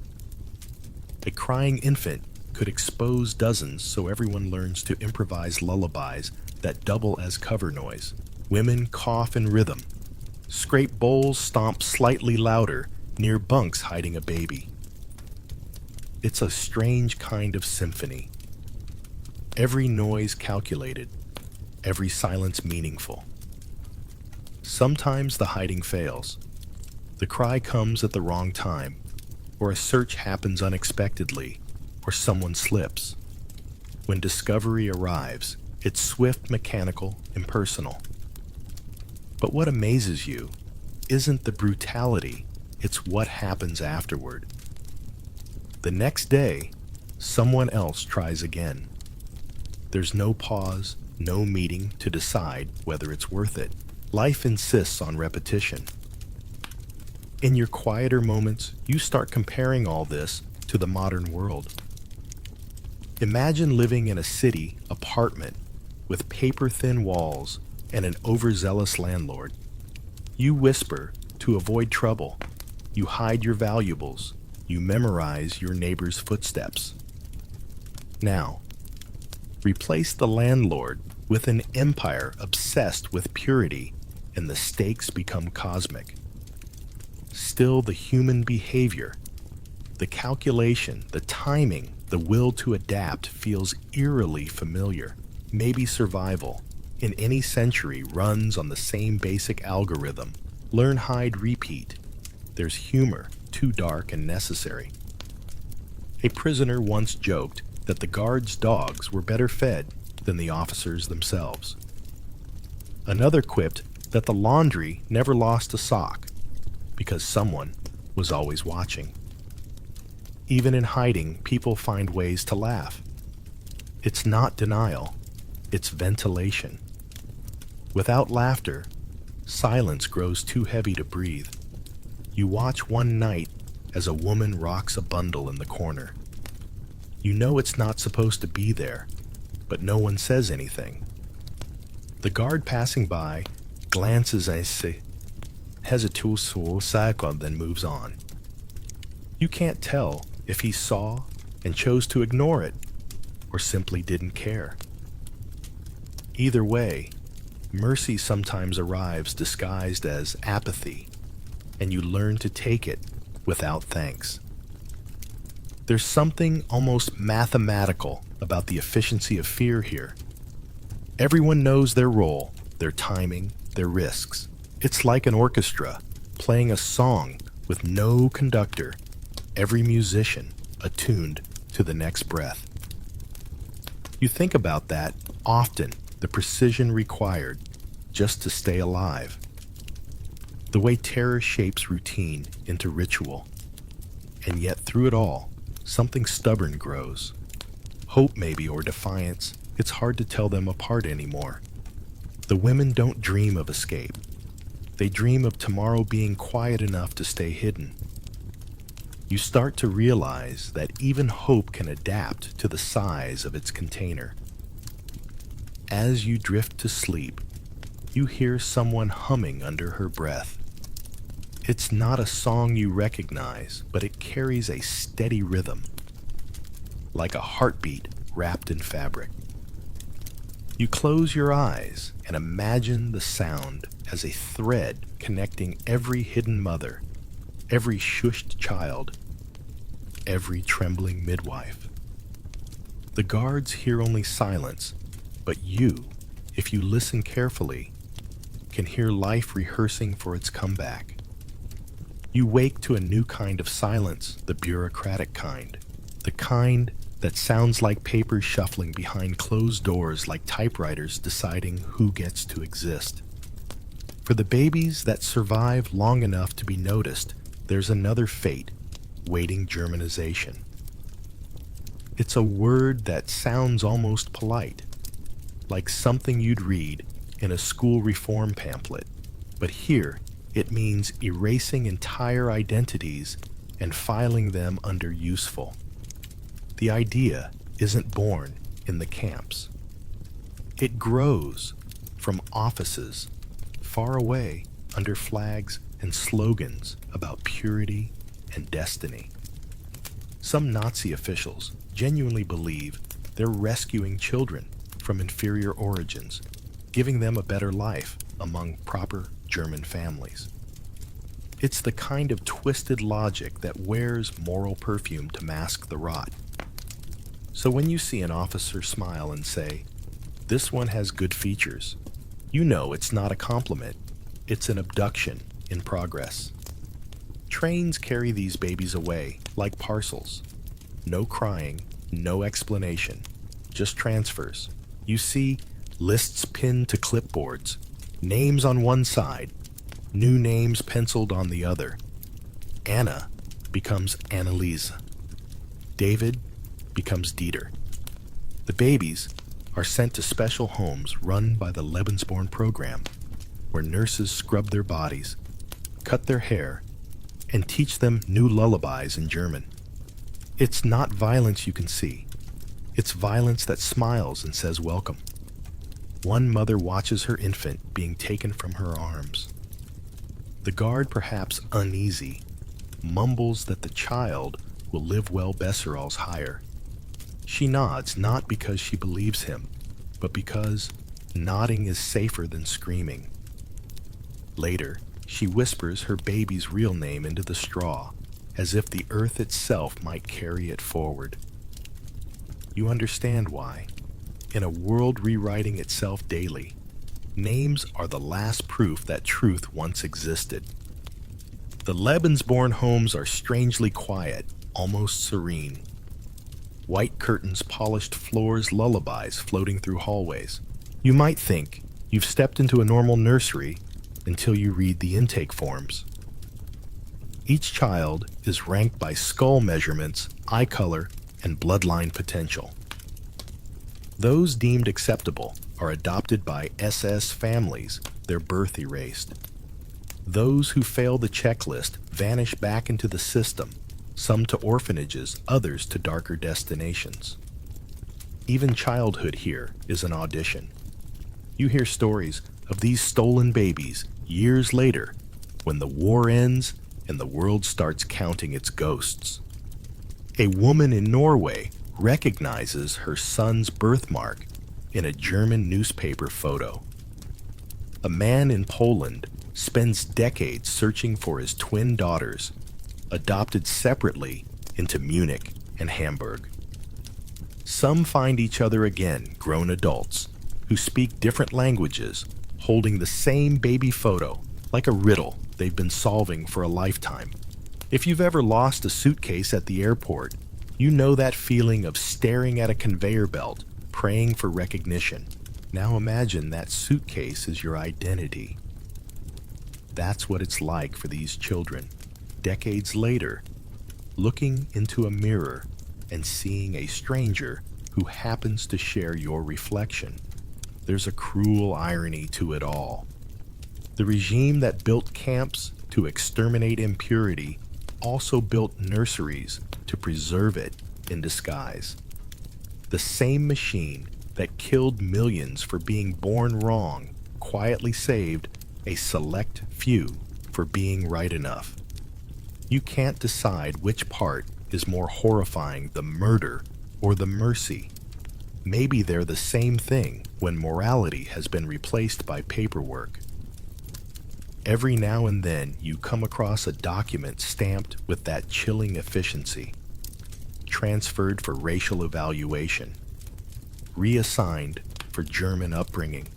A crying infant could expose dozens so everyone learns to improvise lullabies that double as cover noise. Women cough in rhythm. Scrape bowls stomp slightly louder near bunks hiding a baby. It's a strange kind of symphony. Every noise calculated, every silence meaningful. Sometimes the hiding fails. The cry comes at the wrong time, or a search happens unexpectedly, or someone slips. When discovery arrives, it's swift, mechanical, impersonal. But what amazes you isn't the brutality, it's what happens afterward. The next day, someone else tries again. There's no pause, no meeting to decide whether it's worth it. Life insists on repetition. In your quieter moments, you start comparing all this to the modern world. Imagine living in a city apartment with paper-thin walls and an overzealous landlord. You whisper to avoid trouble. You hide your valuables. You memorize your neighbor's footsteps. Now, replace the landlord with an empire obsessed with purity, and the stakes become cosmic. Still, the human behavior, the calculation, the timing, the will to adapt feels eerily familiar. Maybe survival, in any century, runs on the same basic algorithm. Learn, hide, repeat. There's humor, too dark and necessary. A prisoner once joked that the guards' dogs were better fed than the officers themselves. Another quipped that the laundry never lost a sock because someone was always watching. Even in hiding, people find ways to laugh. It's not denial, it's ventilation. Without laughter, silence grows too heavy to breathe. You watch one night as a woman rocks a bundle in the corner. You know it's not supposed to be there, but no one says anything. The guard passing by glances and has a two-soul cycle, then moves on. You can't tell if he saw and chose to ignore it, or simply didn't care. Either way, mercy sometimes arrives disguised as apathy, and you learn to take it without thanks. There's something almost mathematical about the efficiency of fear here. Everyone knows their role, their timing, their risks. It's like an orchestra playing a song with no conductor, every musician attuned to the next breath. You think about that often, the precision required just to stay alive. The way terror shapes routine into ritual. And yet through it all, something stubborn grows. Hope maybe, or defiance. It's hard to tell them apart anymore. The women don't dream of escape. They dream of tomorrow being quiet enough to stay hidden. You start to realize that even hope can adapt to the size of its container. As you drift to sleep, you hear someone humming under her breath. It's not a song you recognize, but it carries a steady rhythm, like a heartbeat wrapped in fabric. You close your eyes and imagine the sound as a thread connecting every hidden mother, every shushed child, every trembling midwife. The guards hear only silence, but you, if you listen carefully, can hear life rehearsing for its comeback. You wake to a new kind of silence, the bureaucratic kind, the kind that sounds like papers shuffling behind closed doors, like typewriters deciding who gets to exist. For the babies that survive long enough to be noticed, there's another fate, waiting germinization. It's a word that sounds almost polite, like something you'd read in a school reform pamphlet, but here it means erasing entire identities and filing them under useful. The idea isn't born in the camps. It grows from offices far away under flags and slogans about purity and destiny. Some Nazi officials genuinely believe they're rescuing children from inferior origins, giving them a better life among proper German families. It's the kind of twisted logic that wears moral perfume to mask the rot. So when you see an officer smile and say, "This one has good features," you know it's not a compliment, it's an abduction in progress. Trains carry these babies away like parcels. No crying, no explanation, just transfers. You see lists pinned to clipboards, names on one side, new names penciled on the other. Anna becomes Annalise. David becomes Dieter. The babies are sent to special homes run by the Lebensborn program, where nurses scrub their bodies, cut their hair, and teach them new lullabies in German. It's not violence you can see. It's violence that smiles and says welcome. One mother watches her infant being taken from her arms. The guard, perhaps uneasy, mumbles that the child will live well Besserall's higher. She nods not because she believes him, but because nodding is safer than screaming. Later, she whispers her baby's real name into the straw, as if the earth itself might carry it forward. You understand why. In a world rewriting itself daily, names are the last proof that truth once existed. The Lebensborn homes are strangely quiet, almost serene. White curtains, polished floors, lullabies floating through hallways. You might think you've stepped into a normal nursery until you read the intake forms. Each child is ranked by skull measurements, eye color, and bloodline potential. Those deemed acceptable are adopted by SS families, their birth erased. Those who fail the checklist vanish back into the system, some to orphanages, others to darker destinations. Even childhood here is an audition. You hear stories of these stolen babies years later, when the war ends and the world starts counting its ghosts. A woman in Norway recognizes her son's birthmark in a German newspaper photo. A man in Poland spends decades searching for his twin daughters, adopted separately into Munich and Hamburg. Some find each other again, grown adults, who speak different languages, holding the same baby photo, like a riddle they've been solving for a lifetime. If you've ever lost a suitcase at the airport, you know that feeling of staring at a conveyor belt, praying for recognition. Now imagine that suitcase is your identity. That's what it's like for these children, decades later, looking into a mirror and seeing a stranger who happens to share your reflection. There's a cruel irony to it all. The regime that built camps to exterminate impurity also built nurseries to preserve it in disguise. The same machine that killed millions for being born wrong quietly saved a select few for being right enough. You can't decide which part is more horrifying, the murder or the mercy. Maybe they're the same thing when morality has been replaced by paperwork. Every now and then you come across a document stamped with that chilling efficiency, transferred for racial evaluation, reassigned for German upbringing.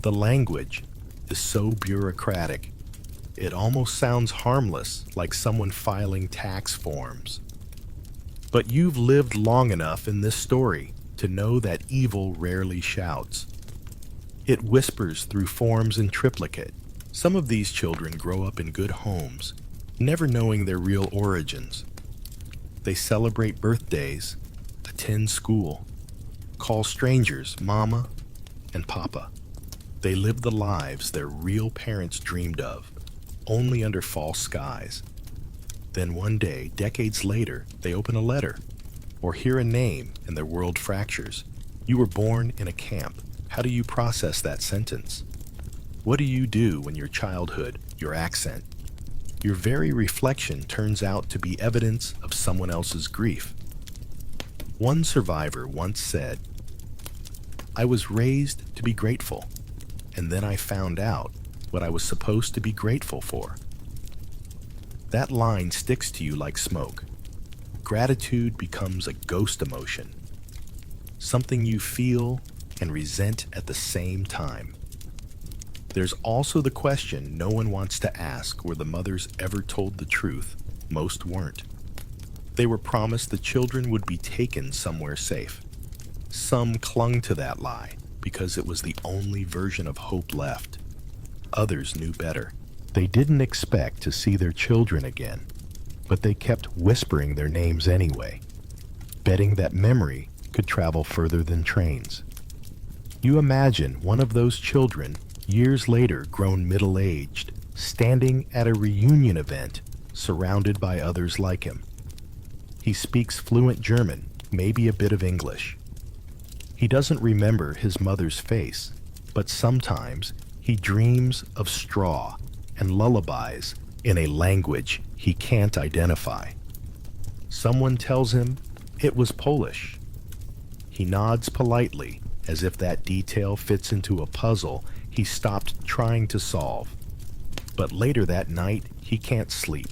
The language is so bureaucratic, it almost sounds harmless, like someone filing tax forms. But you've lived long enough in this story to know that evil rarely shouts. It whispers through forms in triplicate. Some of these children grow up in good homes, never knowing their real origins. They celebrate birthdays, attend school, call strangers mama and papa. They live the lives their real parents dreamed of, only under false skies. Then one day, decades later, they open a letter or hear a name and their world fractures. You were born in a camp. How do you process that sentence? What do you do when your childhood, your accent, your very reflection turns out to be evidence of someone else's grief? One survivor once said, "I was raised to be grateful, and then I found out what I was supposed to be grateful for." That line sticks to you like smoke. Gratitude becomes a ghost emotion, something you feel and resent at the same time. There's also the question no one wants to ask: were the mothers ever told the truth? Most weren't. They were promised the children would be taken somewhere safe. Some clung to that lie because it was the only version of hope left. Others knew better. They didn't expect to see their children again, but they kept whispering their names anyway, betting that memory could travel further than trains. You imagine one of those children, years later grown middle-aged, standing at a reunion event, surrounded by others like him. He speaks fluent German, maybe a bit of English. He doesn't remember his mother's face, but sometimes he dreams of straw and lullabies in a language he can't identify. Someone tells him it was Polish. He nods politely, as if that detail fits into a puzzle he stopped trying to solve. But later that night, he can't sleep.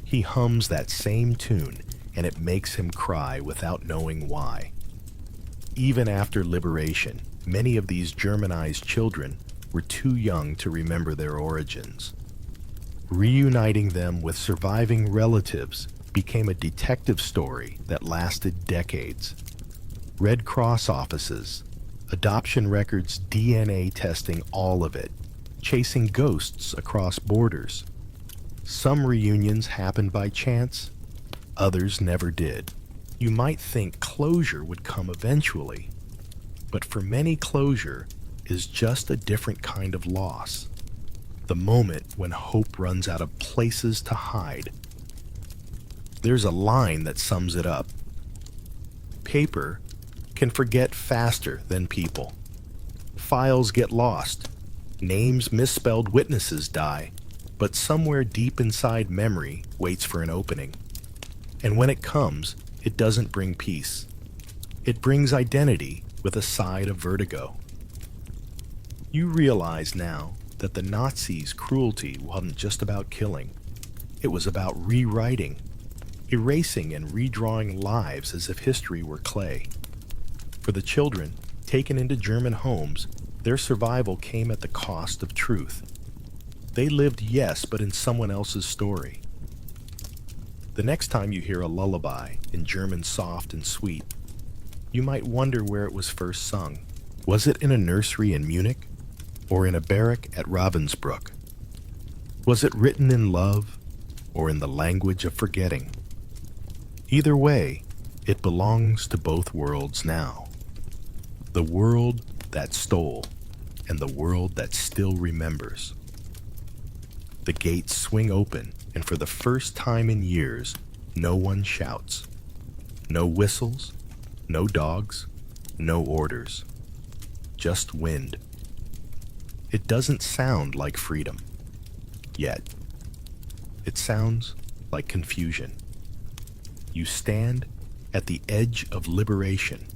He hums that same tune, and it makes him cry without knowing why. Even after liberation, many of these Germanized children were too young to remember their origins. Reuniting them with surviving relatives became a detective story that lasted decades. Red Cross offices, adoption records, DNA testing, all of it, chasing ghosts across borders. Some reunions happened by chance, others never did. You might think closure would come eventually, but for many, closure is just a different kind of loss. The moment when hope runs out of places to hide. There's a line that sums it up. Paper can forget faster than people. Files get lost. Names misspelled, witnesses die. But somewhere deep inside memory waits for an opening. And when it comes, it doesn't bring peace. It brings identity with a side of vertigo. You realize now that the Nazis' cruelty wasn't just about killing. It was about rewriting, erasing and redrawing lives as if history were clay. For the children taken into German homes, their survival came at the cost of truth. They lived, yes, but in someone else's story. The next time you hear a lullaby in German soft and sweet, you might wonder where it was first sung. Was it in a nursery in Munich? Or in a barrack at Ravensbrück? Was it written in love or in the language of forgetting? Either way, it belongs to both worlds now. The world that stole and the world that still remembers. The gates swing open, and for the first time in years, no one shouts. No whistles, no dogs, no orders. Just wind. It doesn't sound like freedom, yet. It sounds like confusion. You stand at the edge of liberation,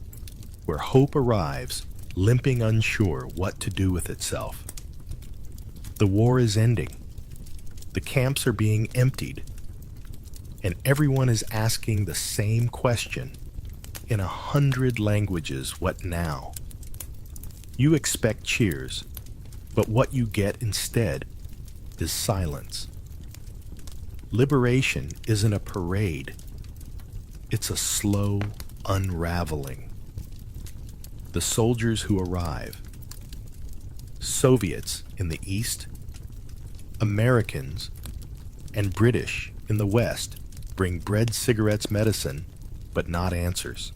where hope arrives, limping unsure what to do with itself. The war is ending. The camps are being emptied. And everyone is asking the same question in 100 languages: what now? You expect cheers, but what you get instead is silence. Liberation isn't a parade. It's a slow unraveling. The soldiers who arrive: Soviets in the East, Americans, and British in the West bring bread, cigarettes, medicine, but not answers.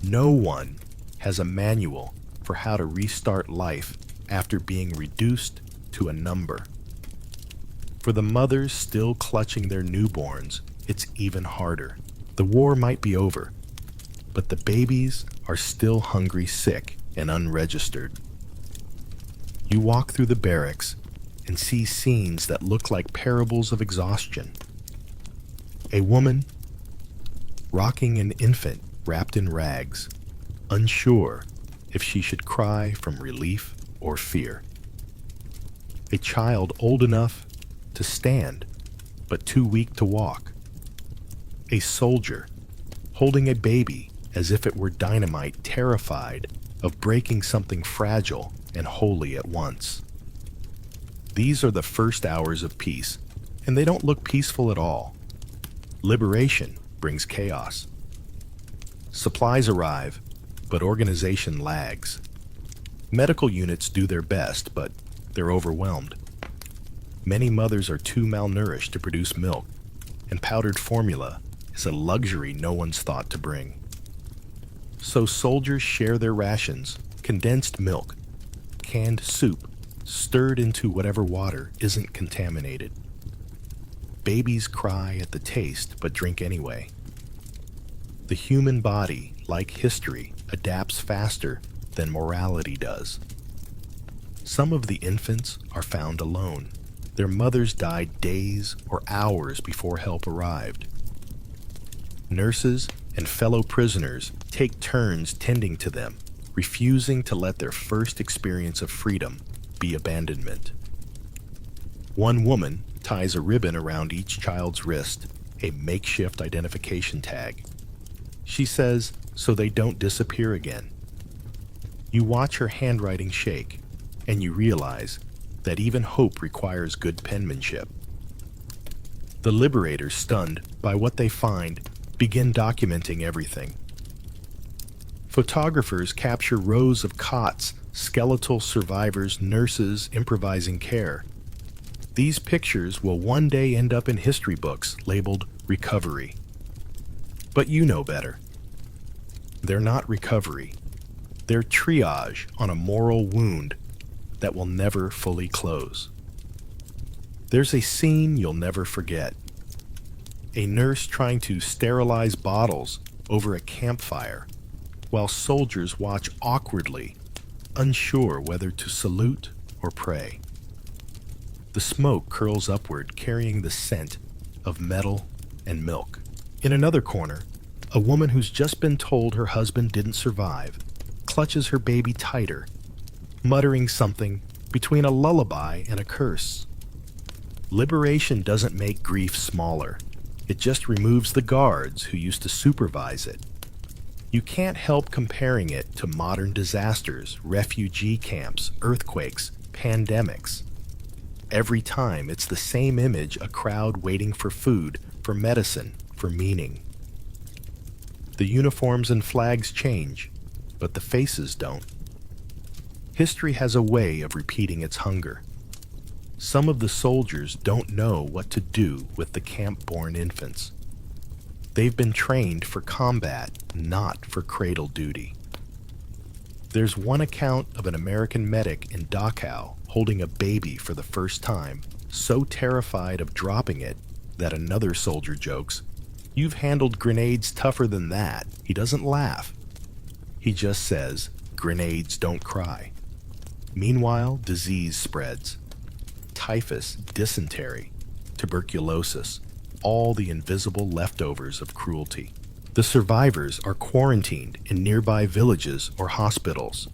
No one has a manual for how to restart life after being reduced to a number. For the mothers still clutching their newborns, it's even harder. The war might be over, but the babies are still hungry, sick, and unregistered. You walk through the barracks and see scenes that look like parables of exhaustion. A woman rocking an infant wrapped in rags, unsure if she should cry from relief or fear. A child old enough to stand, but too weak to walk. A soldier holding a baby as if it were dynamite, terrified of breaking something fragile and holy at once. These are the first hours of peace, and they don't look peaceful at all. Liberation brings chaos. Supplies arrive, but organization lags. Medical units do their best, but they're overwhelmed. Many mothers are too malnourished to produce milk, and powdered formula is a luxury no one's thought to bring. So soldiers share their rations: condensed milk, canned soup, stirred into whatever water isn't contaminated. Babies cry at the taste, but drink anyway. The human body, like history, adapts faster than morality does. Some of the infants are found alone. Their mothers died days or hours before help arrived. Nurses and fellow prisoners take turns tending to them, refusing to let their first experience of freedom be abandonment. One woman ties a ribbon around each child's wrist, a makeshift identification tag. She says, so they don't disappear again. You watch her handwriting shake, and you realize that even hope requires good penmanship. The liberators, stunned by what they find, begin documenting everything. Photographers capture rows of cots, skeletal survivors, nurses improvising care. These pictures will one day end up in history books labeled recovery. But you know better. They're not recovery. They're triage on a moral wound that will never fully close. There's a scene you'll never forget. A nurse trying to sterilize bottles over a campfire while soldiers watch awkwardly, unsure whether to salute or pray. The smoke curls upward, carrying the scent of metal and milk. In another corner, a woman who's just been told her husband didn't survive clutches her baby tighter, muttering something between a lullaby and a curse. Liberation doesn't make grief smaller. It just removes the guards who used to supervise it. You can't help comparing it to modern disasters, refugee camps, earthquakes, pandemics. Every time, it's the same image: a crowd waiting for food, for medicine, for meaning. The uniforms and flags change, but the faces don't. History has a way of repeating its hunger. Some of the soldiers don't know what to do with the camp-born infants. They've been trained for combat, not for cradle duty. There's one account of an American medic in Dachau holding a baby for the first time, so terrified of dropping it that another soldier jokes, "You've handled grenades tougher than that." He doesn't laugh. He just says, "Grenades don't cry." Meanwhile, disease spreads. Typhus, dysentery, tuberculosis, all the invisible leftovers of cruelty. The survivors are quarantined in nearby villages or hospitals.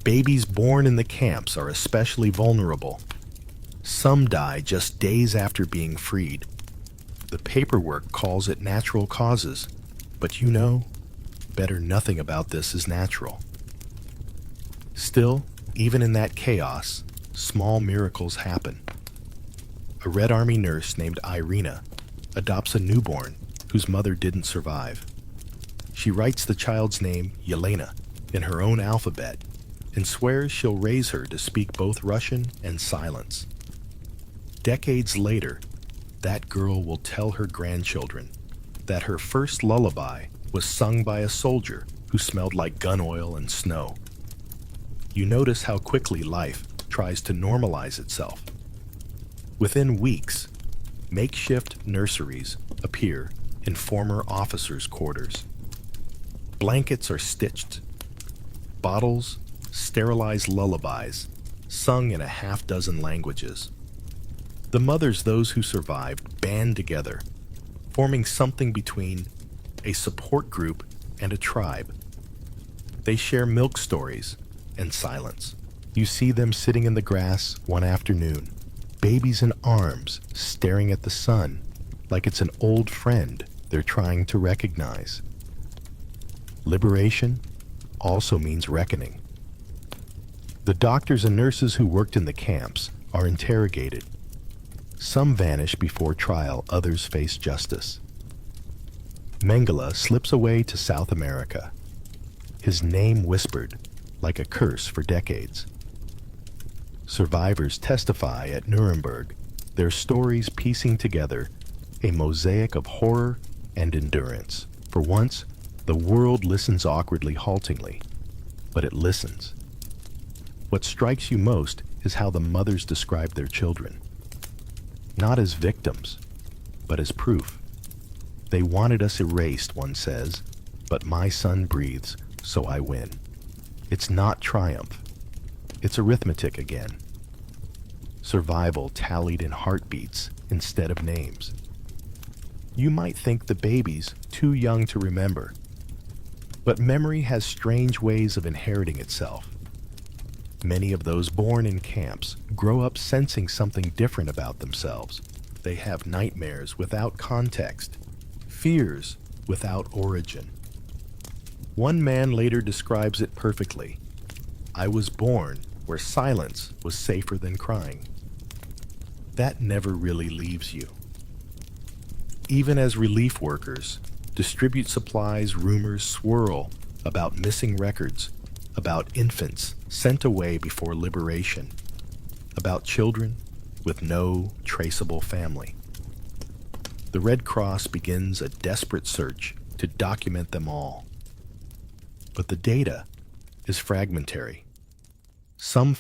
Babies born in the camps are especially vulnerable. Some die just days after being freed. The paperwork calls it natural causes, but you know, better nothing about this is natural. Still, even in that chaos, small miracles happen. A Red Army nurse named Irina adopts a newborn whose mother didn't survive. She writes the child's name, Yelena, in her own alphabet and swears she'll raise her to speak both Russian and silence. Decades later, that girl will tell her grandchildren that her first lullaby was sung by a soldier who smelled like gun oil and snow. You notice how quickly life tries to normalize itself. Within weeks, makeshift nurseries appear in former officers' quarters. Blankets are stitched. Bottles sterilize lullabies sung in a half-dozen languages. The mothers, those who survived, band together, forming something between a support group and a tribe. They share milk stories and silence. You see them sitting in the grass one afternoon, babies in arms, staring at the sun like it's an old friend they're trying to recognize. Liberation also means reckoning. The doctors and nurses who worked in the camps are interrogated. Some vanish before trial, others face justice. Mengele slips away to South America, his name whispered like a curse for decades. Survivors testify at Nuremberg, their stories piecing together a mosaic of horror and endurance. For once, the world listens awkwardly, haltingly, but it listens. What strikes you most is how the mothers describe their children. Not as victims, but as proof. They wanted us erased, one says, but my son breathes, so I win. It's not triumph. It's arithmetic again. Survival tallied in heartbeats instead of names. You might think the baby's too young to remember, but memory has strange ways of inheriting itself. Many of those born in camps grow up sensing something different about themselves. They have nightmares without context, fears without origin. One man later describes it perfectly. I was born where silence was safer than crying. That never really leaves you. Even as relief workers distribute supplies, rumors swirl about missing records, about infants sent away before liberation, about children with no traceable family. The Red Cross begins a desperate search to document them all. But the data is fragmentary. Some